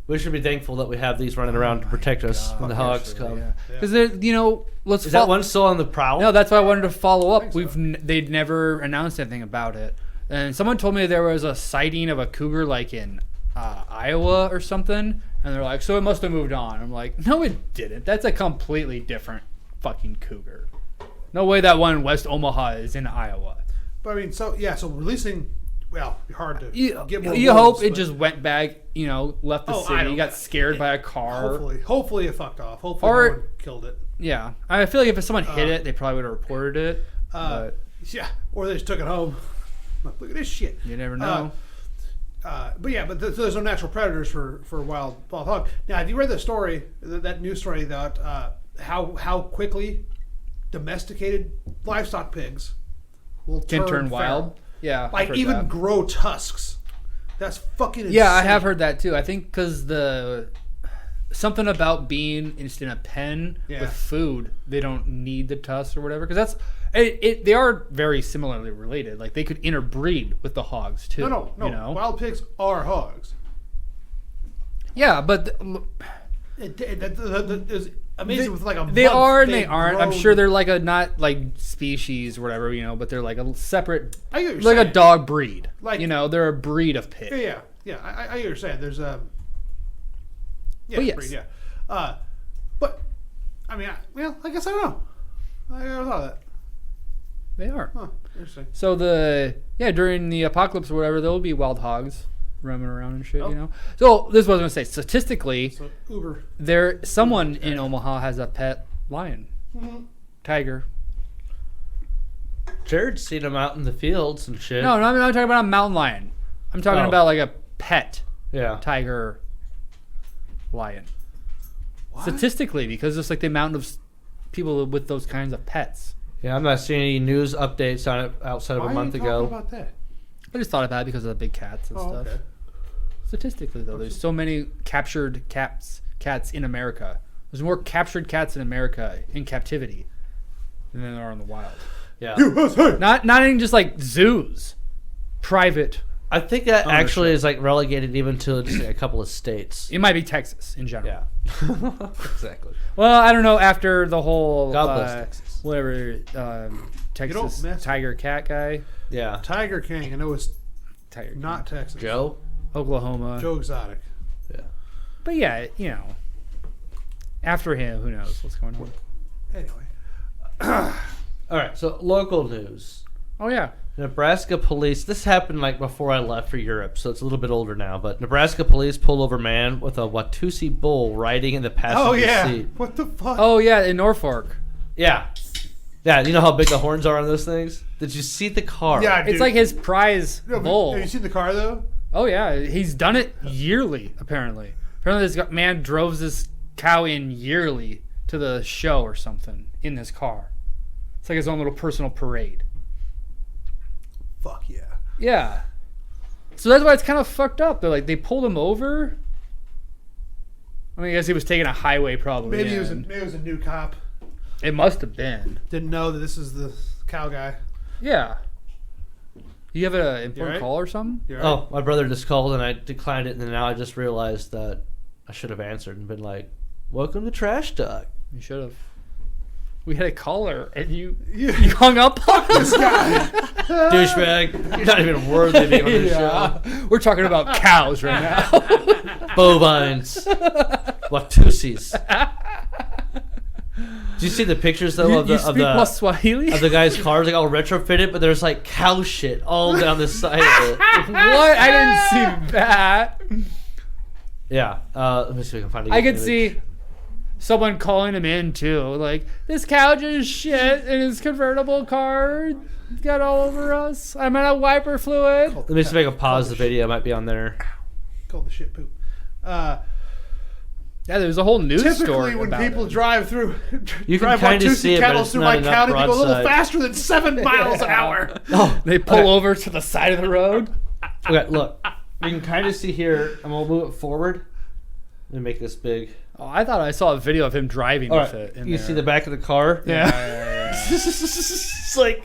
Speaker 2: We should be thankful that we have these running around to protect us when the hogs come.
Speaker 1: Because let's.
Speaker 2: Is that one still on the prowl?
Speaker 1: No, that's why I wanted to follow up.
Speaker 3: so.
Speaker 1: They'd never announced anything about it, and someone told me there was a sighting of a cougar like in Iowa or something, and they're like, so it must have moved on. I'm like, no, it didn't. That's a completely different fucking cougar. No way that one in West Omaha is in Iowa.
Speaker 3: But I mean, so releasing, hard to get more.
Speaker 1: You
Speaker 3: wolves,
Speaker 1: hope it
Speaker 3: but
Speaker 1: just went back, left the
Speaker 3: I
Speaker 1: city,
Speaker 3: don't-
Speaker 1: got scared by a car.
Speaker 3: Hopefully it fucked off. Hopefully
Speaker 1: Or-
Speaker 3: no one killed it.
Speaker 1: Yeah, I feel like if someone hit it, they probably would have reported it. But
Speaker 3: Yeah, or they just took it home. Look at this shit.
Speaker 1: you never know.
Speaker 3: But there's no natural predators for wild hog. Now, have you read the story, that news story about how quickly domesticated livestock pigs will
Speaker 1: Can turn
Speaker 3: feral?
Speaker 1: wild. Yeah, I've
Speaker 3: Like
Speaker 1: heard
Speaker 3: even
Speaker 1: that.
Speaker 3: grow tusks. That's fucking insane.
Speaker 1: Yeah, I have heard that too. I think because something about being just in a pen with food, they don't need the tusks or whatever. Because they are very similarly related. Like they could interbreed with the hogs too.
Speaker 3: No. Wild pigs are hogs.
Speaker 1: Yeah, but
Speaker 3: It's amazing with like a
Speaker 1: they
Speaker 3: month,
Speaker 1: are and they
Speaker 3: they've
Speaker 1: aren't. I'm
Speaker 3: grown-
Speaker 1: sure they're like a not like species or whatever, but they're like a separate,
Speaker 3: I get what you're
Speaker 1: like a
Speaker 3: saying.
Speaker 1: dog breed.
Speaker 3: Like-
Speaker 1: they're a breed of pig.
Speaker 3: Yeah. I get what you're saying. There's
Speaker 1: But yes.
Speaker 3: breed, yeah. But I mean, I guess I don't know. I never thought of that.
Speaker 1: They are.
Speaker 3: Huh, interesting.
Speaker 1: So during the apocalypse or whatever, there will be wild hogs roaming around and shit, So this is what I was gonna say. Statistically,
Speaker 3: So Uber.
Speaker 1: someone in Omaha has a pet lion, tiger.
Speaker 2: Jared's seen them out in the fields and shit.
Speaker 1: No, I'm not talking about a mountain lion. I'm talking
Speaker 2: Oh.
Speaker 1: about like a pet
Speaker 2: Yeah.
Speaker 1: tiger lion.
Speaker 3: What?
Speaker 1: Statistically, because it's like the amount of people with those kinds of pets.
Speaker 2: Yeah, I'm not seeing any news updates on it outside of
Speaker 3: Why
Speaker 2: a month
Speaker 3: are you talking
Speaker 2: ago.
Speaker 3: about that?
Speaker 1: I just thought about it because of the big cats and stuff.
Speaker 3: Okay.
Speaker 1: Statistically, though, there's so many captured cats in America. There's more captured cats in America in captivity than there are in the wild.
Speaker 2: Yeah.
Speaker 3: USA.
Speaker 1: Not even just like zoos, private.
Speaker 2: I think that
Speaker 1: Ownership.
Speaker 2: actually is like relegated even to just like a couple of states.
Speaker 1: It might be Texas in general.
Speaker 2: Yeah. Exactly.
Speaker 1: Well, I don't know. After the whole
Speaker 2: God bless Texas.
Speaker 1: whatever Texas
Speaker 3: mess with
Speaker 1: Tiger Cat guy.
Speaker 2: Yeah.
Speaker 3: Tiger King. I know it's
Speaker 1: Tiger
Speaker 3: not Texas.
Speaker 2: Joe?
Speaker 1: Oklahoma.
Speaker 3: Joe Exotic.
Speaker 2: Yeah.
Speaker 1: But yeah, after him, who knows what's going on?
Speaker 3: Anyway.
Speaker 2: All right, so local news.
Speaker 1: Oh yeah.
Speaker 2: Nebraska police, this happened like before I left for Europe, so it's a little bit older now, but Nebraska police pulled over man with a Watusi bull riding in the passenger seat.
Speaker 3: What the fuck?
Speaker 1: Oh yeah, in Norfolk.
Speaker 2: Yeah. Yeah, you know how big the horns are on those things? Did you see the car?
Speaker 3: Yeah, dude.
Speaker 1: It's like his prize
Speaker 3: No, but
Speaker 1: bull.
Speaker 3: have you seen the car though?
Speaker 1: Oh yeah, he's done it yearly. Apparently, this man drove this cow in yearly to the show or something in this car. It's like his own little personal parade.
Speaker 3: Fuck yeah.
Speaker 1: Yeah. So that's why it's kind of fucked up. They pulled him over. I mean, I guess he was taking a highway probably.
Speaker 3: Maybe it was a new cop.
Speaker 1: It must have been.
Speaker 3: Didn't know that this is the cow guy.
Speaker 1: Yeah. You have an important
Speaker 3: right?
Speaker 1: call or something?
Speaker 3: You all right?
Speaker 2: Oh, my brother just called and I declined it, and then now I just realized that I should have answered and been like, "Welcome to Trash Talk."
Speaker 1: You should have. We had a caller and you hung up on
Speaker 3: This guy.
Speaker 2: Douchebag. You're not even worthy of being on this show.
Speaker 1: We're talking about cows right now.
Speaker 2: Bovines. Watusis. Do you see the pictures though
Speaker 1: You
Speaker 2: of the
Speaker 1: speak more Swahili?
Speaker 2: of the guy's cars like all retrofitted, but there's like cow shit all down the side of it.
Speaker 1: What? I didn't see that.
Speaker 2: Yeah. Let me see if I can find it.
Speaker 1: I could see someone calling him in too. Like, this cow just shit in his convertible car. Got all over us. I'm out of wiper fluid.
Speaker 2: Let me see if I can pause the video. It might be on there.
Speaker 3: Called the shit poop.
Speaker 1: Yeah, there's a whole news story
Speaker 3: Typically, when
Speaker 1: about
Speaker 3: people
Speaker 1: it.
Speaker 3: drive through,
Speaker 2: You can
Speaker 3: drive
Speaker 2: kinda
Speaker 3: Watusi
Speaker 2: see it, but
Speaker 3: cattle
Speaker 2: it's
Speaker 3: through
Speaker 2: not
Speaker 3: my
Speaker 2: enough
Speaker 3: county, they go a little
Speaker 2: broadside.
Speaker 3: faster than 7 miles an hour.
Speaker 2: Oh,
Speaker 1: They pull over to the side of the road.
Speaker 2: okay. Look, you can kind of see here. I'm gonna move it forward. Let me make this big.
Speaker 1: Oh, I thought I saw a video of him driving
Speaker 2: All
Speaker 1: with
Speaker 2: right,
Speaker 1: it. in
Speaker 2: you
Speaker 1: there.
Speaker 2: see the back of the car.
Speaker 1: Yeah.
Speaker 2: It's like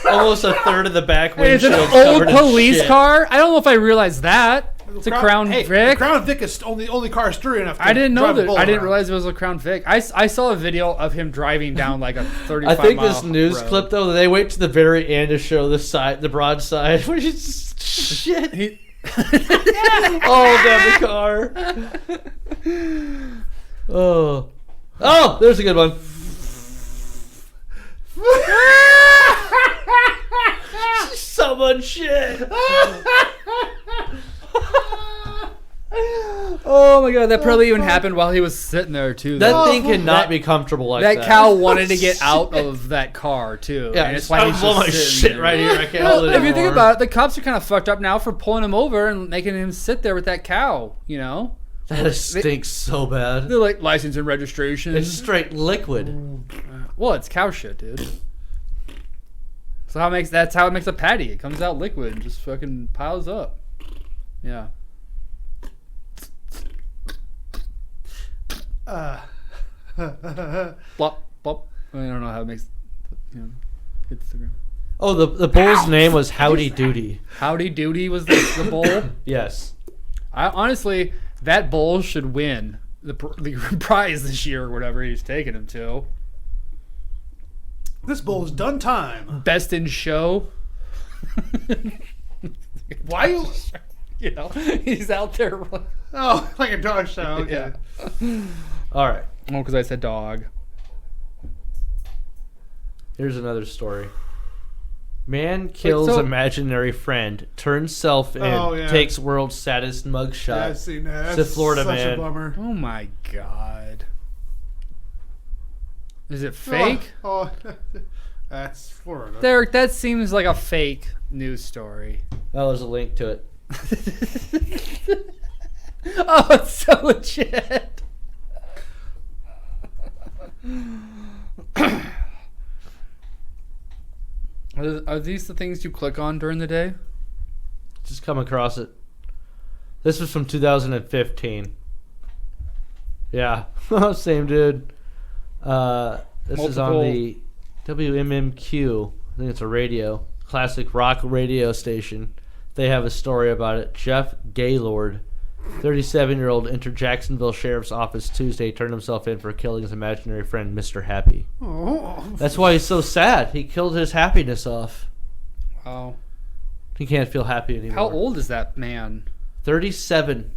Speaker 2: almost a third of the back
Speaker 1: Hey, it's
Speaker 2: windshield.
Speaker 1: an old police car. I don't know if I realized that. It's a Crown
Speaker 3: Hey,
Speaker 1: Vic.
Speaker 3: the Crown Vic is only car sturdy enough. To
Speaker 1: I didn't know
Speaker 3: drive a
Speaker 1: that.
Speaker 3: bull
Speaker 1: I didn't
Speaker 3: around.
Speaker 1: realize it was a Crown Vic. I saw a video of him driving down like a 35
Speaker 2: I think
Speaker 1: mile
Speaker 2: this news
Speaker 1: road.
Speaker 2: clip though, they wait to the very end to show the broad side. Where you just shit
Speaker 1: He-
Speaker 2: all down the car. Oh, there's a good one. Someone shit.
Speaker 1: Oh my god, that probably even happened while he was sitting there too.
Speaker 2: That
Speaker 1: though.
Speaker 2: thing cannot be comfortable like that.
Speaker 1: That cow wanted to get out of that car too.
Speaker 2: Yeah,
Speaker 1: and it's
Speaker 2: it's
Speaker 1: why he's
Speaker 2: blow my
Speaker 1: just
Speaker 2: shit
Speaker 1: sitting there.
Speaker 2: right here. I can't
Speaker 1: Well,
Speaker 2: hold it
Speaker 1: if you think
Speaker 2: anymore.
Speaker 1: about it, the cops are kind of fucked up now for pulling him over and making him sit there with that cow. You know,
Speaker 2: That stinks so bad.
Speaker 1: they're like license and registration.
Speaker 2: It's straight liquid.
Speaker 1: Well, it's cow shit, dude. So that's how it makes a patty. It comes out liquid and just fucking piles up. Yeah. Blop, blop. I don't know how it makes. Hits the ground.
Speaker 2: Oh, the bull's name was Howdy Doody.
Speaker 1: Howdy Doody was the bull.
Speaker 2: Yes.
Speaker 1: Honestly, that bull should win the prize this year or whatever he's taking him to.
Speaker 3: This bull has done time.
Speaker 1: Best in show.
Speaker 3: Why you?
Speaker 1: You know, he's out there.
Speaker 3: Oh, like a dog show. Okay.
Speaker 1: Yeah.
Speaker 2: All right.
Speaker 1: Oh, because I said dog.
Speaker 2: Here's another story. Man kills
Speaker 1: so-
Speaker 2: imaginary friend, turns self in,
Speaker 3: Oh, yeah.
Speaker 2: takes world's saddest
Speaker 3: Yeah, I've
Speaker 2: mugshot.
Speaker 3: seen that.
Speaker 2: It's
Speaker 3: That's
Speaker 2: a Florida
Speaker 3: such
Speaker 2: man.
Speaker 3: a bummer.
Speaker 1: Oh my god. Is it fake?
Speaker 3: Oh, that's Florida.
Speaker 1: Derrick, that seems like a fake news story.
Speaker 2: Oh, there's a link to it.
Speaker 1: Oh, it's so legit. Are these the things you click on during the day?
Speaker 2: Just come across it. This was from 2015. Yeah, same dude. This is on
Speaker 1: Multiple-
Speaker 2: the WMMQ. I think it's a radio, classic rock radio station. They have a story about it. Jeff Gaylord 37-year-old entered Jacksonville Sheriff's Office Tuesday, turned himself in for killing his imaginary friend, Mr. Happy.
Speaker 3: Oh.
Speaker 2: That's why he's so sad. He killed his happiness off.
Speaker 1: Wow.
Speaker 2: He can't feel happy anymore.
Speaker 1: How old is that man?
Speaker 2: 37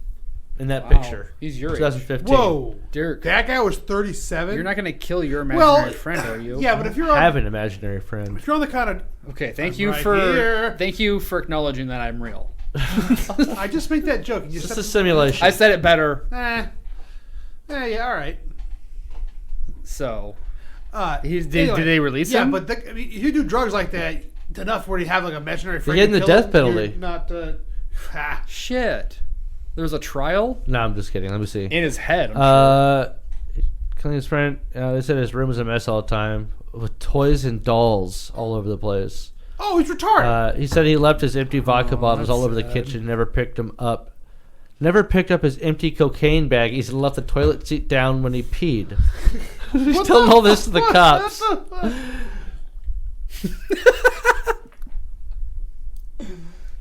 Speaker 2: in that
Speaker 1: Wow.
Speaker 2: picture.
Speaker 1: He's your age.
Speaker 2: 2015.
Speaker 3: Whoa.
Speaker 1: Derrick,
Speaker 3: That guy was 37?
Speaker 1: you're not going to kill your imaginary friend, are you?
Speaker 3: Yeah, but if you're on,
Speaker 2: Have an imaginary friend.
Speaker 3: if you're on the kind of...
Speaker 1: Okay, thank
Speaker 3: I'm
Speaker 1: you
Speaker 3: right
Speaker 1: for
Speaker 3: here.
Speaker 1: thank you for acknowledging that I'm real.
Speaker 3: I just make that joke. And you
Speaker 2: It's
Speaker 3: just
Speaker 2: just a simulation.
Speaker 1: I said it better.
Speaker 3: yeah, all right.
Speaker 1: So,
Speaker 3: Anyway,
Speaker 1: did they release him?
Speaker 3: Yeah, but if you do drugs like that enough where you have like a imaginary friend,
Speaker 2: getting
Speaker 3: to
Speaker 2: the
Speaker 3: kill
Speaker 2: death
Speaker 3: him,
Speaker 2: penalty.
Speaker 3: you're not.
Speaker 1: Shit. There was a trial
Speaker 2: No, I'm just kidding. Let me see.
Speaker 1: in his head. I'm
Speaker 2: Killing his friend. They said his room was a mess all the time with toys and dolls all over the place.
Speaker 3: Oh, he's retarded.
Speaker 2: He said he left his empty vodka bottles
Speaker 1: that's
Speaker 2: all over the
Speaker 1: sad.
Speaker 2: kitchen. Never picked them up. Never picked up his empty cocaine bag. He left the toilet seat down when he peed. He's telling all this to the cops.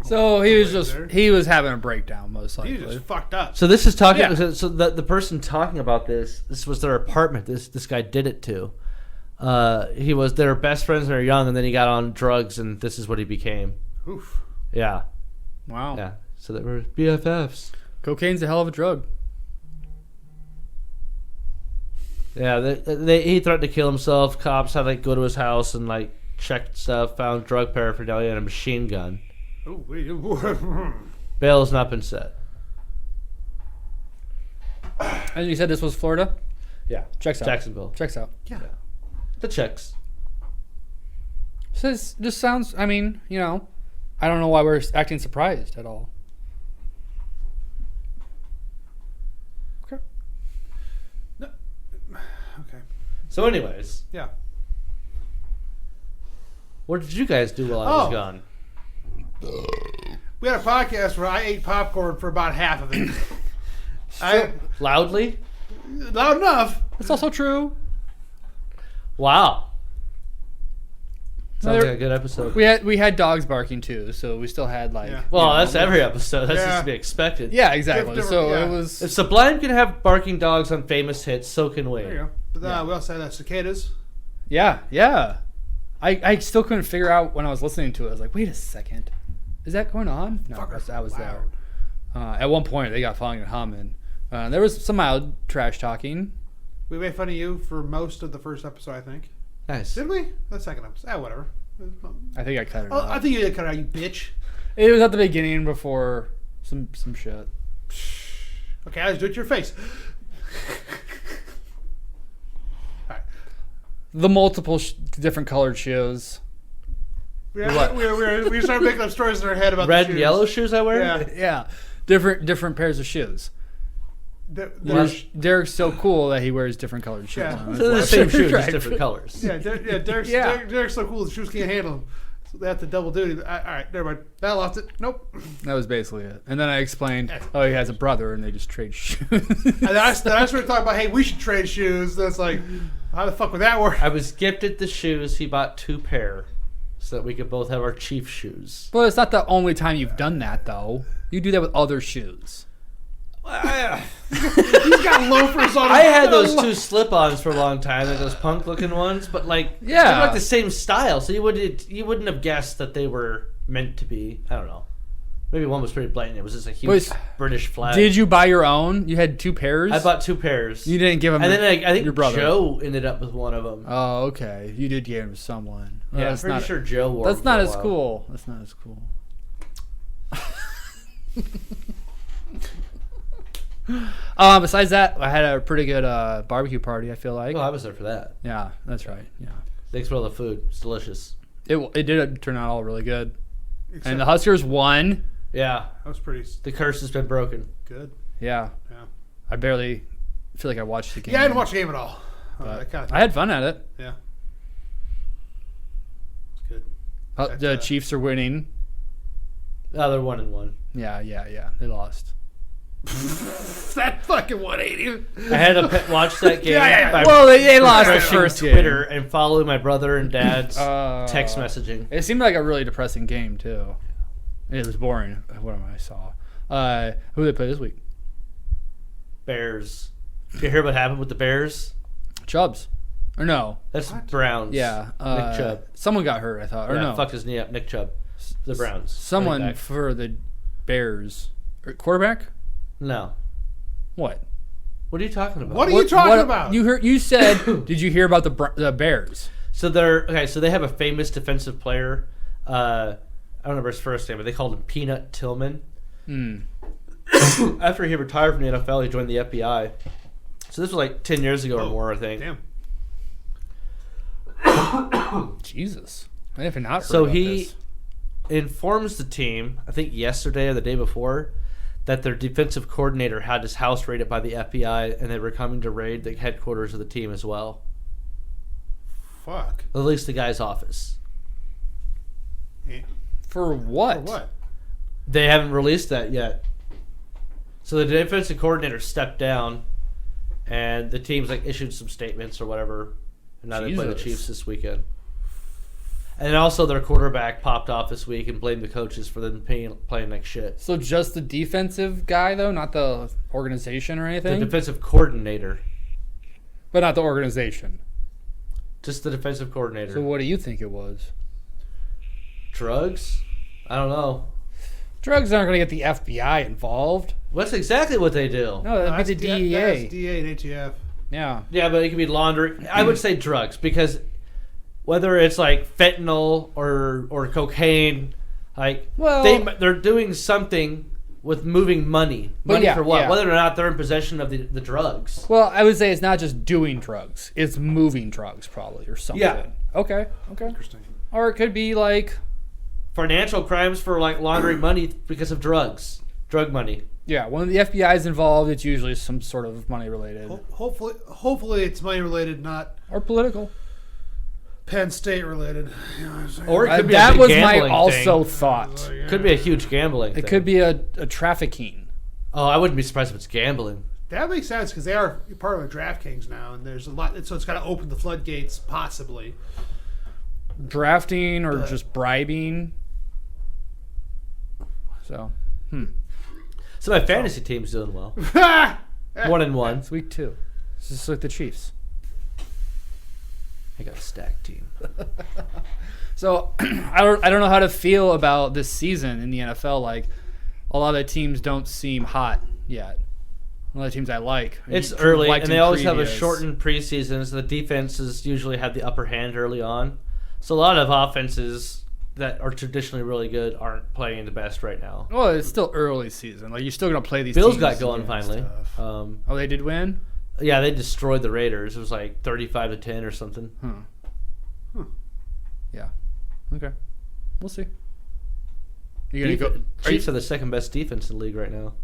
Speaker 1: So he was having a breakdown most likely.
Speaker 3: He was just fucked up.
Speaker 2: So this is talking.
Speaker 1: Yeah.
Speaker 2: So the person talking about this was their apartment. This guy did it to. They were best friends when they were young, and then he got on drugs, and this is what he became.
Speaker 3: Oof.
Speaker 2: Yeah,
Speaker 1: Wow.
Speaker 2: yeah. So they were BFFs.
Speaker 1: Cocaine's a hell of a drug.
Speaker 2: Yeah, he threatened to kill himself. Cops had to go to his house and check stuff, found drug paraphernalia and a machine gun.
Speaker 3: Ooh,
Speaker 2: Bail has not been set.
Speaker 1: And you said this was Florida?
Speaker 2: Yeah,
Speaker 1: Checks out.
Speaker 2: Jacksonville.
Speaker 1: Checks out.
Speaker 3: yeah.
Speaker 2: The checks.
Speaker 1: So this just sounds, I mean, I don't know why we're acting surprised at all. Okay.
Speaker 3: Okay.
Speaker 2: So, anyways,
Speaker 3: Yeah.
Speaker 2: what did you guys do while I was gone?
Speaker 3: We had a podcast where I ate popcorn for about half of it.
Speaker 2: Loudly?
Speaker 3: Loud enough.
Speaker 1: It's also true.
Speaker 2: Wow. Sounds
Speaker 1: There-
Speaker 2: like a good episode.
Speaker 1: We had dogs barking too, so we still had
Speaker 3: Yeah.
Speaker 2: Well, that's every episode. That's
Speaker 3: Yeah.
Speaker 2: just to be expected.
Speaker 1: Yeah, exactly.
Speaker 3: Different-
Speaker 1: So
Speaker 3: yeah.
Speaker 1: it was.
Speaker 2: If Sublime can have barking dogs on famous hits, so can we.
Speaker 3: There you go. But we also had cicadas.
Speaker 1: Yeah. I still couldn't figure out when I was listening to it. I was like, wait a second, is that going on? No,
Speaker 3: Fuckers
Speaker 1: I was there.
Speaker 3: loud.
Speaker 1: At one point, they got falling and humming. There was some mild trash talking.
Speaker 3: We made fun of you for most of the first episode, I think.
Speaker 2: Nice.
Speaker 3: Did we? The second episode. Whatever.
Speaker 1: I think I cut it
Speaker 3: Oh,
Speaker 1: out.
Speaker 3: I think you did cut it out, you bitch.
Speaker 1: It was at the beginning before some shit.
Speaker 3: Okay, I'll just do it to your face. Alright.
Speaker 1: The multiple different colored shoes.
Speaker 3: We started making up stories in our head about
Speaker 2: Red
Speaker 3: the
Speaker 2: and
Speaker 3: shoes.
Speaker 2: yellow shoes I wear?
Speaker 3: Yeah.
Speaker 1: Yeah, different pairs of shoes.
Speaker 3: There's-
Speaker 1: Derek's so cool that he wears different colored shoes.
Speaker 3: Yeah.
Speaker 1: on.
Speaker 2: They're the
Speaker 1: That's
Speaker 2: same
Speaker 1: why-
Speaker 2: shoes, just
Speaker 1: Right.
Speaker 2: different colors.
Speaker 3: Derek's,
Speaker 1: Yeah.
Speaker 3: Derek's so cool the shoes can't handle him. So they have to double duty. Alright, never mind. That lost it. Nope.
Speaker 1: That was basically it. And then I explained, oh, he has a brother, and they just trade shoes.
Speaker 3: And then I started talking about, hey, we should trade shoes. That's like, how the fuck would that work?
Speaker 2: I was gifted the shoes. He bought 2 pair so that we could both have our Chief shoes.
Speaker 1: Well, it's not the only time you've done that, though. You do that with other shoes.
Speaker 3: He's got loafers on.
Speaker 2: I had those 2 slip-ons for a long time, those punk-looking ones, but
Speaker 1: Yeah.
Speaker 2: they're like the same style, so you wouldn't have guessed that they were meant to be. I don't know. Maybe one was pretty blatant. It was just a huge British flag.
Speaker 1: Did you buy your own? You had 2 pairs?
Speaker 2: I bought 2 pairs.
Speaker 1: You didn't give them
Speaker 2: And then I think
Speaker 1: your brother.
Speaker 2: Joe ended up with one of them.
Speaker 1: Oh, okay. You did give him to someone. Well,
Speaker 2: Yeah, I'm
Speaker 1: that's
Speaker 2: pretty
Speaker 1: not,
Speaker 2: sure Joe wore
Speaker 1: That's
Speaker 2: them
Speaker 1: not
Speaker 2: for a
Speaker 1: as
Speaker 2: while.
Speaker 1: cool. That's not as cool. Besides that, I had a pretty good barbecue party, I feel like.
Speaker 2: Oh, I was there for that.
Speaker 1: Yeah, that's right. Yeah.
Speaker 2: Thanks for all the food. It's delicious.
Speaker 1: It did turn out all really good.
Speaker 3: Except
Speaker 1: And the Huskers won.
Speaker 2: Yeah,
Speaker 3: that was pretty
Speaker 2: the curse has been broken.
Speaker 3: good.
Speaker 1: Yeah.
Speaker 3: Yeah.
Speaker 1: I barely feel like I watched the game.
Speaker 3: Yeah, I didn't watch the game at all.
Speaker 1: But
Speaker 3: I
Speaker 1: I had fun at it.
Speaker 3: yeah. It's good.
Speaker 1: The Chiefs are winning.
Speaker 2: Oh, they're 1-1.
Speaker 1: Yeah. They lost.
Speaker 3: That fucking 180.
Speaker 2: I had to watch that game.
Speaker 3: Yeah.
Speaker 2: by
Speaker 1: Well, they lost the
Speaker 2: refreshing
Speaker 1: first
Speaker 2: Twitter and follow my brother and dad's text
Speaker 1: game.
Speaker 2: messaging.
Speaker 1: It seemed like a really depressing game too. It was boring. What I saw. Who they play this week?
Speaker 2: Bears. Did you hear what happened with the Bears?
Speaker 1: Chubbs. Or no.
Speaker 2: That's Browns.
Speaker 1: Yeah.
Speaker 2: Nick Chubb.
Speaker 1: Someone got hurt, I thought. Or no.
Speaker 2: Fucked his knee up. Nick Chubb. The Browns.
Speaker 1: Someone
Speaker 2: Running back.
Speaker 1: for the Bears. Quarterback?
Speaker 2: No.
Speaker 1: What?
Speaker 2: What are you talking about?
Speaker 3: What are you talking about?
Speaker 1: You said, did you hear about the Bears?
Speaker 2: So so they have a famous defensive player. I don't remember his first name, but they called him Peanut Tillman. After he retired from the NFL, he joined the FBI. So this was like 10 years ago or more, I think.
Speaker 3: Damn.
Speaker 1: Jesus. I have not heard
Speaker 2: So
Speaker 1: about
Speaker 2: he
Speaker 1: this.
Speaker 2: informs the team, I think yesterday or the day before, that their defensive coordinator had his house raided by the FBI, and they were coming to raid the headquarters of the team as well.
Speaker 3: Fuck.
Speaker 2: At least the guy's office.
Speaker 3: Yeah.
Speaker 1: For what?
Speaker 3: For what?
Speaker 2: They haven't released that yet. So the defensive coordinator stepped down, and the team's like issued some statements or whatever. And now they play the
Speaker 1: Jesus.
Speaker 2: Chiefs this weekend. And also their quarterback popped off this week and blamed the coaches for them playing like shit.
Speaker 1: So just the defensive guy, though? Not the organization or
Speaker 2: The
Speaker 1: anything?
Speaker 2: defensive coordinator.
Speaker 1: But not the organization.
Speaker 2: Just the defensive coordinator.
Speaker 1: So what do you think it was?
Speaker 2: Drugs? I don't know.
Speaker 1: Drugs aren't going to get the FBI involved.
Speaker 2: That's exactly what they do.
Speaker 1: No, that'd
Speaker 3: That's
Speaker 1: be the
Speaker 3: That's
Speaker 1: DEA.
Speaker 3: DEA and ATF.
Speaker 1: Yeah.
Speaker 2: Yeah, but it could be laundering. I would say drugs because whether it's like fentanyl or cocaine, like
Speaker 1: Well-
Speaker 2: they're doing something with moving money.
Speaker 1: But
Speaker 2: Money
Speaker 1: yeah,
Speaker 2: for what?
Speaker 1: yeah.
Speaker 2: Whether or not they're in possession of the drugs.
Speaker 1: Well, I would say it's not just doing drugs. It's moving drugs, probably, or something.
Speaker 2: Yeah.
Speaker 1: Okay.
Speaker 3: Interesting.
Speaker 1: Or it could be like,
Speaker 2: Financial crimes for like laundering money because of drugs. Drug money.
Speaker 1: yeah, when the FBI is involved, it's usually some sort of money related.
Speaker 3: Hopefully it's money related, not
Speaker 1: Or political.
Speaker 3: Penn State related. You know what I'm saying?
Speaker 2: Or it could be a
Speaker 1: That
Speaker 2: big
Speaker 1: was my
Speaker 2: gambling
Speaker 1: also
Speaker 2: thing.
Speaker 1: thought.
Speaker 2: Could be a huge gambling thing.
Speaker 1: It could be a trafficking.
Speaker 2: Oh, I wouldn't be surprised if it's gambling.
Speaker 3: That makes sense because they are part of the DraftKings now, and there's a lot. So it's got to open the floodgates, possibly.
Speaker 1: Drafting or just bribing. So,
Speaker 2: So my fantasy team's doing well. 1-1.
Speaker 1: it's week 2. It's just like the Chiefs.
Speaker 2: I got a stacked team.
Speaker 1: So I don't know how to feel about this season in the NFL. Like a lot of the teams don't seem hot yet. A lot of teams I like.
Speaker 2: It's early,
Speaker 1: liked
Speaker 2: and they
Speaker 1: in
Speaker 2: always have a
Speaker 1: previous.
Speaker 2: shortened preseason, so the defenses usually have the upper hand early on. So a lot of offenses that are traditionally really good aren't playing the best right now.
Speaker 1: Well, it's still early season. Like you're still gonna play these.
Speaker 2: Bills
Speaker 1: teams
Speaker 2: got going
Speaker 1: and
Speaker 2: finally.
Speaker 1: stuff.
Speaker 2: Um,
Speaker 1: Oh, they did win.
Speaker 2: yeah, they destroyed the Raiders. It was like 35-10 or something.
Speaker 1: Yeah. Okay. We'll see. You gonna go? Are
Speaker 2: Chiefs
Speaker 1: you,
Speaker 2: are the second best defense in the league right now.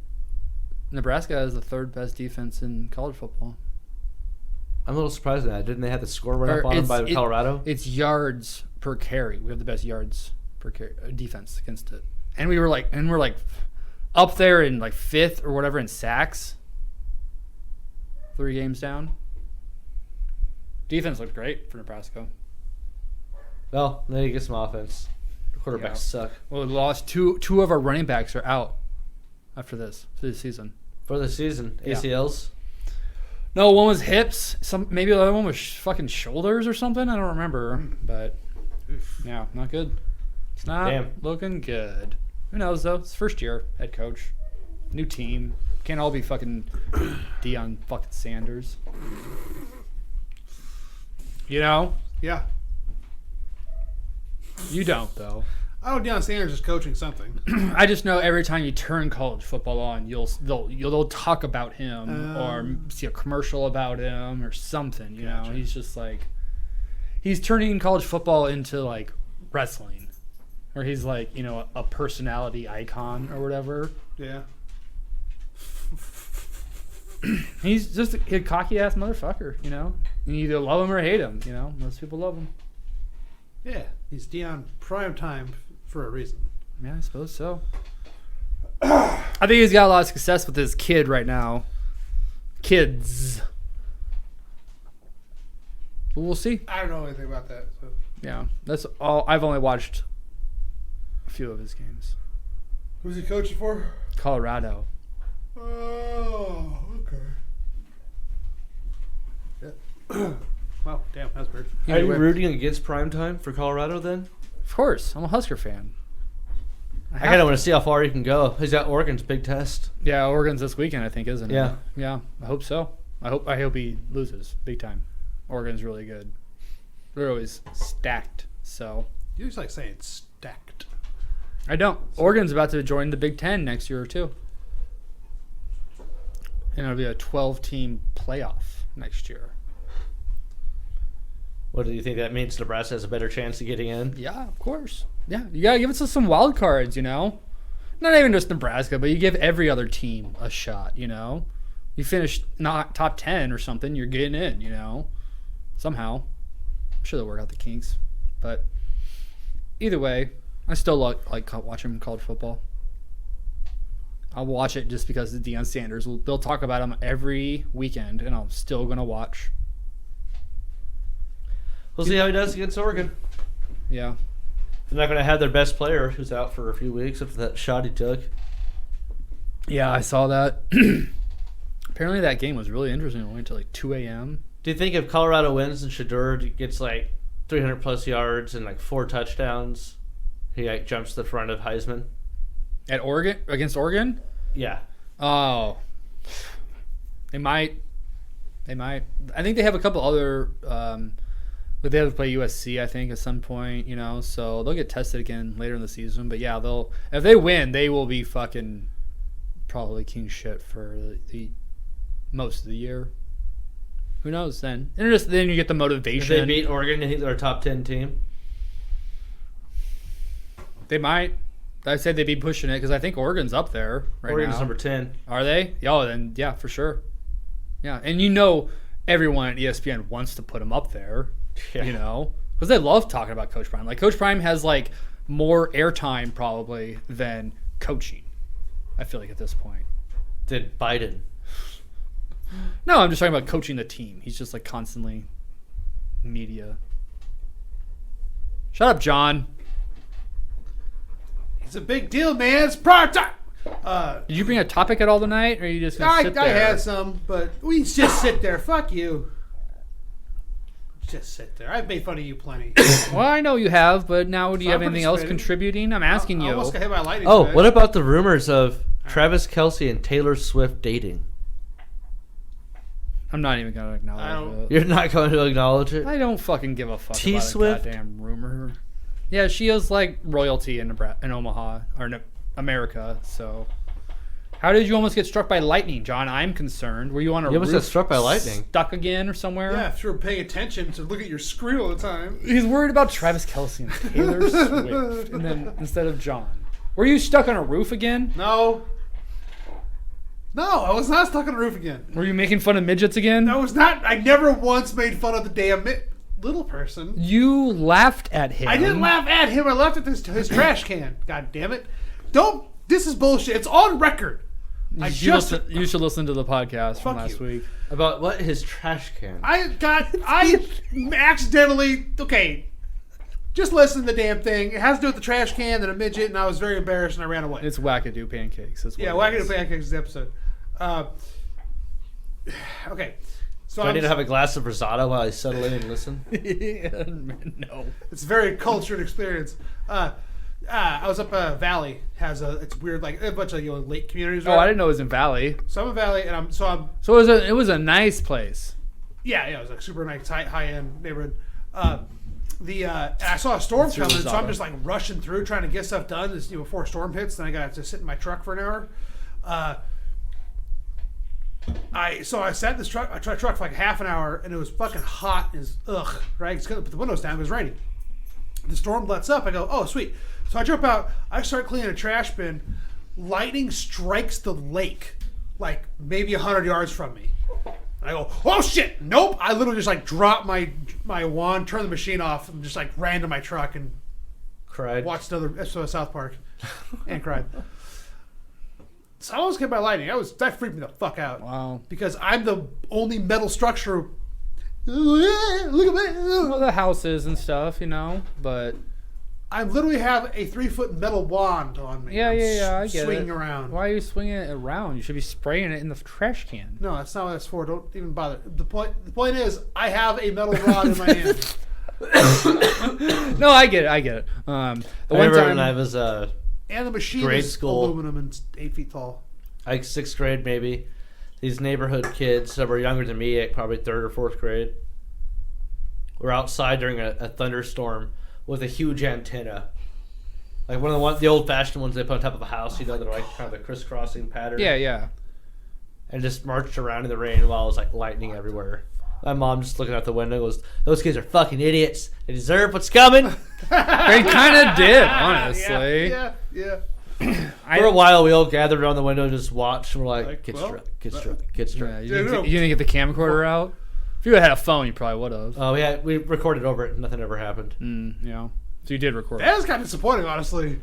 Speaker 1: Nebraska has the 3rd best defense in college football.
Speaker 2: I'm a little surprised at that. Didn't they have the score run
Speaker 1: Or
Speaker 2: up on them
Speaker 1: it's-
Speaker 2: by Colorado?
Speaker 1: It's yards per carry. We have the best yards per carry defense against it, and we're like up there in like 5th or whatever in sacks. 3 games down. Defense looked great for Nebraska.
Speaker 2: Well, they need to get some offense. The quarterbacks
Speaker 1: Yeah.
Speaker 2: suck.
Speaker 1: Well, we lost two of our running backs are out after this season.
Speaker 2: For the season,
Speaker 1: Yeah.
Speaker 2: ACLs.
Speaker 1: No, one was hips. Maybe the other one was fucking shoulders or something. I don't remember, but yeah, not good. It's not
Speaker 2: Damn.
Speaker 1: looking good. Who knows though? It's first year head coach, new team. Can't all be fucking Deion fucking Sanders. You know,
Speaker 3: Yeah.
Speaker 1: you don't though.
Speaker 3: I know Deion Sanders is coaching something.
Speaker 1: I just know every time you turn college football on, they'll talk about him or see a commercial about him or something. You know, he's just like he's turning college football into like wrestling, or he's like a personality icon or whatever.
Speaker 3: Yeah.
Speaker 1: He's just a cocky ass motherfucker. You know, you either love him or hate him. You know, most people love him.
Speaker 3: Yeah. He's Deion prime time for a reason.
Speaker 1: Yeah, I suppose so. I think he's got a lot of success with his kid right now. Kids. But we'll see.
Speaker 3: I don't know anything about that. So.
Speaker 1: Yeah, that's all. I've only watched a few of his games.
Speaker 3: Who's he coaching for?
Speaker 1: Colorado.
Speaker 3: Oh, okay. Wow, damn, that's weird.
Speaker 2: Are you rooting against primetime for Colorado then?
Speaker 1: Of course, I'm a Husker fan.
Speaker 2: I kind of want to see how far he can go. He's got Oregon's big test.
Speaker 1: Yeah, Oregon's this weekend, I think, isn't it?
Speaker 2: Yeah.
Speaker 1: Yeah, I hope so. I hope he loses big time. Oregon's really good. They're always stacked. So
Speaker 3: You just like saying stacked.
Speaker 1: I don't. Oregon's about to join the Big Ten next year or two, and it'll be a 12-team playoff next year.
Speaker 2: What do you think that means? Nebraska has a better chance of getting in?
Speaker 1: Yeah, of course. Yeah, you gotta give us some wild cards, you know. Not even just Nebraska, but you give every other team a shot, you know. You finish not top 10 or something, you're getting in, you know. Somehow, I'm sure they'll work out the kinks, but either way, I still like watching college football. I'll watch it just because of Deion Sanders. They'll talk about him every weekend, and I'm still gonna watch.
Speaker 2: We'll see how he does against Oregon.
Speaker 1: Yeah.
Speaker 2: They're not going to have their best player, who's out for a few weeks after that shot he took.
Speaker 1: Yeah, I saw that. Apparently that game was really interesting. It went until like 2 a.m.
Speaker 2: Do you think if Colorado wins and Shedeur gets like 300-plus yards and like 4 touchdowns, he like jumps to the front of Heisman?
Speaker 1: At Oregon? Against Oregon?
Speaker 2: Yeah.
Speaker 1: Oh. They might. I think they have a couple other... but they have to play USC, I think, at some point, you know, so they'll get tested again later in the season. But yeah, if they win, they will be fucking probably king shit for the most of the year. Who knows then? And then you get the motivation.
Speaker 2: If they beat Oregon, you think they're a top 10 team?
Speaker 1: They might. I said they'd be pushing it because I think Oregon's up there right
Speaker 2: Oregon's
Speaker 1: now.
Speaker 2: number 10.
Speaker 1: Are they? Oh, then yeah, for sure. Yeah, and you know everyone at ESPN wants to put them up there.
Speaker 2: Yeah.
Speaker 1: You know, because they love talking about Coach Prime. Like Coach Prime has like more airtime probably than coaching. I feel like at this point.
Speaker 2: Did Biden?
Speaker 1: No, I'm just talking about coaching the team. He's just like constantly media. Shut up, John.
Speaker 3: It's a big deal, man. It's prime time.
Speaker 1: Did you bring a topic at all tonight, or are you just gonna sit there?
Speaker 3: I had some, but we just sit there. Fuck you. Just sit there. I've made fun of you plenty.
Speaker 1: Well, I know you have, but now do you
Speaker 3: So
Speaker 1: have
Speaker 3: I'm
Speaker 1: anything else
Speaker 3: participating.
Speaker 1: contributing? I'm asking
Speaker 3: I
Speaker 1: you.
Speaker 3: almost got hit by lightning.
Speaker 2: Oh,
Speaker 3: today.
Speaker 2: what about the rumors of Travis Kelce and Taylor Swift dating?
Speaker 1: I'm not even gonna
Speaker 3: I
Speaker 1: acknowledge
Speaker 3: don't-
Speaker 1: it.
Speaker 2: You're not going to acknowledge it?
Speaker 1: I don't fucking give a fuck about
Speaker 2: T-Swift?
Speaker 1: a goddamn rumor. Yeah, she is like royalty in Omaha or America. So, how did you almost get struck by lightning, John? I'm concerned. Were you on a
Speaker 2: You almost
Speaker 1: roof
Speaker 2: got struck by lightning.
Speaker 1: stuck again or somewhere?
Speaker 3: Yeah, if you're paying attention to look at your screen all the time.
Speaker 1: He's worried about Travis Kelce and Taylor Swift, and then instead of John. Were you stuck on a roof again?
Speaker 3: No, I was not stuck on the roof again.
Speaker 1: Were you making fun of midgets again?
Speaker 3: I was not. I never once made fun of the damn little person.
Speaker 1: You laughed at him.
Speaker 3: I didn't laugh at him. I laughed at his trash can. God damn it! Don't. This is bullshit. It's on record.
Speaker 1: You should listen to the podcast from
Speaker 3: Fuck
Speaker 1: last
Speaker 3: you.
Speaker 1: week.
Speaker 2: About what? His trash can.
Speaker 3: I accidentally. Okay. Just listen to the damn thing. It has to do with the trash can and a midget, and I was very embarrassed and I ran away.
Speaker 1: It's wackadoo pancakes. Is what
Speaker 3: Yeah,
Speaker 1: it
Speaker 3: Wackadoo
Speaker 1: is.
Speaker 3: Pancakes is the episode. Okay. So
Speaker 2: Do I need to have a glass of Rosato while I settle in and listen?
Speaker 1: No.
Speaker 3: It's a very cultured experience. I was up Valley. It's weird, like a bunch of lake communities.
Speaker 1: Oh, I didn't know it was in Valley.
Speaker 3: So I'm in Valley, and I'm
Speaker 1: So it was a nice place.
Speaker 3: yeah, it was like super nice, high end neighborhood. And I saw a storm
Speaker 1: That's your
Speaker 3: coming, so I'm
Speaker 1: Rosato.
Speaker 3: just like rushing through, trying to get stuff done. This, before a storm hits, then I got to sit in my truck for an hour. I sat in this truck. I tried truck for like half an hour, and it was fucking hot as right. It's gonna put the windows down. It was raining. The storm lets up. I go, oh sweet. So I jump out. I start cleaning a trash bin. Lightning strikes the lake, like maybe 100 yards from me. And I go, oh shit! Nope. I literally just like dropped my wand, turned the machine off, and just like ran to my truck and
Speaker 2: Cried.
Speaker 3: watched another episode of South Park and cried. So I almost hit by lightning. That freaked me the fuck out.
Speaker 1: Wow.
Speaker 3: Because I'm the only metal structure. Look at me.
Speaker 1: Well, the houses and stuff, but
Speaker 3: I literally have a 3-foot metal wand on me.
Speaker 1: Yeah,
Speaker 3: I'm
Speaker 1: I get
Speaker 3: swinging
Speaker 1: it.
Speaker 3: around.
Speaker 1: Why are you swinging it around? You should be spraying it in the trash can.
Speaker 3: No, that's not what that's for. Don't even bother. The point is, I have a metal rod in my hand.
Speaker 1: No, I get it. The one
Speaker 2: remember
Speaker 1: time
Speaker 2: when I was
Speaker 3: And the machine
Speaker 2: Grade
Speaker 3: is
Speaker 2: school.
Speaker 3: aluminum and 8 feet tall.
Speaker 2: like 6th grade maybe. These neighborhood kids that were younger than me, like probably 3rd or 4th grade, were outside during a thunderstorm with a huge antenna. Like one of the old-fashioned ones they put on top of a house, you know, that are like kind of a crisscrossing pattern.
Speaker 1: Yeah.
Speaker 2: And just marched around in the rain while it was like lightning everywhere. My mom just looking out the window goes, "Those kids are fucking idiots. They deserve what's coming."
Speaker 1: They kind of did, honestly.
Speaker 3: Yeah.
Speaker 2: For a while, we all gathered around the window and just watched. And we're like, "Get
Speaker 3: well,
Speaker 2: struck, get struck, get struck."
Speaker 1: Yeah, you
Speaker 3: Yeah,
Speaker 1: didn't,
Speaker 3: no.
Speaker 1: you didn't get the camcorder out? If you had a phone, you probably would have.
Speaker 2: Oh, yeah, we recorded over it. And nothing ever happened.
Speaker 1: Yeah. So you did record.
Speaker 3: That is kind of disappointing, honestly.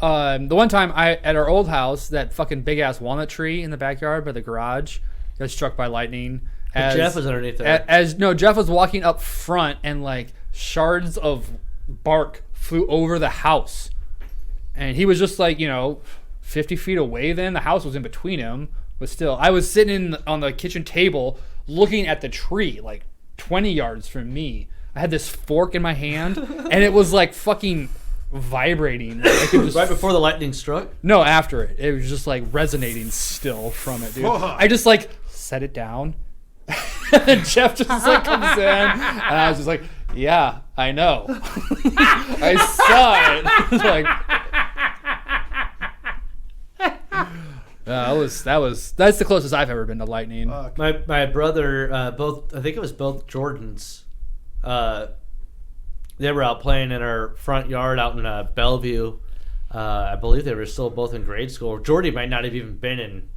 Speaker 1: The one time at our old house, that fucking big ass walnut tree in the backyard by the garage got struck by lightning.
Speaker 2: Jeff was underneath there.
Speaker 1: Jeff was walking up front and like shards of bark flew over the house, and he was just like 50 feet away. Then the house was in between him, but still, I was sitting on the kitchen table looking at the tree like 20 yards from me. I had this fork in my hand, and it was like fucking vibrating. Like, I could just
Speaker 2: Right before the lightning struck?
Speaker 1: No, after it. It was just like resonating still from it, dude.
Speaker 3: Fuck.
Speaker 1: I just like set it down. And then Jeff just like comes in, and I was just like, "Yeah, I know. I saw it." Like, that's the closest I've ever been to lightning.
Speaker 2: My brother, I think it was both Jordans. They were out playing in our front yard out in Bellevue. I believe they were still both in grade school. Jordy might not have even been in,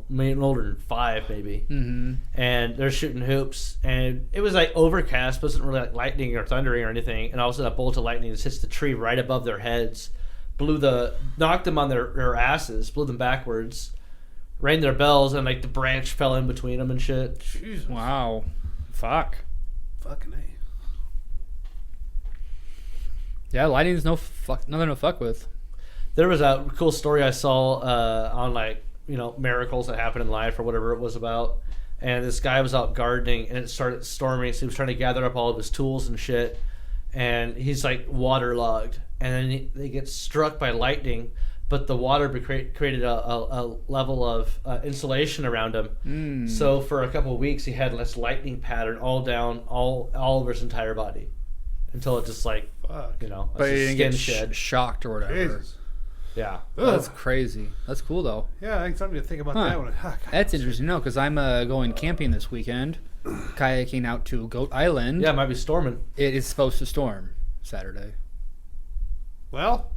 Speaker 2: maybe older than 5 maybe. Mm-hmm. And they're shooting hoops, and it was like overcast, wasn't really like lightning or thundering or anything. And all of a sudden, a bolt of lightning just hits the tree right above their heads, knocked them on their asses, blew them backwards, rang their bells, and like the branch fell in between them and shit.
Speaker 3: Jesus.
Speaker 1: Wow, fuck.
Speaker 3: Fucking A.
Speaker 1: Yeah, lightning's nothing to fuck with.
Speaker 2: There was a cool story I saw on miracles that happen in life or whatever it was about. And this guy was out gardening and it started storming, so he was trying to gather up all of his tools and shit. And he's like waterlogged, and then they get struck by lightning, but the water created a level of insulation around him. So for a couple of weeks, he had this lightning pattern all down all over his entire body until it just like
Speaker 3: Fuck.
Speaker 1: But he didn't
Speaker 2: skin
Speaker 1: get
Speaker 2: shed.
Speaker 1: shocked or whatever.
Speaker 3: Jesus.
Speaker 2: Yeah.
Speaker 1: That's crazy. That's cool though.
Speaker 3: Yeah, I think something to think about
Speaker 1: Huh.
Speaker 3: that one.
Speaker 1: That's interesting, because I'm going camping this weekend, kayaking out to Goat Island.
Speaker 2: Yeah, it might be storming.
Speaker 1: It is supposed to storm Saturday.
Speaker 3: Well,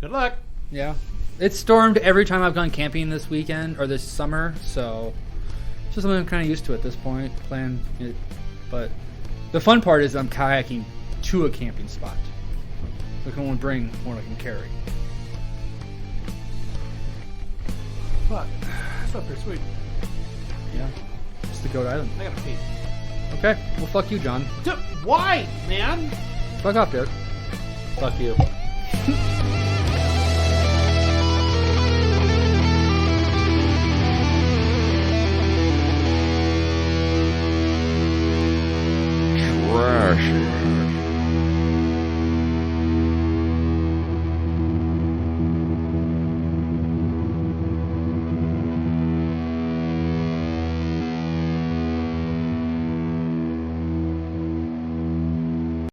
Speaker 3: good luck.
Speaker 1: Yeah. It's stormed every time I've gone camping this weekend or this summer, so it's just something I'm kind of used to at this point. But the fun part is I'm kayaking to a camping spot. I can only bring what I can carry.
Speaker 3: Fuck. That's not pretty sweet.
Speaker 1: Yeah. It's the Goat Island.
Speaker 3: I gotta pee.
Speaker 1: Okay. Well, fuck you, John.
Speaker 3: Why, man?
Speaker 1: Fuck off, Derek.
Speaker 2: Fuck you.